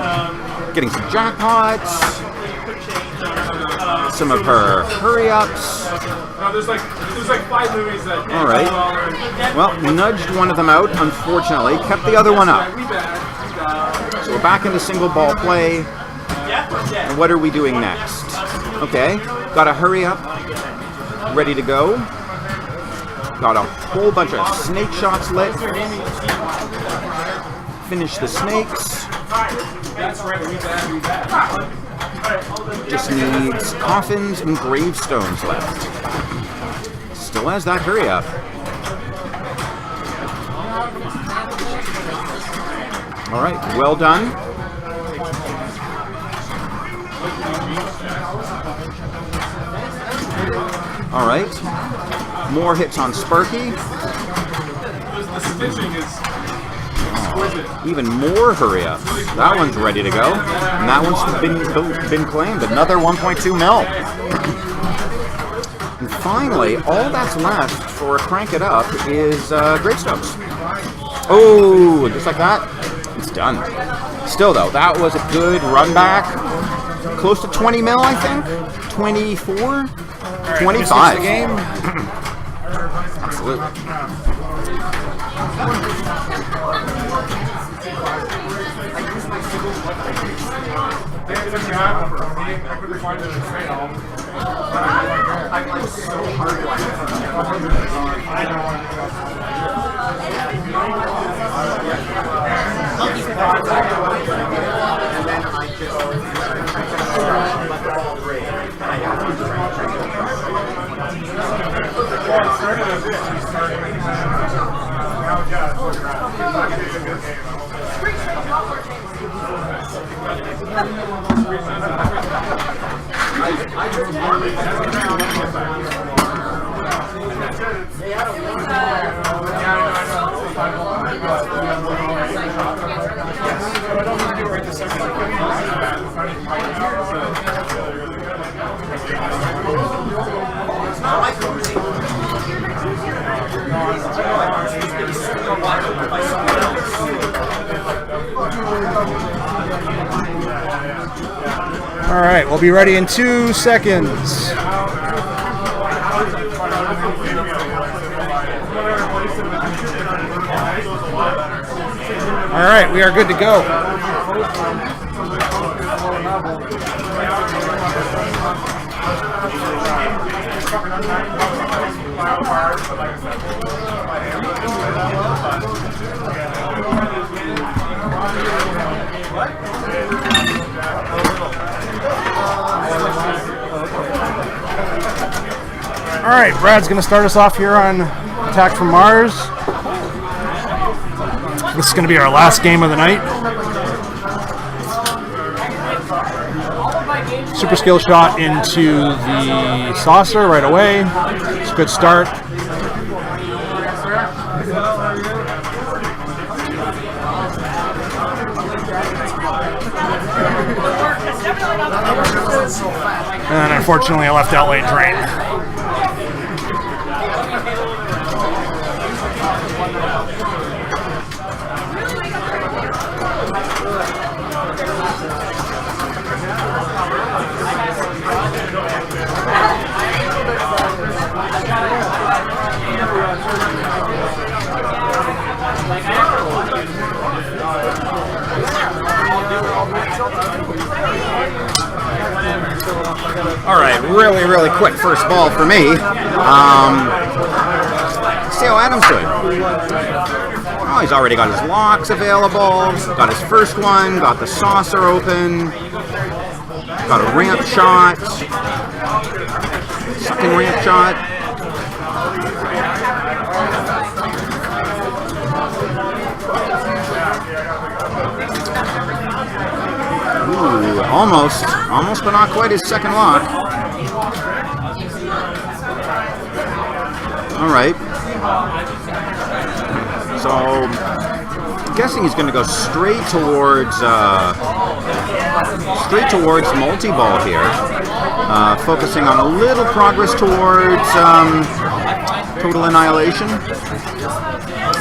jackpots. Some of her hurry ups. There's like 5 movies that. All right. Well, nudged one of them out, unfortunately. Kept the other one up. So we're back into single ball play. And what are we doing next? Okay, got a hurry up. Ready to go. Got a whole bunch of snake shots lit. Finish the snakes. Just needs coffins and gravestones left. Still has that hurry up. All right, well done. All right, more hits on Sparky. Even more hurry ups. That one's ready to go, and that one's been claimed. Another 1.2 mil. And finally, all that's left for Crank It Up is gravestones. Oh, just like that. It's done. Still though, that was a good run back. Close to 20 mil, I think. 24? 25. The game. Absolutely. All right, we'll be ready in 2 seconds. All right, we are good to go. All right, Brad's going to start us off here on Attack from Mars. This is going to be our last game of the night. Super skill shot into the saucer right away. It's a good start. And then unfortunately I left out late drain. All right, really quick first ball for me. See how Adam's doing. Oh, he's already got his locks available. Got his first one. Got the saucer open. Got a ramp shot. Second ramp shot. Ooh, almost, but not quite his second lock. All right. So, I'm guessing he's going to go straight towards multi-ball here, focusing on a little progress towards total annihilation.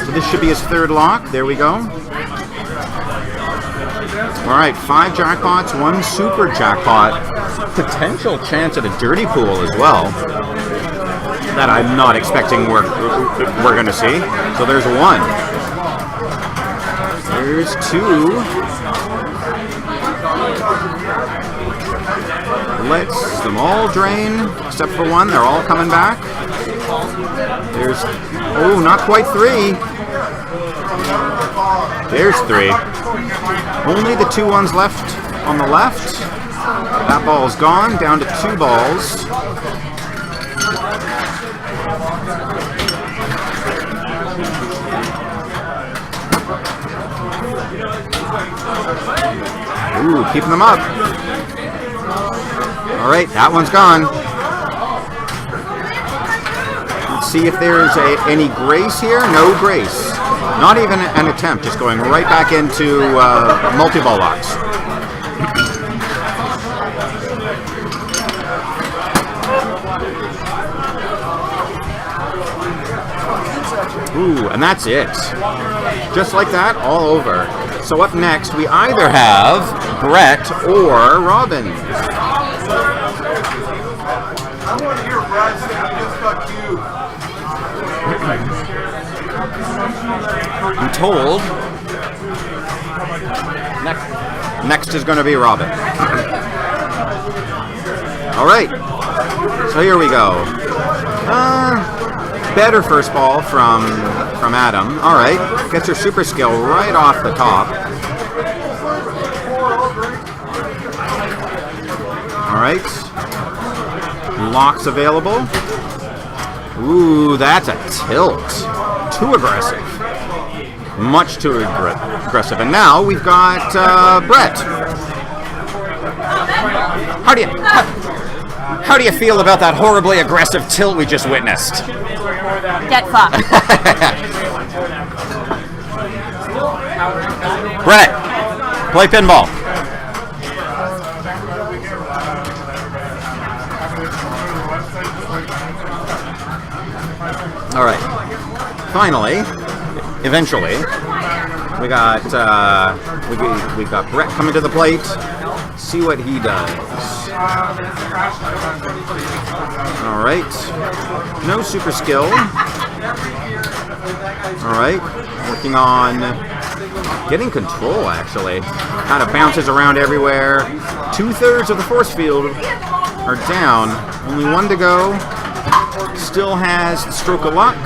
So this should be his third lock. There we go. All right, 5 jackpots, 1 super jackpot. Potential chance at a dirty pool as well. That I'm not expecting we're going to see. So there's 1. There's 2. Let's them all drain, except for 1. They're all coming back. There's, oh, not quite 3. There's 3. Only the 2 ones left on the left. That ball's gone, down to 2 balls. Ooh, keeping them up. All right, that one's gone. Let's see if there's any grace here. No grace. Not even an attempt, just going right back into multi-ball locks. Ooh, and that's it. Just like that, all over. So up next, we either have Brett or Robin. I want to hear Brad say he just got cute. I'm told next is going to be Robin. All right, so here we go. Better first ball from Adam. All right, gets her super skill right off the top. All right, locks available. Ooh, that's a tilt. Too aggressive. Much too aggressive. And now we've got Brett. How do you feel about that horribly aggressive tilt we just witnessed? Get fucked. Brett, play pinball. All right. Finally, eventually, we got we got Brett coming to the plate. See what he does. All right. No super skill. All right. Working on getting control, actually. Kind of bounces around everywhere. 2/3 of the force field are down. Only 1 to go. Still has the stroke of luck.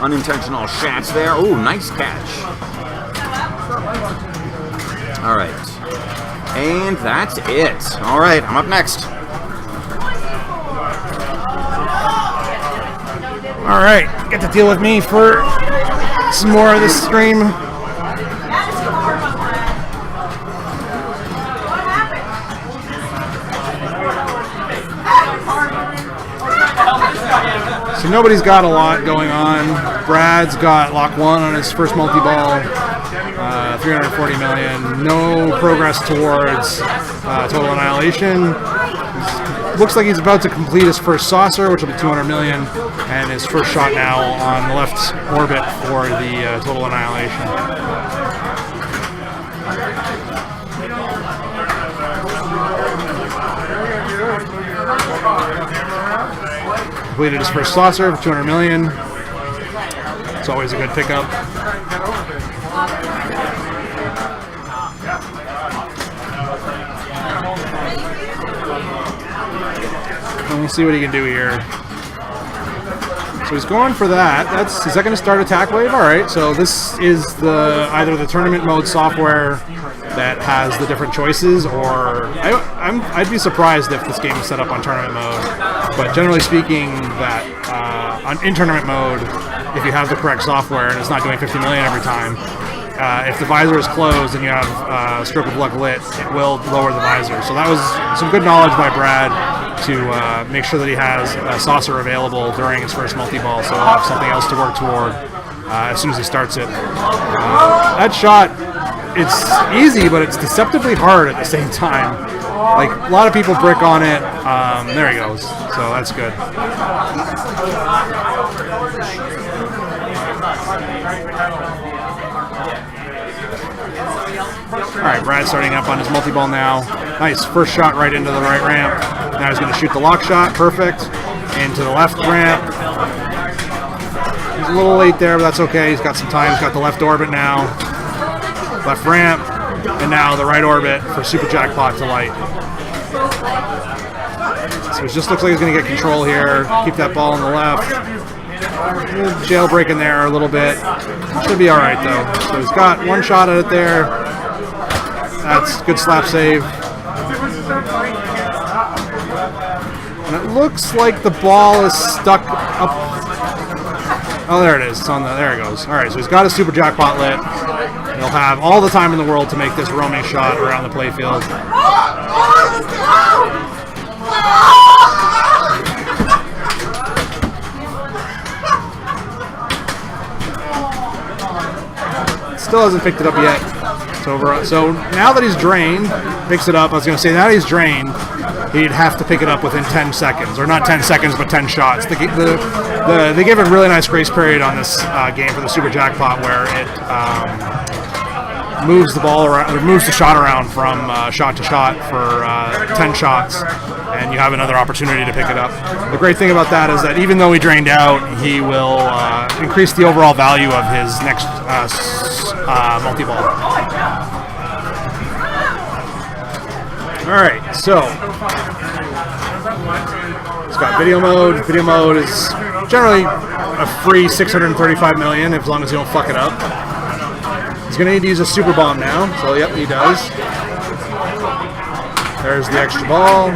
Unintentional shots there. Oh, nice catch. All right. And that's it. All right, I'm up next. All right, get to deal with me for some more of this stream. So nobody's got a lot going on. Brad's got lock 1 on his first multi-ball. 340 million. No progress towards total annihilation. Looks like he's about to complete his first saucer, which will be 200 million, and his first shot now on the left orbit for the total annihilation. Completed his first saucer for 200 million. It's always a good pickup. And we'll see what he can do here. So he's going for that. Is that going to start attack wave? All right. So this is either the tournament mode software that has the different choices, or I'd be surprised if this game is set up on tournament mode. But generally speaking, that in tournament mode, if you have the correct software and it's not doing 50 million every time, if the visor is closed and you have Stroke of Luck lit, it will lower the visor. So that was some good knowledge by Brad to make sure that he has a saucer available during his first multi-ball, so he'll have something else to work toward as soon as he starts it. That shot, it's easy, but it's deceptively hard at the same time. Like, a lot of people brick on it. There he goes. So that's good. Alright, Brad's starting up on his multi-ball now. Nice, first shot right into the right ramp. Now he's going to shoot the lock shot, perfect. Into the left ramp. He's a little late there, but that's okay. He's got some time. He's got the left orbit now. Left ramp. And now the right orbit for Super Jackpot to light. So it just looks like he's going to get control here. Keep that ball on the left. Jailbreak in there a little bit. Should be alright though. So he's got one shot at it there. That's good slap save. And it looks like the ball is stuck up. Oh, there it is. It's on the. There it goes. Alright, so he's got his Super Jackpot lit. He'll have all the time in the world to make this roaming shot around the playfield. Still hasn't picked it up yet. It's over. So now that he's drained, picks it up. I was going to say, now that he's drained, he'd have to pick it up within 10 seconds. Or not 10 seconds, but 10 shots. They give a really nice grace period on this game for the Super Jackpot where it moves the ball around, or moves the shot around from shot to shot for 10 shots, and you have another opportunity to pick it up. The great thing about that is that even though he drained out, he will increase the overall value of his next multi-ball. Alright, so it's got video mode. Video mode is generally a free 635 million as long as you don't fuck it up. He's going to need to use a super bomb now, so yep, he does. There's the extra ball.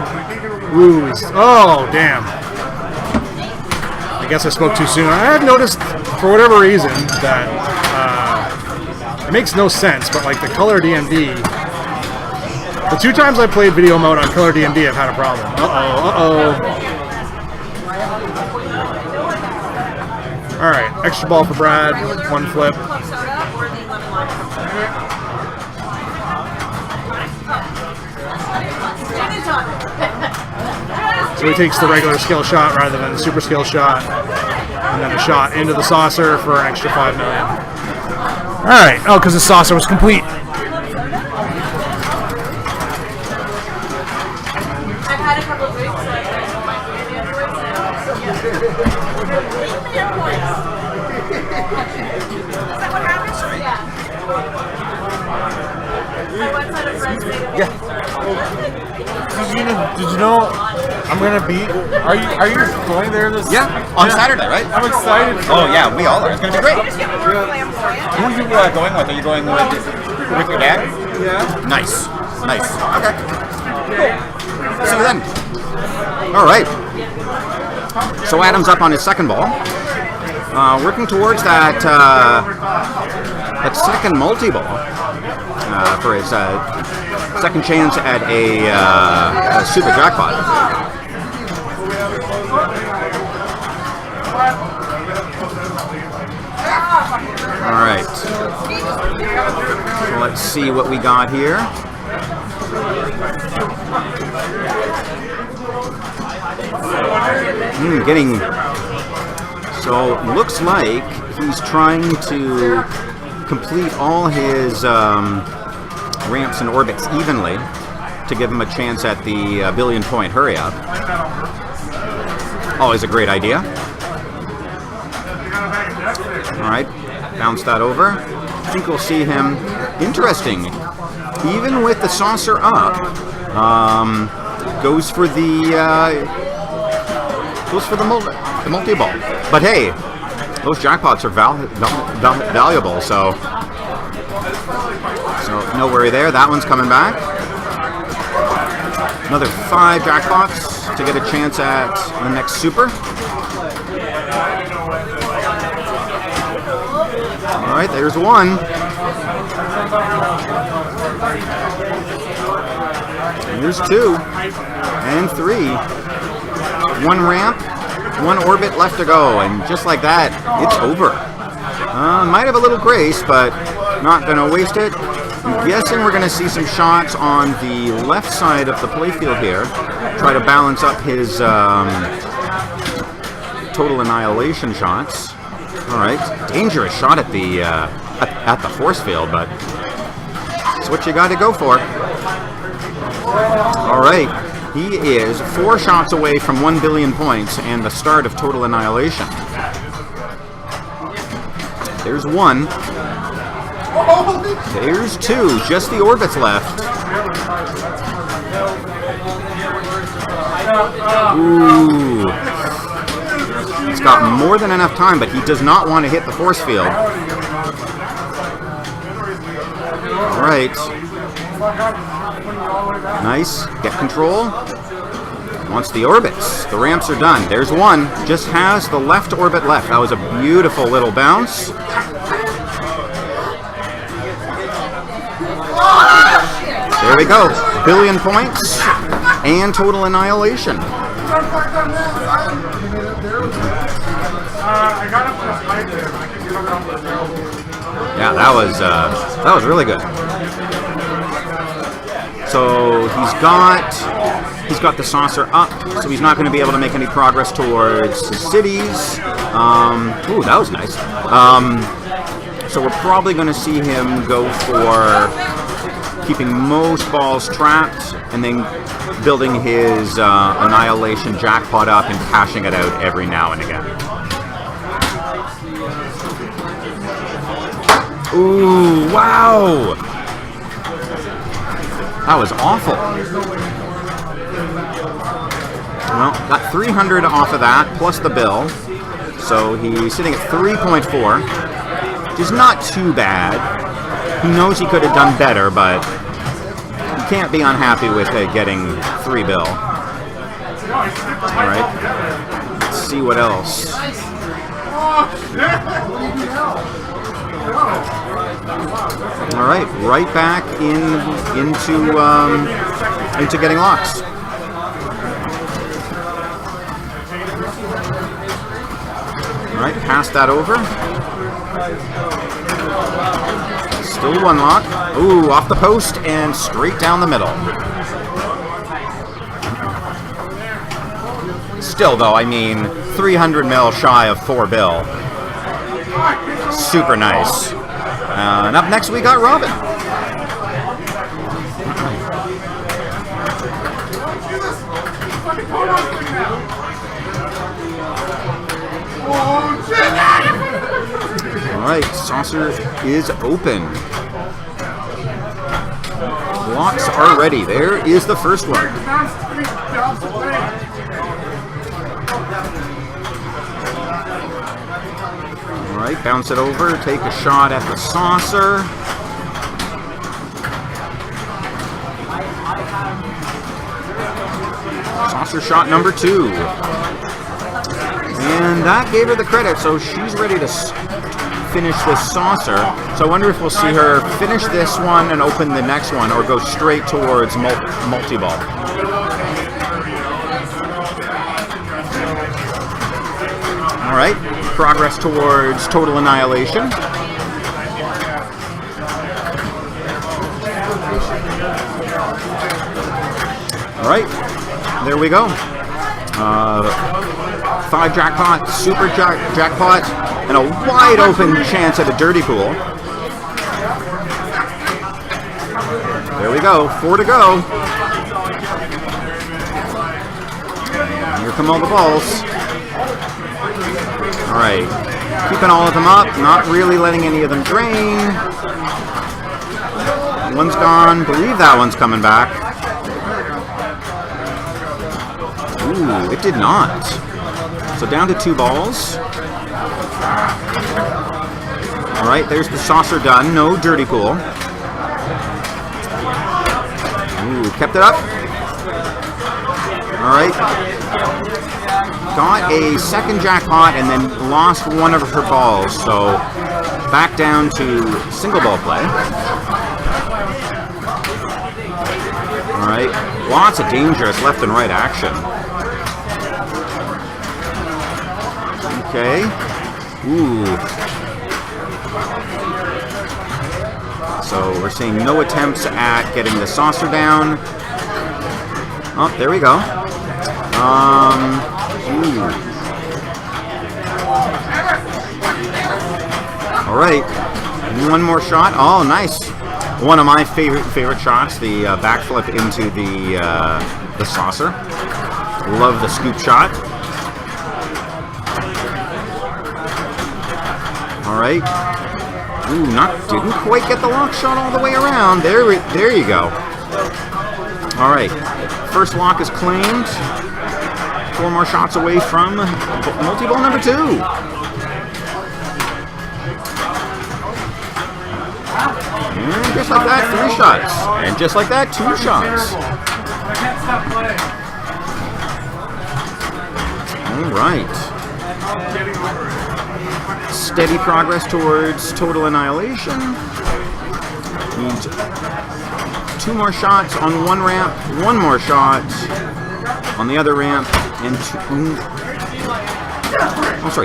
Ooh, oh, damn. I guess I spoke too soon. I have noticed, for whatever reason, that it makes no sense, but like the color DMD, the 2 times I played video mode on color DMD, I've had a problem. Alright, extra ball for Brad, 1 flip. So he takes the regular skill shot rather than the super skill shot, and then a shot into the saucer for an extra 5 million. Alright, oh, because the saucer was complete. I've had a couple of drinks, so I might be in the afterwards. Is that what happened? Yeah. My one side of friends made it. Yeah. Did you know I'm gonna be? Are you going there this? Yeah, on Saturday, right? I'm excited. Oh yeah, we all are. It's gonna be great. Just give me more flamboyant. Who are you going with? Are you going with your dad? Yeah. Nice, nice. Okay. Cool. See you then. All right. So Adam's up on his second ball, working towards that second multi-ball for his second chance at a Super Jackpot. All right. Let's see what we got here. Getting... So, looks like he's trying to complete all his ramps and orbits evenly to give him a chance at the billion point hurry up. Always a great idea. Alright, bounce that over. I think we'll see him. Interesting. Even with the saucer up, goes for the multi-ball. But hey, those jackpots are valuable, so no worry there. That one's coming back. Another 5 jackpots to get a chance at the next super. All right, there's one. Here's 2 and 3. 1 ramp, 1 orbit left to go, and just like that, it's over. Might have a little grace, but not going to waste it. I'm guessing we're going to see some shots on the left side of the playfield here. Try to balance up his total annihilation shots. All right, dangerous shot at the force field, but it's what you got to go for. All right, he is 4 shots away from 1 billion points and the start of total annihilation. There's 1. There's 2. Just the orbits left. Ooh. He's got more than enough time, but he does not want to hit the force field. All right. Nice. Get control. Wants the orbits. The ramps are done. There's 1. Just has the left orbit left. That was a beautiful little bounce. There we go. Billion points and total annihilation. Yeah, that was really good. So he's got the saucer up, so he's not going to be able to make any progress towards the cities. Ooh, that was nice. So we're probably going to see him go for keeping most balls trapped and then building his annihilation jackpot up and cashing it out every now and again. Ooh, wow! That was awful. Well, got 300 off of that, plus the bill. So he's sitting at 3.4, which is not too bad. He knows he could have done better, but he can't be unhappy with getting 3 bill. Alright, let's see what else. Alright, right back into getting locks. Alright, pass that over. Still 1 lock. Ooh, off the post and straight down the middle. Still though, I mean, 300 mil shy of 4 bill. Super nice. And up next we got Robin. Alright, saucer is open. Blocks are ready. There is the first one. Alright, bounce it over, take a shot at the saucer. Saucer shot number 2. And that gave her the credit, so she's ready to finish this saucer. So I wonder if we'll see her finish this one and open the next one, or go straight towards multi-ball. Alright, progress towards total annihilation. All right, there we go. 5 jackpot, super jackpot, and a wide open chance at a dirty pool. There we go, 4 to go. Here come all the balls. All right, keeping all of them up, not really letting any of them drain. One's gone, believe that one's coming back. Ooh, it did not. So down to 2 balls. All right, there's the saucer done. No dirty pool. Ooh, kept it up. All right. Got a second jackpot and then lost one of her balls. So back down to single ball play. All right. Lots of dangerous left and right action. Okay. Ooh. So we're seeing no attempts at getting the saucer down. Oh, there we go. Ooh. All right. One more shot. Oh, nice. One of my favorite shots, the backflip into the saucer. Love the scoop shot. All right. Ooh, didn't quite get the lock shot all the way around. There you go. All right. First lock is claimed. 4 more shots away from multi-ball number 2. And just like that, 3 shots. And just like that, 2 shots. All right. Steady progress towards total annihilation. Need 2 more shots on one ramp, 1 more shot on the other ramp, and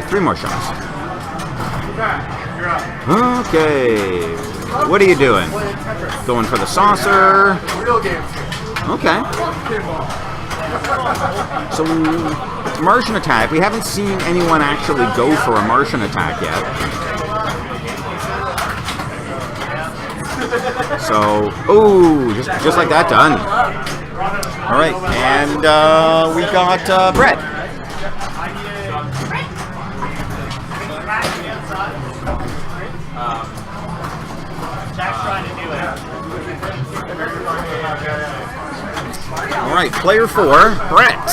3 more shots. Okay. What are you doing? Going for the saucer. Okay. So, Martian attack. We haven't seen anyone actually go for a Martian attack yet. So, ooh, just like that, done. All right, and we got Brett. All right, player 4, Brett.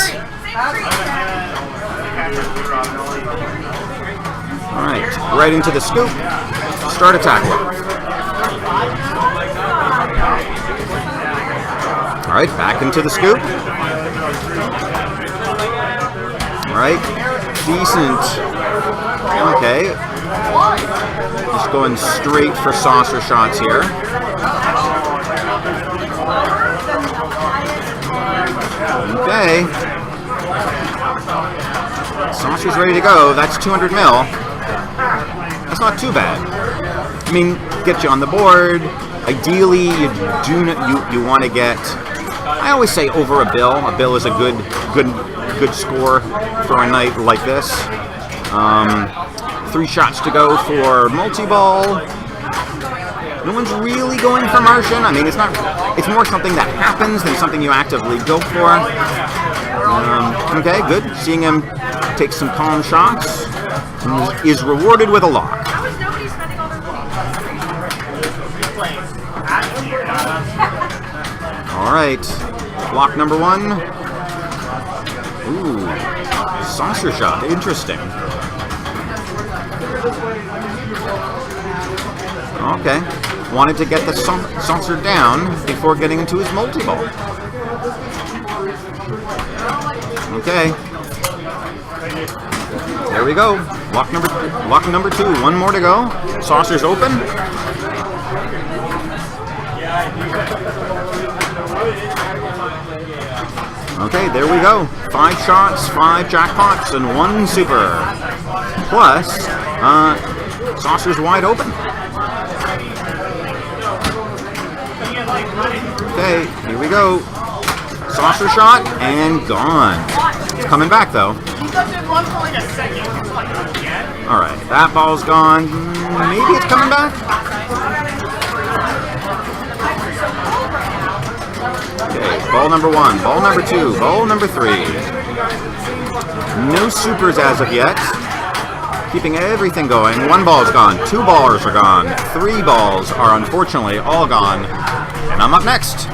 All right, right into the scoop. Start attack work. All right, back into the scoop. All right, decent. Okay. Just going straight for saucer shots here. Okay. Saucer's ready to go. That's 200 mil. That's not too bad. I mean, get you on the board. Ideally, you want to get. I always say over a bill. A bill is a good score for a night like this. 3 shots to go for multi-ball. No one's really going for Martian. I mean, it's not. It's more something that happens than something you actively go for. Okay, good. Seeing him take some calm shots is rewarded with a lock. All right, lock number 1. Ooh, saucer shot. Interesting. Okay. Wanted to get the saucer down before getting into his multi-ball. Okay. There we go. Lock number 2. 1 more to go. Saucer's open. Okay, there we go. 5 shots, 5 jackpots, and 1 super. Plus, saucer's wide open. Okay, here we go. Saucer shot and gone. It's coming back though. He doesn't run for like a second. It's like, again? Alright, that ball's gone. Maybe it's coming back? Okay, ball number 1, ball number 2, ball number 3. No supers as of yet. Keeping everything going. 1 ball's gone, 2 balls are gone, 3 balls are unfortunately all gone. And I'm up next.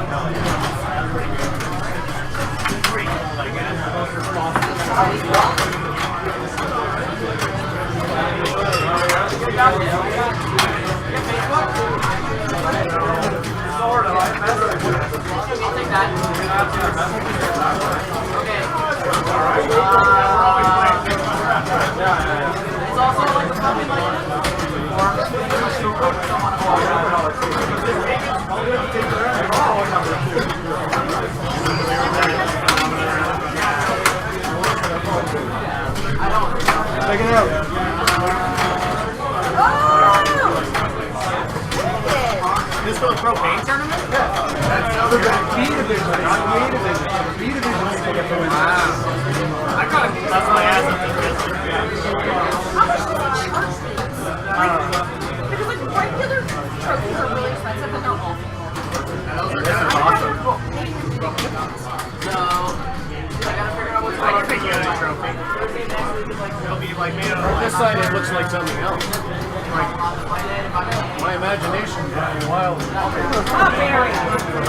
Check it out. This for the propane tournament? I got it. That's my ass up there. How much do they charge me? Because like regular trophies are really expensive, but they're awful. This is awesome. I can pick you a trophy. It'll be like made out of This side it looks like something else. My imagination is wild. Oh, very.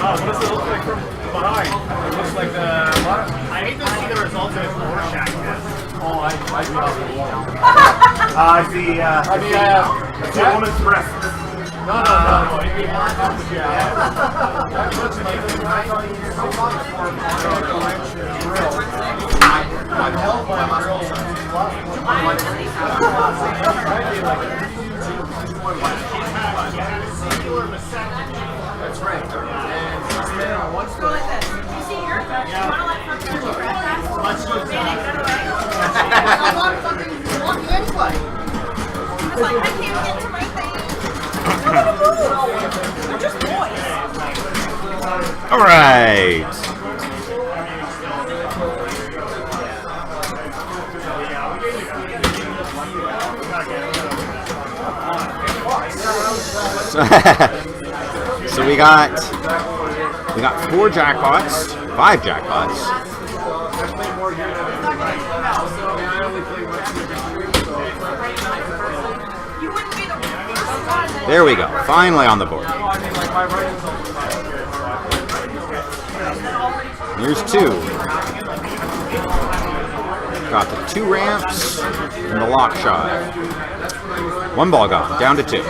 Oh, what does it look like from behind? It looks like what? I hate to see the results of his Rorschach test. Oh, I see off the wall. I see a woman's breast. No. It'd be hard enough to get out. That looks like the I've held my drill since That's right. And she's been on one Go like this. You see here? You want to let her go to the grass? Let's go. Get it away. I'm not fucking walking anyway. He was like, I can't get to my thing. Nobody move. We're just boys. Alright. So we got 4 jackpots, 5 jackpots. You wouldn't be the first one. There we go. Finally on the board. Here's 2. Got the 2 ramps and the lock shot. 1 ball gone, down to 2.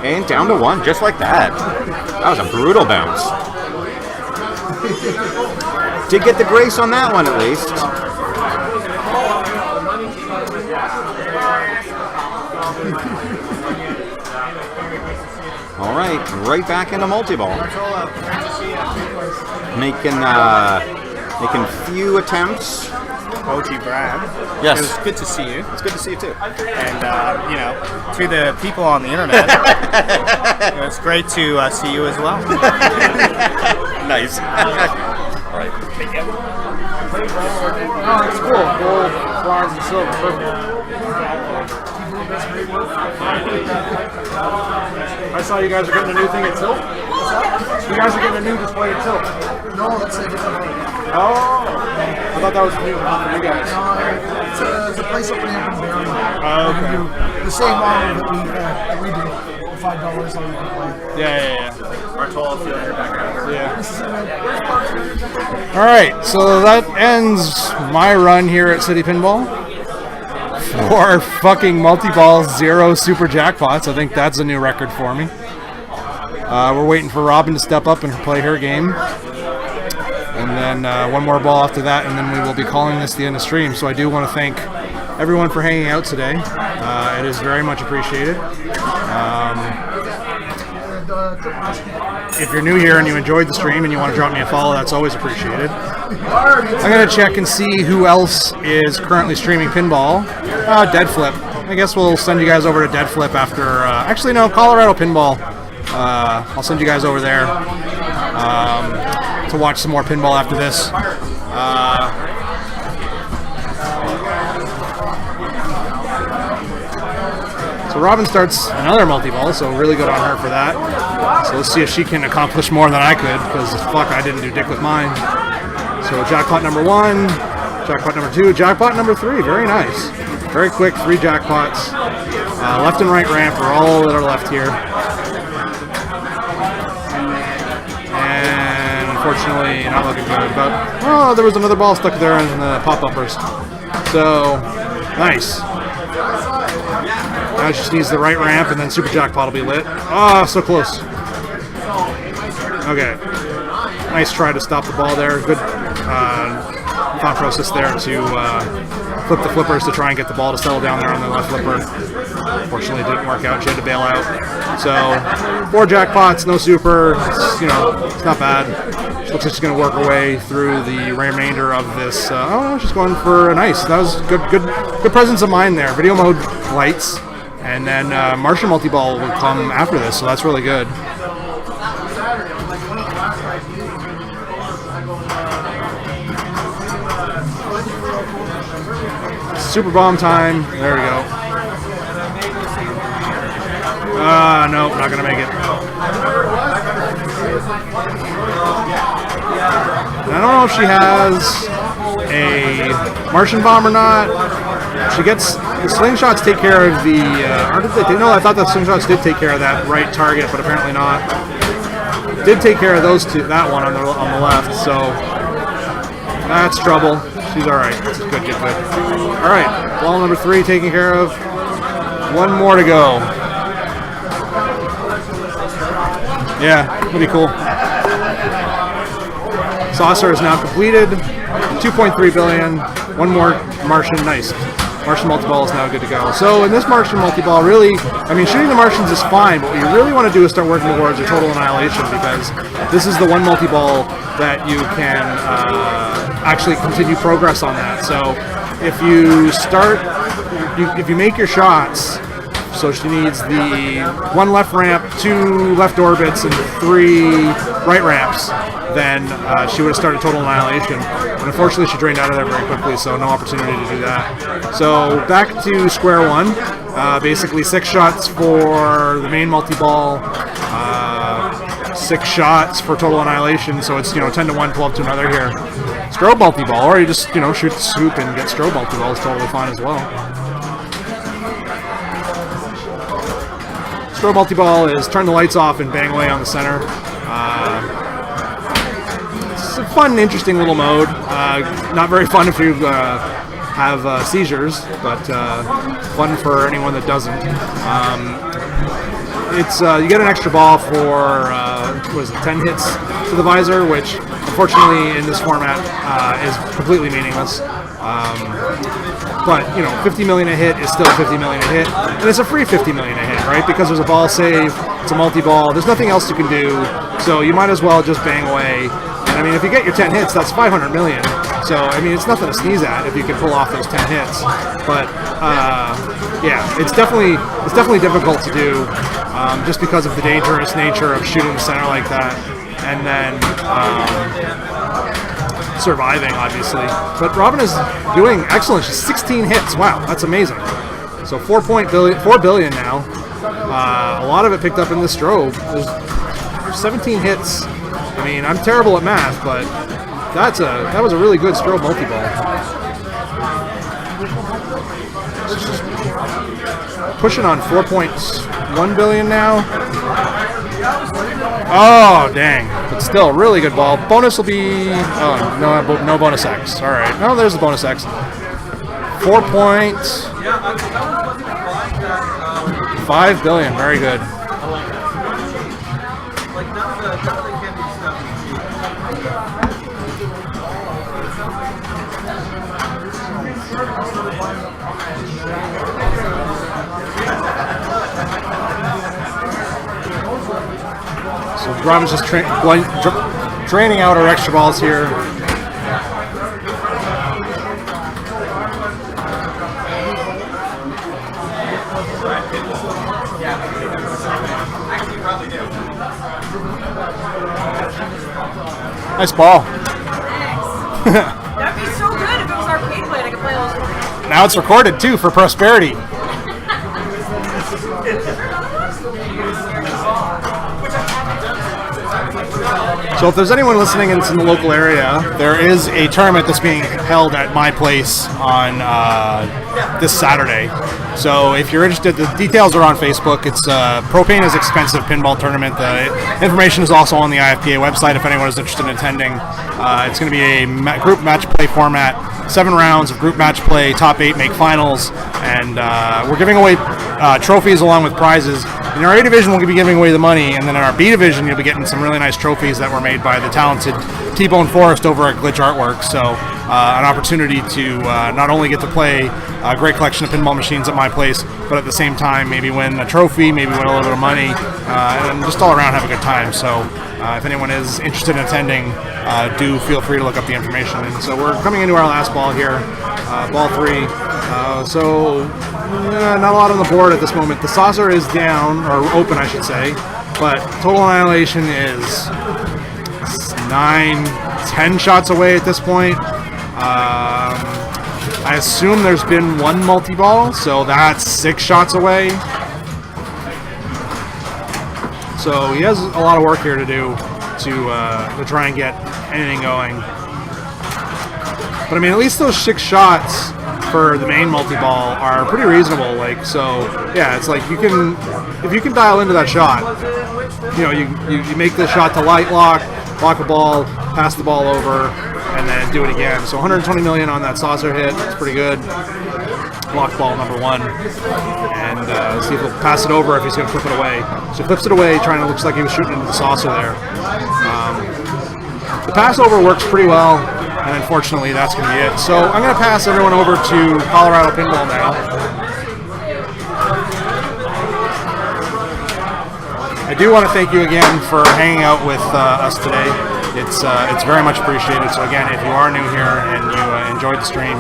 And down to 1, just like that. That was a brutal bounce. Did get the grace on that one at least. All right back into multi-ball. Making few attempts. OG Brad. Yes. It was good to see you. It's good to see you too. And, to the people on the internet, it's great to see you as well. Nice. All right. Oh, it's cool. Gold, bronze, and silver. Perfect. I saw you guys are getting a new thing at Tilt. You guys are getting a new display at Tilt. No, that's a different one. Oh, I thought that was new for you guys. It's a place up in Hampton Barron. Oh, okay. We do the same model that we do. $5 all you can play. Yeah. Our 12 field in your background. Yeah. All right, so that ends my run here at City Pinball. 4 fucking multi-balls, 0 super jackpots. I think that's a new record for me. We're waiting for Robin to step up and play her game. And then 1 more ball after that, and then we will be calling this the end of stream. So I do want to thank everyone for hanging out today. It is very much appreciated. If you're new here and you enjoyed the stream and you want to drop me a follow, that's always appreciated. I'm going to check and see who else is currently streaming Pinball. Dead Flip. I guess we'll send you guys over to Dead Flip after... actually, no, Colorado Pinball I'll send you guys over there to watch some more pinball after this. So Robin starts another multi-ball, so really good on her for that. So let's see if she can accomplish more than I could, because fuck, I didn't do dick with mine. So jackpot number 1, jackpot number 2, jackpot number 3, very nice. Very quick, 3 jackpots. Left and right ramp are all that are left here. And unfortunately, not looking good, but, oh, there was another ball stuck there in the pop-uppers. So, nice. Now she just needs the right ramp, and then super jackpot will be lit. Oh, so close. Okay. Nice try to stop the ball there. Good thought process there to flip the flippers to try and get the ball to settle down there on the left flipper. Unfortunately, it didn't work out. She had to bail out. So, 4 jackpots, no super. It's, you know, it's not bad. She looks like she's going to work her way through the remainder of this. Oh, no, she's going for a nice. That was good presence of mind there. Video mode lights. And then Martian multi-ball will come after this, so that's really good. Super bomb time. There we go. Nope, not gonna make it. I don't know if she has a Martian bomb or not. She gets the slingshots take care of the. Or did they? No, I thought the slingshots did take care of that right target, but apparently not. Did take care of those two. That one on the left. So that's trouble. She's all right. Good. All right, ball number 3 taken care of. 1 more to go. Yeah, pretty cool. Saucer is now completed. 2.3 billion. 1 more Martian. Nice. Martian multi-ball is now good to go. So in this Martian multi-ball, really, I mean, shooting the Martians is fine, but what you really want to do is start working towards your total annihilation, because this is the one multi-ball that you can actually continue progress on that. So if you start, if you make your shots, so she needs the 1 left ramp, 2 left orbits, and 3 right ramps, then she would have started total annihilation. And unfortunately, she drained out of there very quickly, so no opportunity to do that. So back to square one. Basically 6 shots for the main multi-ball, 6 shots for total annihilation, so it's, 10 to 1, 12 to another here. Strobe multi-ball, or you just, shoot the scoop and get strobe multi-ball is totally fine as well. Strobe multi-ball is turn the lights off and bang away on the center. It's a fun, interesting little mode. Not very fun if you have seizures, but fun for anyone that doesn't. It's you get an extra ball for 10 hits to the visor, which unfortunately in this format is completely meaningless. But 50 million a hit is still 50 million a hit, and it's a free 50 million a hit, right? Because there's a ball save, it's a multi-ball, there's nothing else you can do, so you might as well just bang away. And I mean, if you get your 10 hits, that's 500 million. So I mean, it's nothing to sneeze at if you can pull off those 10 hits. But yeah, it's definitely difficult to do, just because of the dangerous nature of shooting the center like that, and then surviving, obviously. But Robin is doing excellent. She's 16 hits. Wow, that's amazing. So 4 billion now. A lot of it picked up in the strobe. There's 17 hits. I mean, I'm terrible at math, but that was a really good strobe multi-ball. Pushing on 4.1 billion now. Oh, dang. But still, really good ball. Bonus will be... Oh, no bonus X. All right. Oh, there's the bonus X. 4.5 billion. Very good. So Robin's just draining out our extra balls here. Actually, probably do. Nice ball. Thanks. That'd be so good if it was arcade play and I could play all those. Now it's recorded too for prosperity. So if there's anyone listening and it's in the local area, there is a tournament that's being held at my place on this Saturday. So if you're interested, the details are on Facebook. It's Propane is Expensive Pinball Tournament. The information is also on the IFPA website if anyone is interested in attending. It's going to be a group match play format, 7 rounds of group match play, top 8 make finals, and we're giving away trophies along with prizes. In our A division, we'll be giving away the money, and then in our B division, you'll be getting some really nice trophies that were made by the talented T-Bone Forrest over at Glitch Artworks. So an opportunity to not only get to play a great collection of pinball machines at my place, but at the same time maybe win a trophy, maybe win a little bit of money, and just all around have a good time. So if anyone is interested in attending, do feel free to look up the information. And so we're coming into our last ball here, ball 3. Not a lot on the board at this moment. The saucer is down, or open I should say, but total annihilation is 9-10 shots away at this point. I assume there's been 1 multi-ball, so that's 6 shots away. So he has a lot of work here to do to try and get anything going. But I mean, at least those 6 shots for the main multi-ball are pretty reasonable. Like, so yeah, it's like you can, if you can dial into that shot, you know, you make the shot to light lock a ball, pass the ball over, and then do it again. So 120 million on that saucer hit. It's pretty good. Lock ball number 1, and see if he'll pass it over, if he's going to flip it away. So he flips it away, trying to, looks like he was shooting into the saucer there. The pass over works pretty well, and unfortunately that's going to be it. So I'm going to pass everyone over to Colorado Pinball now. I do want to thank you again for hanging out with us today. It's very much appreciated. So again, if you are new here and you enjoyed the stream,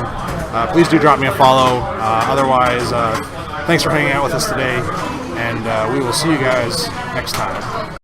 please do drop me a follow. Otherwise, thanks for hanging out with us today, and we will see you guys next time.